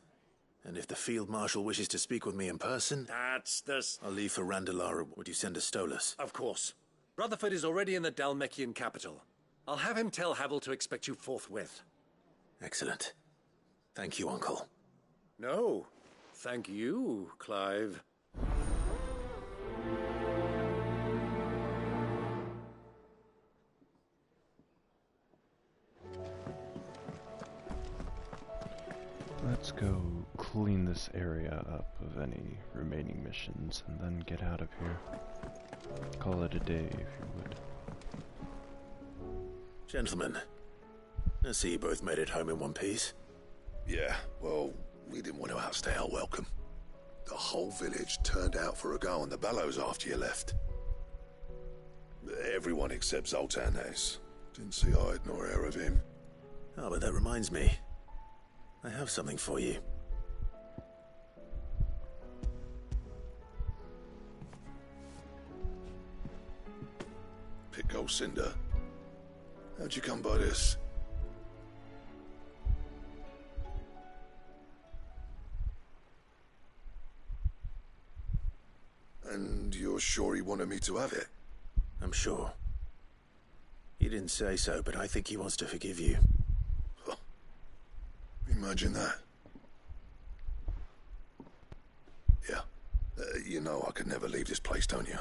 And if the Field Marshal wishes to speak with me in person... That's this... I'll leave for Randalara. Would you send a Stolas? Of course. Rutherford is already in the Dhalmekian capital. I'll have him tell Havel to expect you forthwith. Excellent. Thank you, Uncle. No. Thank you, Clive. Let's go clean this area up of any remaining missions and then get out of here. Call it a day, if you would. Gentlemen, I see you both made it home in one piece. Yeah, well, we didn't want to outstay our welcome. The whole village turned out for a go on the bellows after you left. Everyone except Zoltan, that is. Didn't see hide nor hair of him. Oh, but that reminds me. I have something for you. Pico Cinder. How'd you come by this? And you're sure he wanted me to have it? I'm sure. He didn't say so, but I think he wants to forgive you. Imagine that. Yeah. You know I could never leave this place, don't you?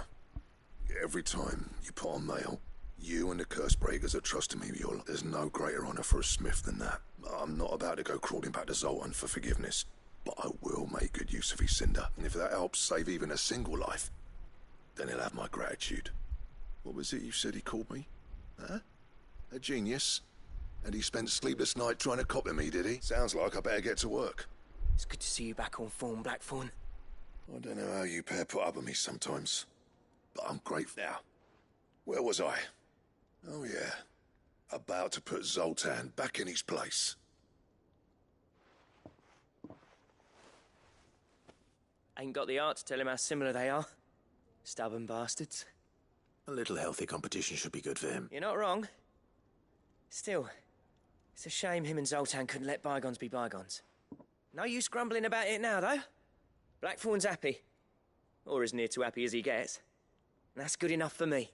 Every time you put on mail, you and the curse breakers are trusting me. There's no greater honor for a smith than that. I'm not about to go crawling back to Zoltan for forgiveness, but I will make good use of his cinder. And if that helps save even a single life, then he'll have my gratitude. What was it you said he called me? Huh? A genius? And he spent sleepless night trying to copy me, did he? Sounds like I better get to work. It's good to see you back on form, Blackthorn. I don't know how you pair put up with me sometimes, but I'm grateful now. Where was I? Oh yeah, about to put Zoltan back in his place. Ain't got the art to tell him how similar they are. Stubborn bastards. A little healthy competition should be good for him. You're not wrong. Still, it's a shame him and Zoltan couldn't let bygones be bygones. No use grumbling about it now, though. Blackthorn's happy. Or as near to happy as he gets. And that's good enough for me.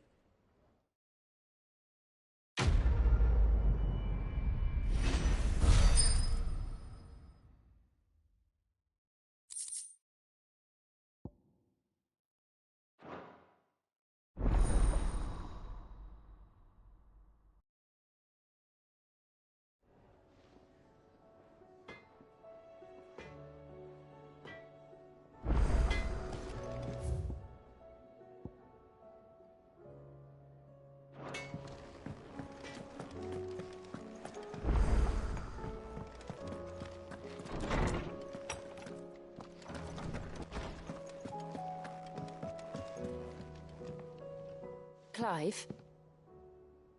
Clive,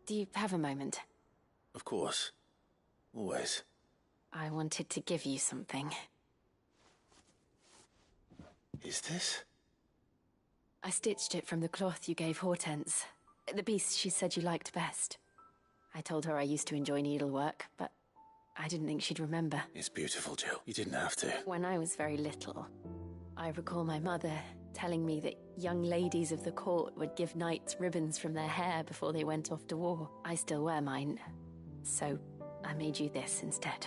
do you have a moment? Of course. Always. I wanted to give you something. Is this? I stitched it from the cloth you gave Hortense. The piece she said you liked best. I told her I used to enjoy needlework, but I didn't think she'd remember. It's beautiful, Jill. You didn't have to. When I was very little, I recall my mother telling me that young ladies of the court would give knights ribbons from their hair before they went off to war. I still wear mine, so I made you this instead.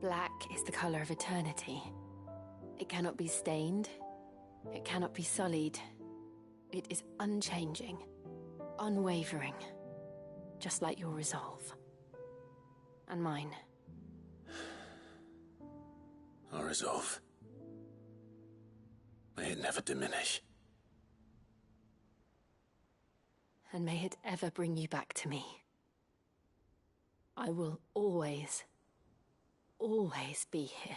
Black is the color of eternity. It cannot be stained. It cannot be sullied. It is unchanging, unwavering, just like your resolve. And mine. Our resolve. May it never diminish. And may it ever bring you back to me. I will always, always be here.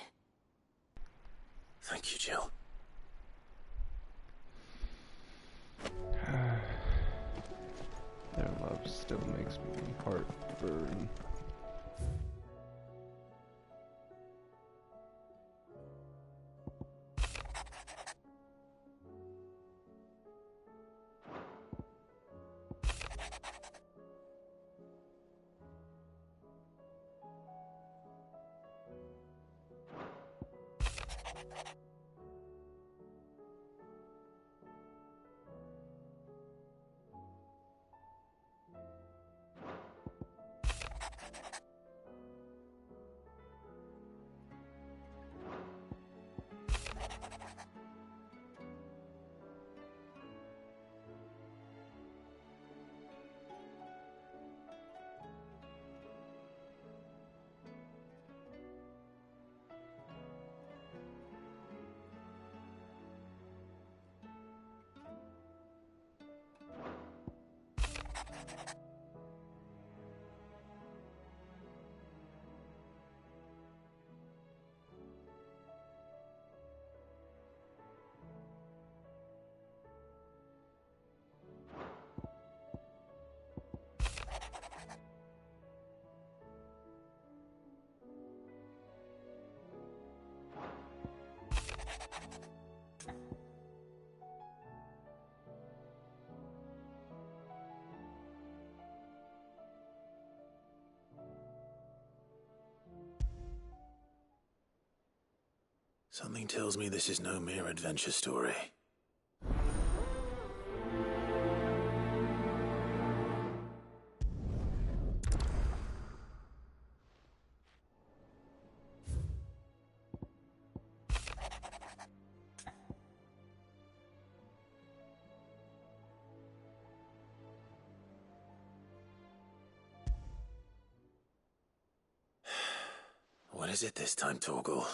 Thank you, Jill. There love still makes me heartburn. Something tells me this is no mere adventure story. What is it this time, Torgal?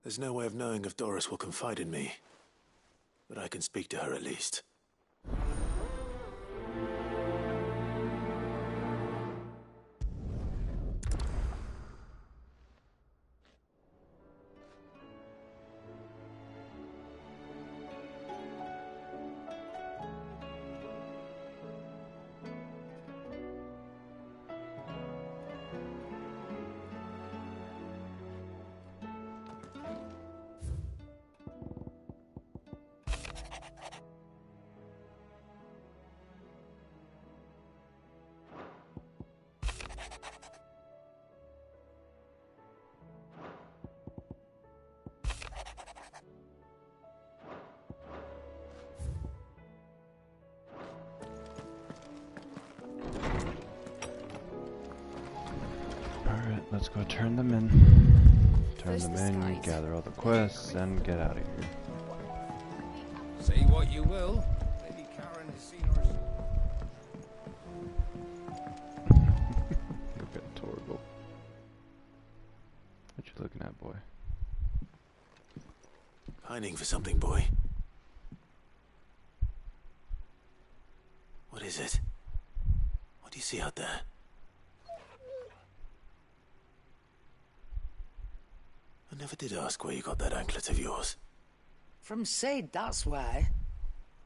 There's no way of knowing if Doris will confide in me, but I can speak to her at least. Let's go turn them in. Turn them in, gather all the quests, and get out of here. Say what you will. Lady Karen has seen her. Look at Torgal. What you looking at, boy? Pining for something, boy. What is it? What do you see out there? I never did ask where you got that anklet of yours. From Sid, that's why.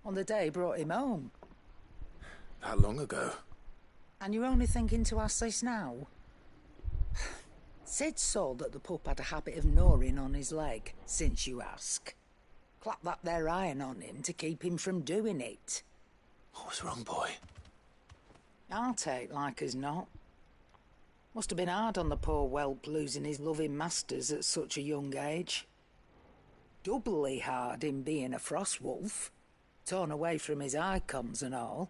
On the day he brought him home. That long ago? And you're only thinking to ask this now? Sid saw that the pup had a habit of gnawing on his leg, since you ask. Clap that there iron on him to keep him from doing it. What was wrong, boy? I'll take like as not. Must have been hard on the poor whelp losing his loving masters at such a young age. Doubly hard in being a frost wolf, torn away from his icons and all.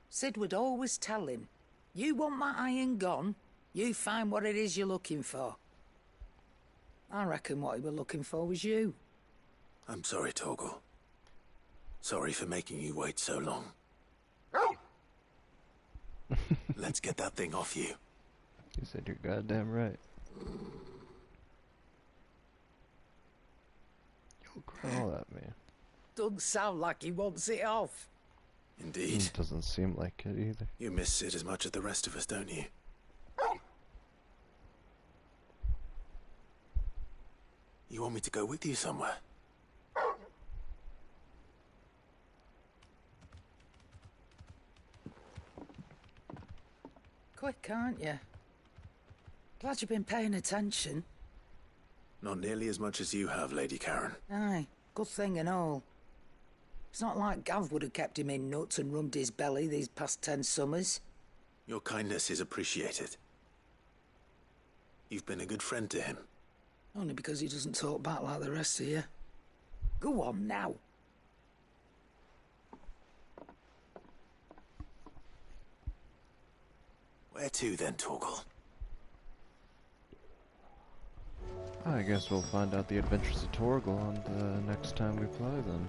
Sid would always tell him, you want that iron gone, you find what it is you're looking for. I reckon what he were looking for was you. I'm sorry, Torgal. Sorry for making you wait so long. Let's get that thing off you. You said you're goddamn right. You'll crawl at me. Doesn't sound like he wants it off. Indeed. It doesn't seem like it either. You miss Sid as much as the rest of us, don't you? You want me to go with you somewhere? Quick, aren't you? Glad you've been paying attention. Not nearly as much as you have, Lady Karen. Aye, good thing and all. It's not like Gav would have kept him in nuts and rubbed his belly these past 10 summers. Your kindness is appreciated. You've been a good friend to him. Only because he doesn't talk back like the rest of you. Go on now. Where to then, Torgal? I guess we'll find out the adventures of Torgal on the next time we play then.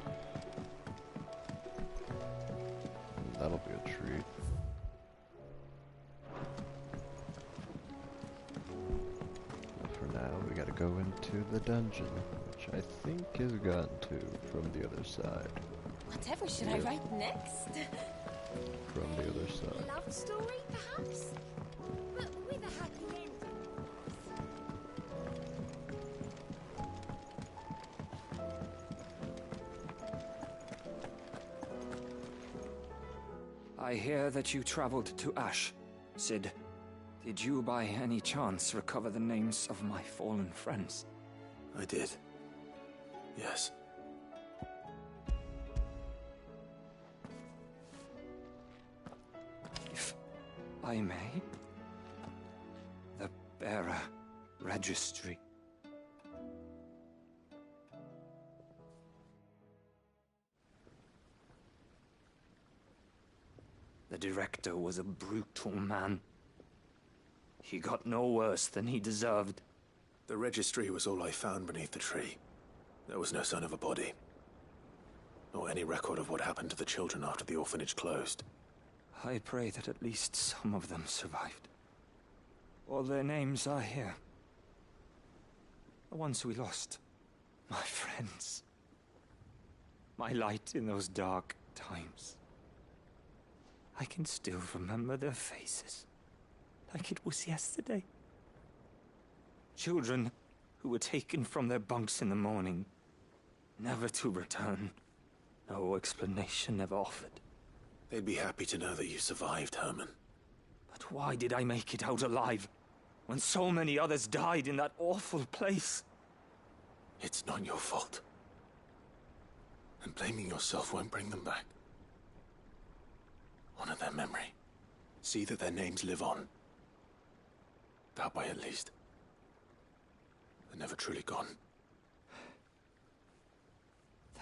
That'll be a treat. But for now, we gotta go into the dungeon, which I think is gone to from the other side. Whatever should I write next? From the other side. A love story, perhaps? But with a happy ending. I hear that you traveled to Ash, Sid. Did you by any chance recover the names of my fallen friends? I did. Yes. If I may, the bearer registry. The director was a brutal man. He got no worse than he deserved. The registry was all I found beneath the tree. There was no sign of a body. Nor any record of what happened to the children after the orphanage closed. I pray that at least some of them survived. All their names are here. The ones we lost. My friends. My light in those dark times. I can still remember their faces, like it was yesterday. Children who were taken from their bunks in the morning, never to return. No explanation ever offered. They'd be happy to know that you survived, Herman. But why did I make it out alive, when so many others died in that awful place? It's not your fault. And blaming yourself won't bring them back. Honor their memory. See that their names live on. That way, at least. They're never truly gone.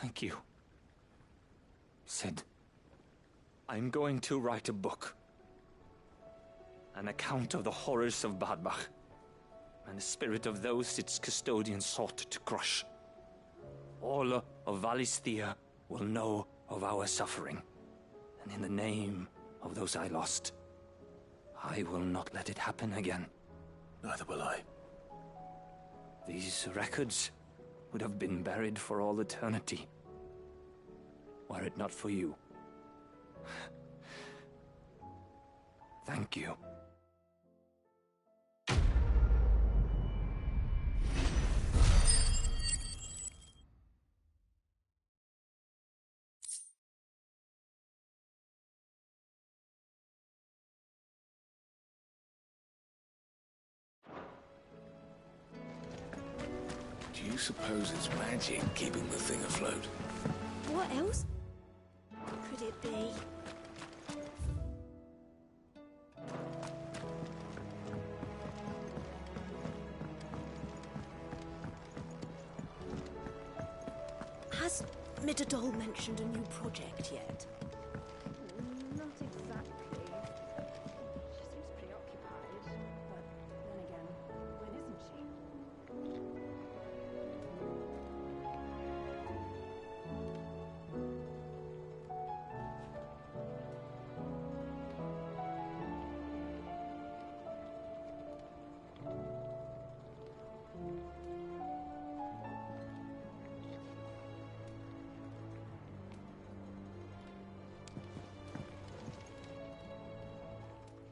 Thank you. Sid, I'm going to write a book. An account of the horrors of Badbach, and the spirit of those its custodians sought to crush. All of Valisthea will know of our suffering. And in the name of those I lost, I will not let it happen again. Neither will I. These records would have been buried for all eternity, were it not for you. Thank you. Do you suppose it's magic keeping the thing afloat? What else could it be? Middledole mentioned a new project yet? Not exactly. She seems preoccupied, but then again, when isn't she?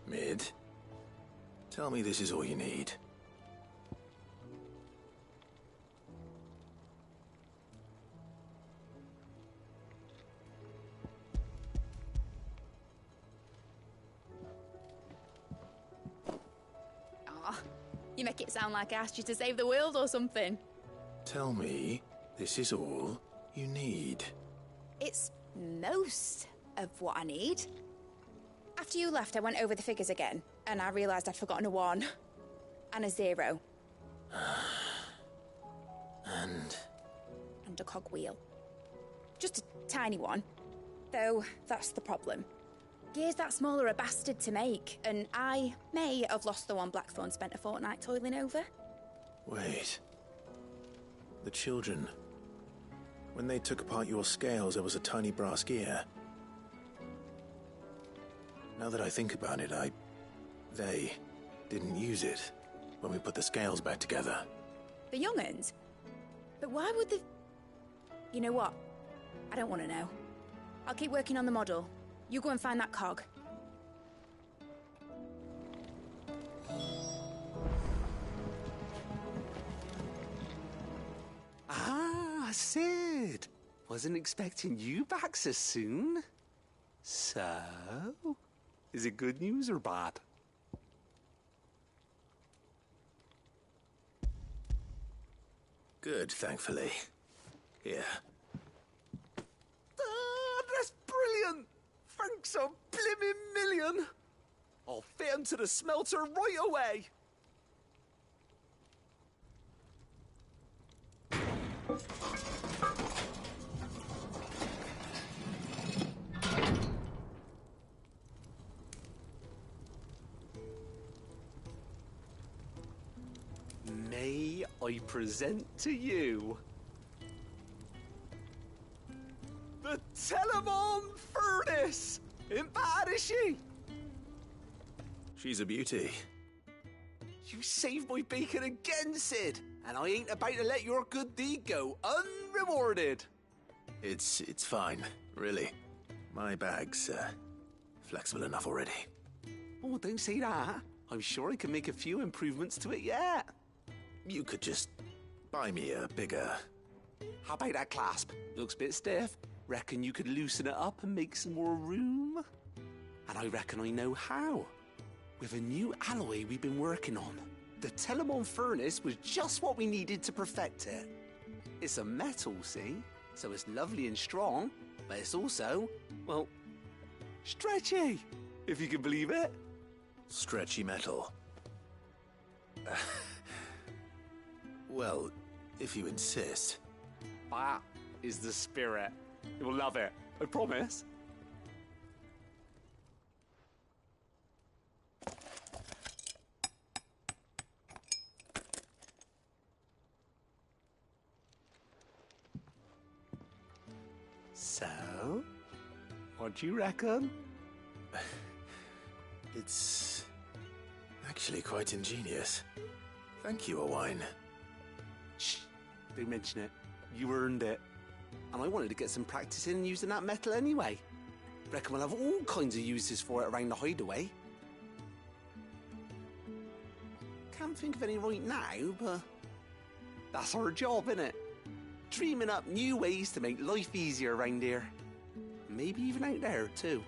Mid, tell me this is all you need. Aw, you make it sound like I asked you to save the world or something. Tell me this is all you need. It's most of what I need. After you left, I went over the figures again, and I realised I'd forgotten a 1 and a 0. And a cogwheel. Just a tiny one. Though, that's the problem. Gears that small are a bastard to make, and I may have lost the one Blackthorn spent a fortnight toiling over. wait. The children. When they took apart your scales, there was a tiny brass gear. Now that I think about it, they didn't use it when we put the scales back together. The young'uns? But why would the... You know what? I don't want to know. I'll keep working on the model. You go and find that cog. Ah, Sid! Wasn't expecting you back so soon. So, is it good news or bad? Good, thankfully. Here. Ah, that's brilliant! Thanks a blimmin' million! I'll fit 'em to the smelter right away! May I present to you the Telemon Furnace! Ain't bad, is she? She's a beauty. You saved my bacon again, Sid, and I ain't about to let your good deed go unrewarded. It's fine, really. My bag's flexible enough already. Oh, don't say that. I'm sure I can make a few improvements to it yet. You could just buy me a bigger... How about that clasp? Looks a bit stiff. Reckon you could loosen it up and make some more room? And I reckon I know how. With a new alloy we've been working on. The Telemon Furnace was just what we needed to perfect it. It's a metal, see? So it's lovely and strong, but it's also, well, stretchy, if you can believe it. Stretchy metal. Well, if you insist. That is the spirit. You'll love it, I promise. So, what do you reckon? It's actually quite ingenious. Thank you, Owain. Shh, don't mention it. You earned it. And I wanted to get some practice in using that metal anyway. Reckon we'll have all kinds of uses for it around the hideaway. Can't think of any right now, but that's our job, innit? Dreaming up new ways to make life easier around here. Maybe even out there, too.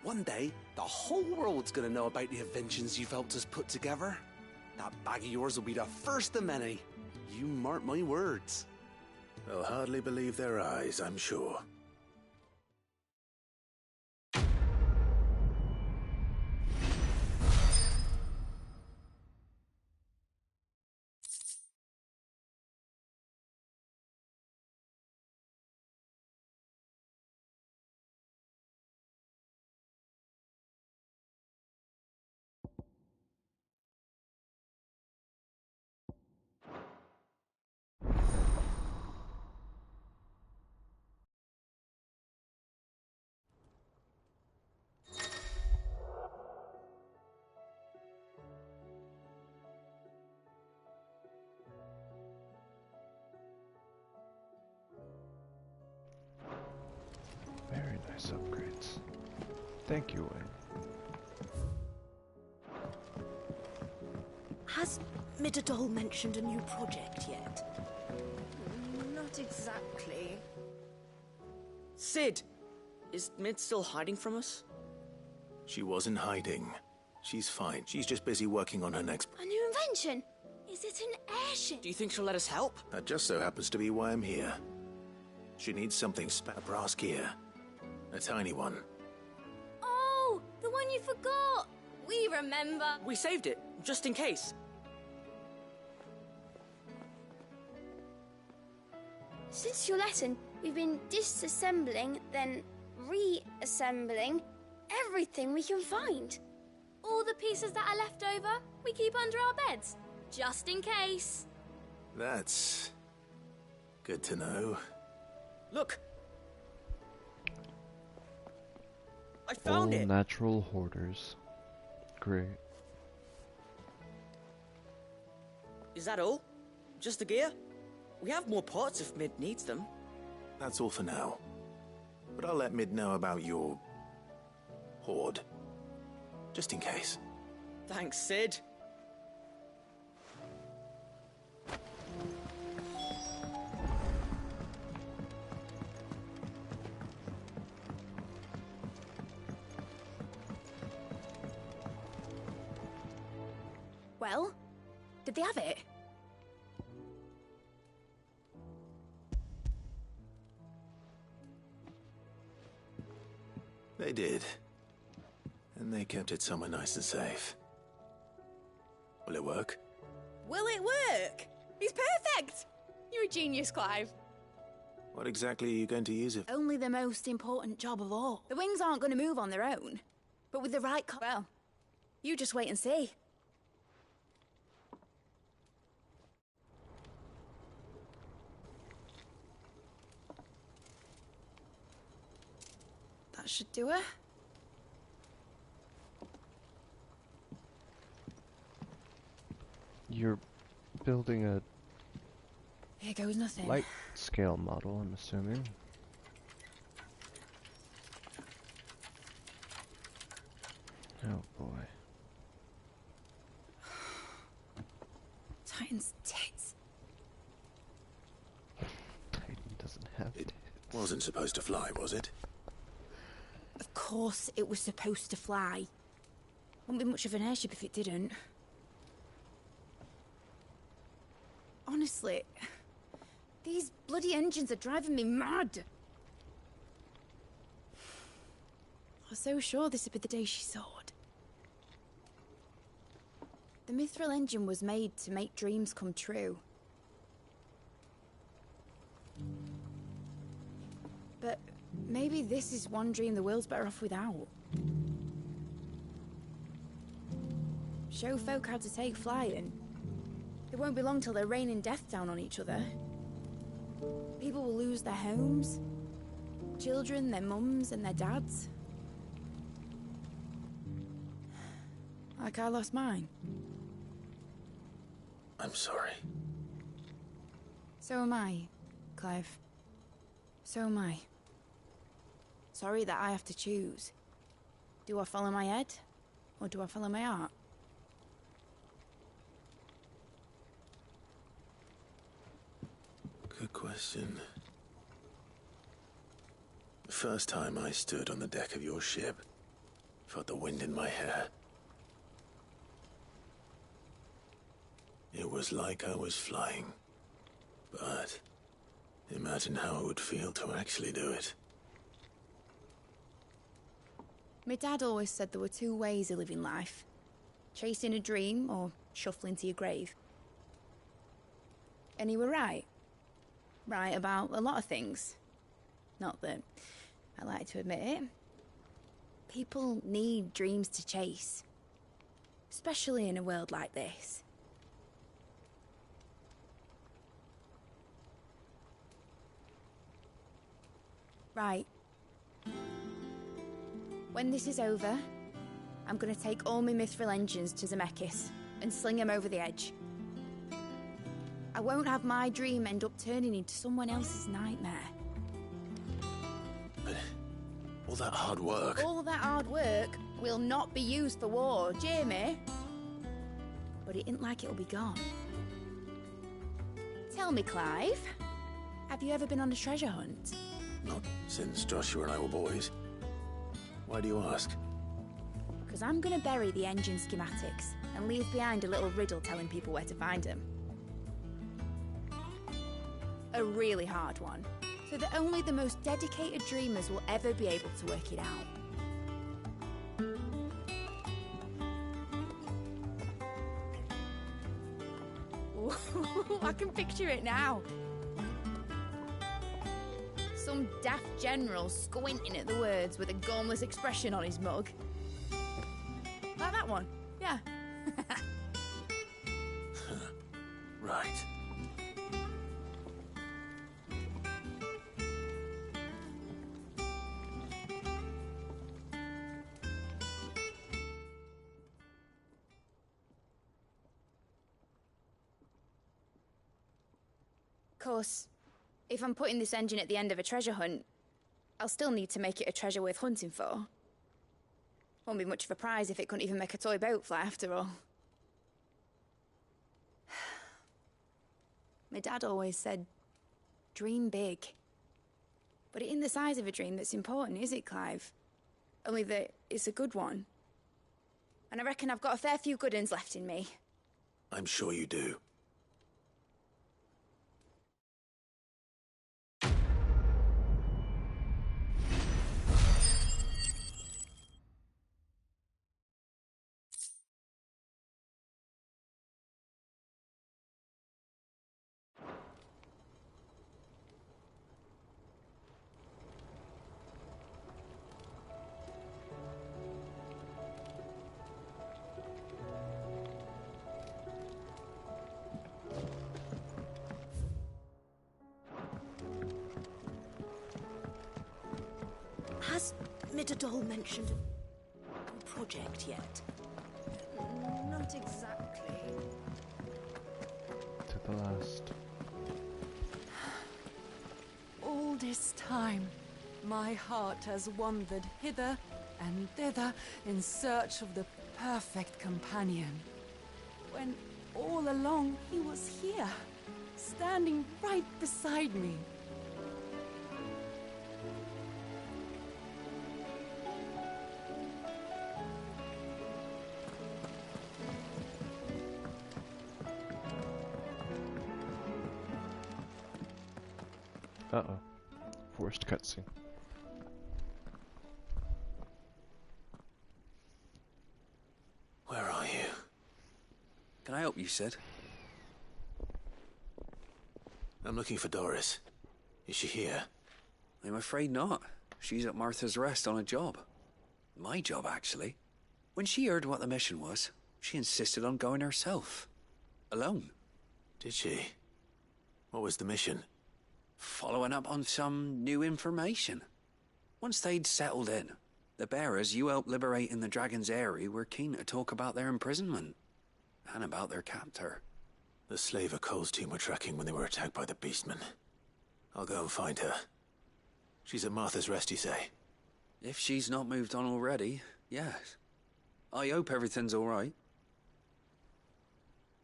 One day, the whole world's gonna know about the inventions you've helped us put together. That bag of yours will be the first of many. You mark my words. They'll hardly believe their eyes, I'm sure. Thank you, Wayne. Has Midadol mentioned a new project yet? Not exactly. Sid! Is Mid still hiding from us? She wasn't hiding. She's fine. She's just busy working on her next... A new invention? Is it an airship? Do you think she'll let us help? That just so happens to be why I'm here. She needs something brass gear. A tiny one. Oh, the one you forgot! We remember. We saved it, just in case. Since your lesson, we've been disassembling, then reassembling everything we can find. All the pieces that are left over, we keep under our beds, just in case. That's... good to know. Look! I found All it! natural hoarders. Great. Is that all? Just the gear? We have more parts if Mid needs them. That's all for now. But I'll let Mid know about your... hoard. Just in case. Thanks, Sid. Well, did they have it? They did. And they kept it somewhere nice and safe. Will it work? Will it work? It's perfect! You're a genius, Clive. What exactly are you going to use it for? Only the most important job of all. The wings aren't going to move on their own. But with the right well, you just wait and see. That should do it. You're building a Here goes nothing. light scale model, I'm assuming. Oh boy. Titan's tits. Titan doesn't have it. Wasn't supposed to fly, was it? Of course it was supposed to fly. Wouldn't be much of an airship if it didn't. Honestly, these bloody engines are driving me mad. I was so sure this would be the day she soared. The Mithril engine was made to make dreams come true. But maybe this is one dream the world's better off without. Show folk how to take flight and it won't be long till they're raining death down on each other. People will lose their homes, children, their mums and their dads. Like I lost mine. I'm sorry. So am I, Clive. So am I. Sorry that I have to choose. Do I follow my head, or do I follow my heart? Good question. The first time I stood on the deck of your ship, felt the wind in my hair. It was like I was flying. But imagine how it would feel to actually do it. My dad always said there were two ways of living life. Chasing a dream or shuffling to your grave. And he were right. Right about a lot of things. Not that I like to admit it. People need dreams to chase. Especially in a world like this. Right. When this is over, I'm gonna take all my Mithril engines to Zemeckis and sling them over the edge. I won't have my dream end up turning into someone else's nightmare. All that hard work. All that hard work will not be used for war, Jamie. But it ain't like it'll be gone. Tell me, Clive, have you ever been on a treasure hunt? Not since Joshua and I were boys. Why do you ask? Because I'm going to bury the engine schematics and leave behind a little riddle telling people where to find them. A really hard one, so that only the most dedicated dreamers will ever be able to work it out. Ooh, I can picture it now. Some daft general squinting at the words with a gormless expression on his mug. Like that one, yeah. Right. Of course, if I'm putting this engine at the end of a treasure hunt, I'll still need to make it a treasure worth hunting for. Won't be much of a prize if it couldn't even make a toy boat fly after all. My dad always said, dream big. But it ain't the size of a dream that's important, is it, Clive? Only that it's a good one. And I reckon I've got a fair few good uns left in me. I'm sure you do. Has Midadol mentioned a project yet? Not exactly. To the last. All this time, my heart has wandered hither and thither in search of the perfect companion. When all along he was here, standing right beside me. Uh-oh. Forced cutscene. Where are you? Can I help you, Sid? I'm looking for Doris. Is she here? I'm afraid not. She's at Martha's Rest on a job. My job, actually. When she heard what the mission was, she insisted on going herself. Alone. Did she? What was the mission? Following up on some new information. Once they'd settled in, the bearers you helped liberate in the Dragon's Eyrie were keen to talk about their imprisonment. And about their captor. The slaver Cole's team were tracking when they were attacked by the Beastmen. I'll go and find her. She's at Martha's Rest, you say? If she's not moved on already, yes. I hope everything's all right.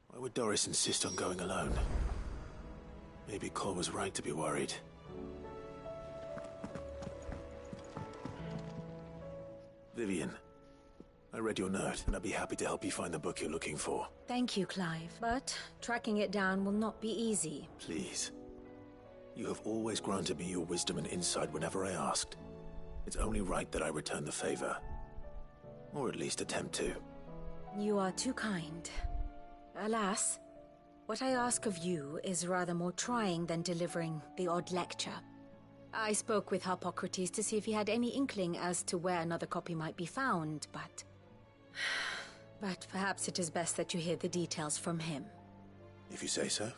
Why would Doris insist on going alone? Maybe Cole was right to be worried. Vivian, I read your note, and I'd be happy to help you find the book you're looking for. Thank you, Clive. But tracking it down will not be easy. Please. You have always granted me your wisdom and insight whenever I asked. It's only right that I return the favor. Or at least attempt to. You are too kind. Alas, what I ask of you is rather more trying than delivering the odd lecture. I spoke with Harpocrates to see if he had any inkling as to where another copy might be found, but perhaps it is best that you hear the details from him. If you say so.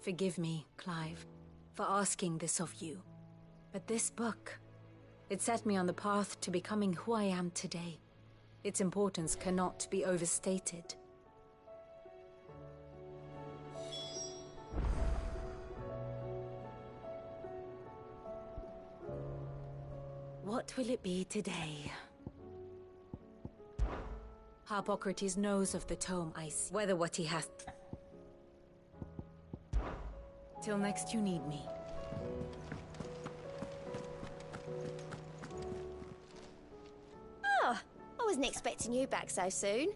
Forgive me, Clive, for asking this of you. But this book, it set me on the path to becoming who I am today. Its importance cannot be overstated. What will it be today? Harpocrates knows of the tome, I see. Whether what he has... Till next you need me. Oh, I wasn't expecting you back so soon.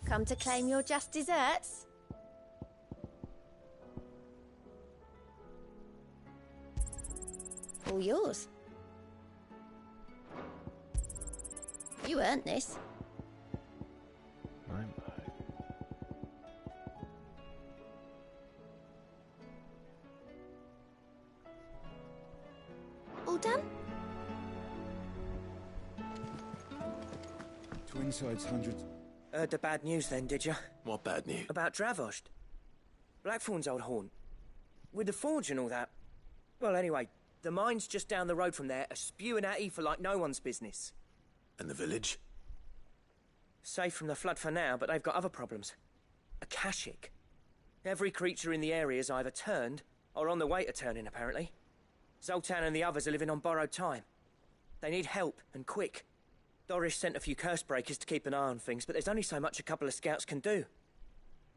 Come to claim your just desserts? All yours. You earned this. My. All done? Twinside's hundreds. Heard the bad news then, did you? What bad news? About Dravost. Blackthorn's old haunt. With the forge and all that. Well, anyway, the mine's just down the road from there are spewing out ether like no one's business. And the village? Safe from the flood for now, but they've got other problems. Akashic. Every creature in the area is either turned or on the way to turning, apparently. Zoltan and the others are living on borrowed time. They need help, and quick. Doris sent a few curse breakers to keep an eye on things, but there's only so much a couple of scouts can do.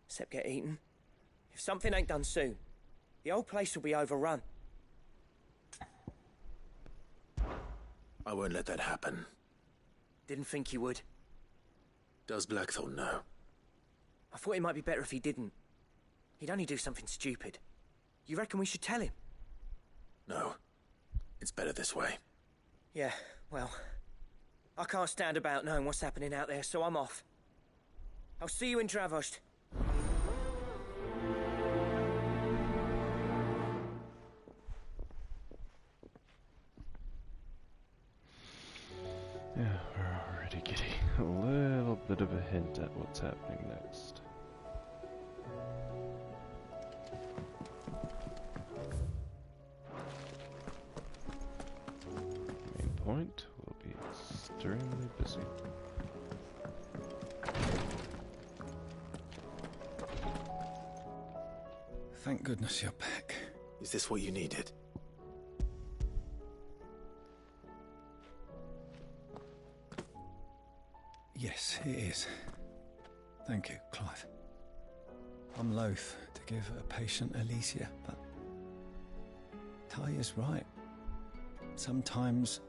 Except get eaten. If something ain't done soon, the old place will be overrun. I won't let that happen. Didn't think you would. Does Blackthorn know? I thought it might be better if he didn't. He'd only do something stupid. You reckon we should tell him? No. It's better this way. Yeah, well... I can't stand about knowing what's happening out there, so I'm off. I'll see you in Dravost. Yeah, we're already getting a little bit of a hint at what's happening next. Main point will be extremely busy. Thank goodness you're back. Is this what you needed? Yes, it is. Thank you, Clive. I'm loath to give a patient Elysia, but Taya's right. Sometimes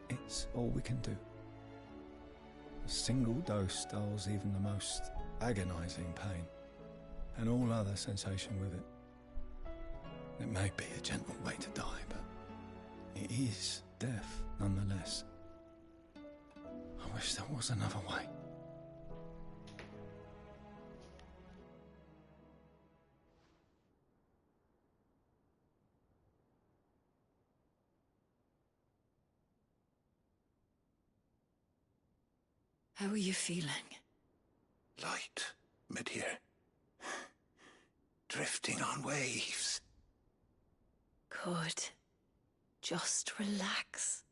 it's all we can do. A single dose dulls even the most agonizing pain, and all other sensation with it. It may be a gentle way to die, but it is death nonetheless. I wish there was another way. How are you feeling? Light, mid-here. Drifting on waves. Good. Just relax.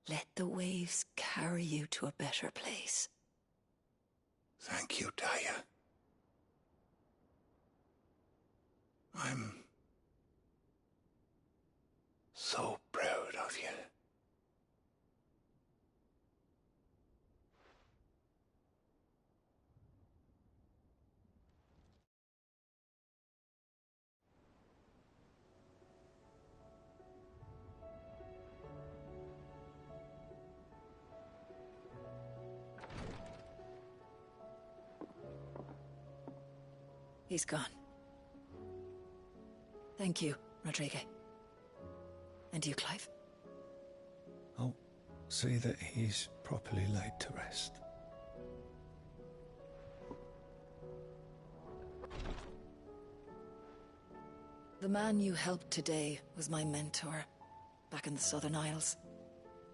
Let the waves carry you to a better place. Thank you, Taya. I'm so proud of you. He's gone. Thank you, Rodrigue. And you, Clive? I'll see that he's properly laid to rest. The man you helped today was my mentor, back in the Southern Isles,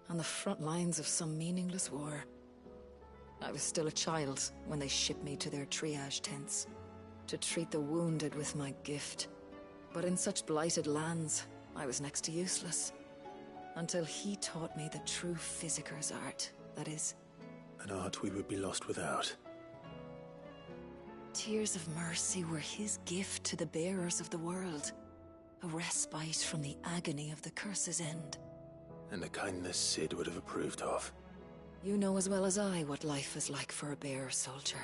on the front lines of some meaningless war. I was still a child when they shipped me to their triage tents, to treat the wounded with my gift. But in such blighted lands, I was next to useless. Until he taught me the true physicker's art, that is. An art we would be lost without. Tears of mercy were his gift to the bearers of the world. A respite from the agony of the curse's end. and a kindness Cid would have approved of. You know as well as I what life is like for a bearer soldier.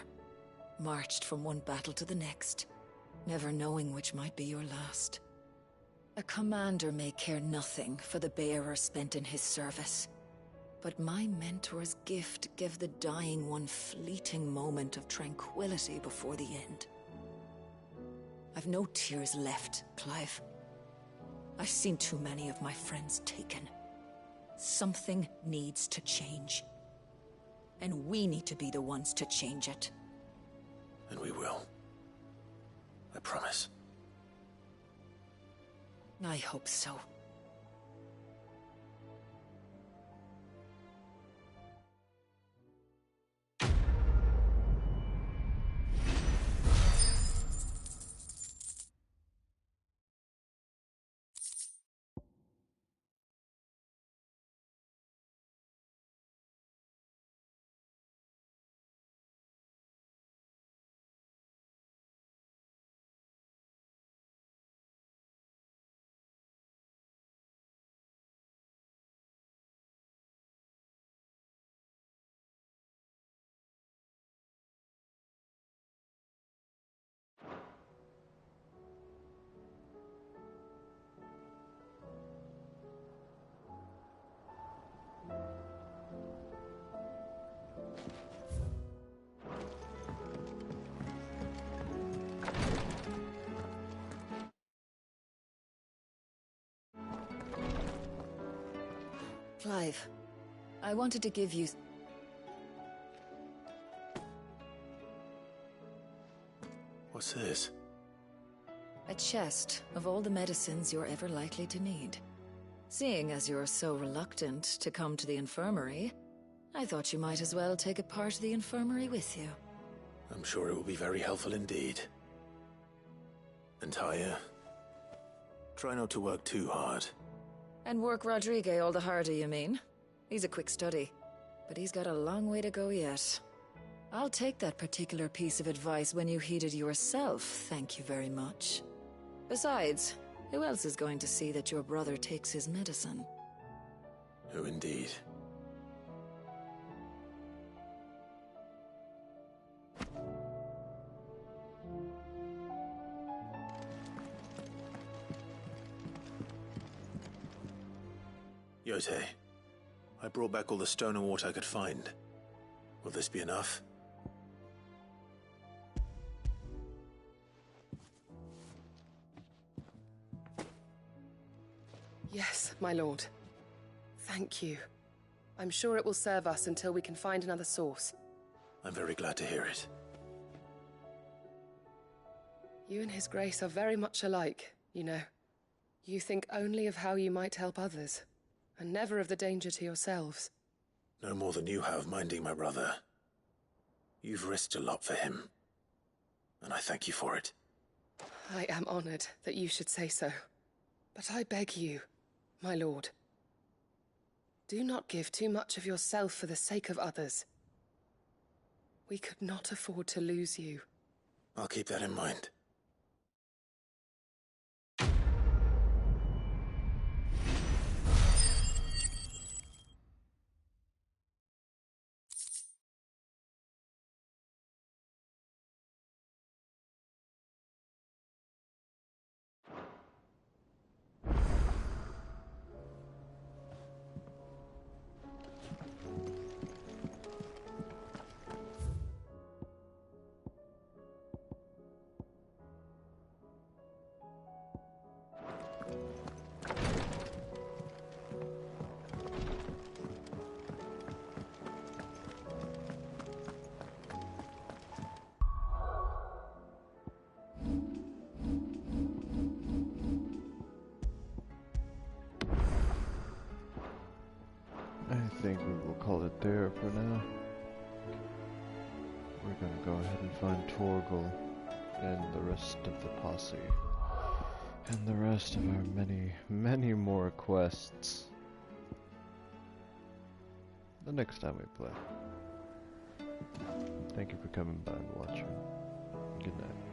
Marched from one battle to the next, never knowing which might be your last. A commander may care nothing for the bearer spent in his service, but my mentor's gift gave the dying one fleeting moment of tranquility before the end. I've no tears left, Clive. I've seen too many of my friends taken. Something needs to change. And we need to be the ones to change it. And we will. I promise. I hope so. Clive, I wanted to give you... What's this? a chest of all the medicines you're ever likely to need. Seeing as you're so reluctant to come to the infirmary, I thought you might as well take a part of the infirmary with you. I'm sure it will be very helpful indeed. And Tyre, try not to work too hard. And work Rodrigue all the harder, you mean? He's a quick study, but he's got a long way to go yet. I'll take that particular piece of advice when you heed it yourself, thank you very much. Besides, who else is going to see that your brother takes his medicine? Who indeed? Yotei, I brought back all the stone and water I could find. Will this be enough? Yes, my lord. Thank you. I'm sure it will serve us until we can find another source. I'm very glad to hear it. You and His Grace are very much alike, you know. You think only of how you might help others, and never of the danger to yourselves. No more than you have minding my brother. You've risked a lot for him, and I thank you for it. I am honored that you should say so. But I beg you, my lord, do not give too much of yourself for the sake of others. We could not afford to lose you. I'll keep that in mind. I think we will call it there for now. We're gonna go ahead and find Torgal and the rest of the posse. And the rest of our many, many more quests. The next time we play. Thank you for coming by and watching. Good night.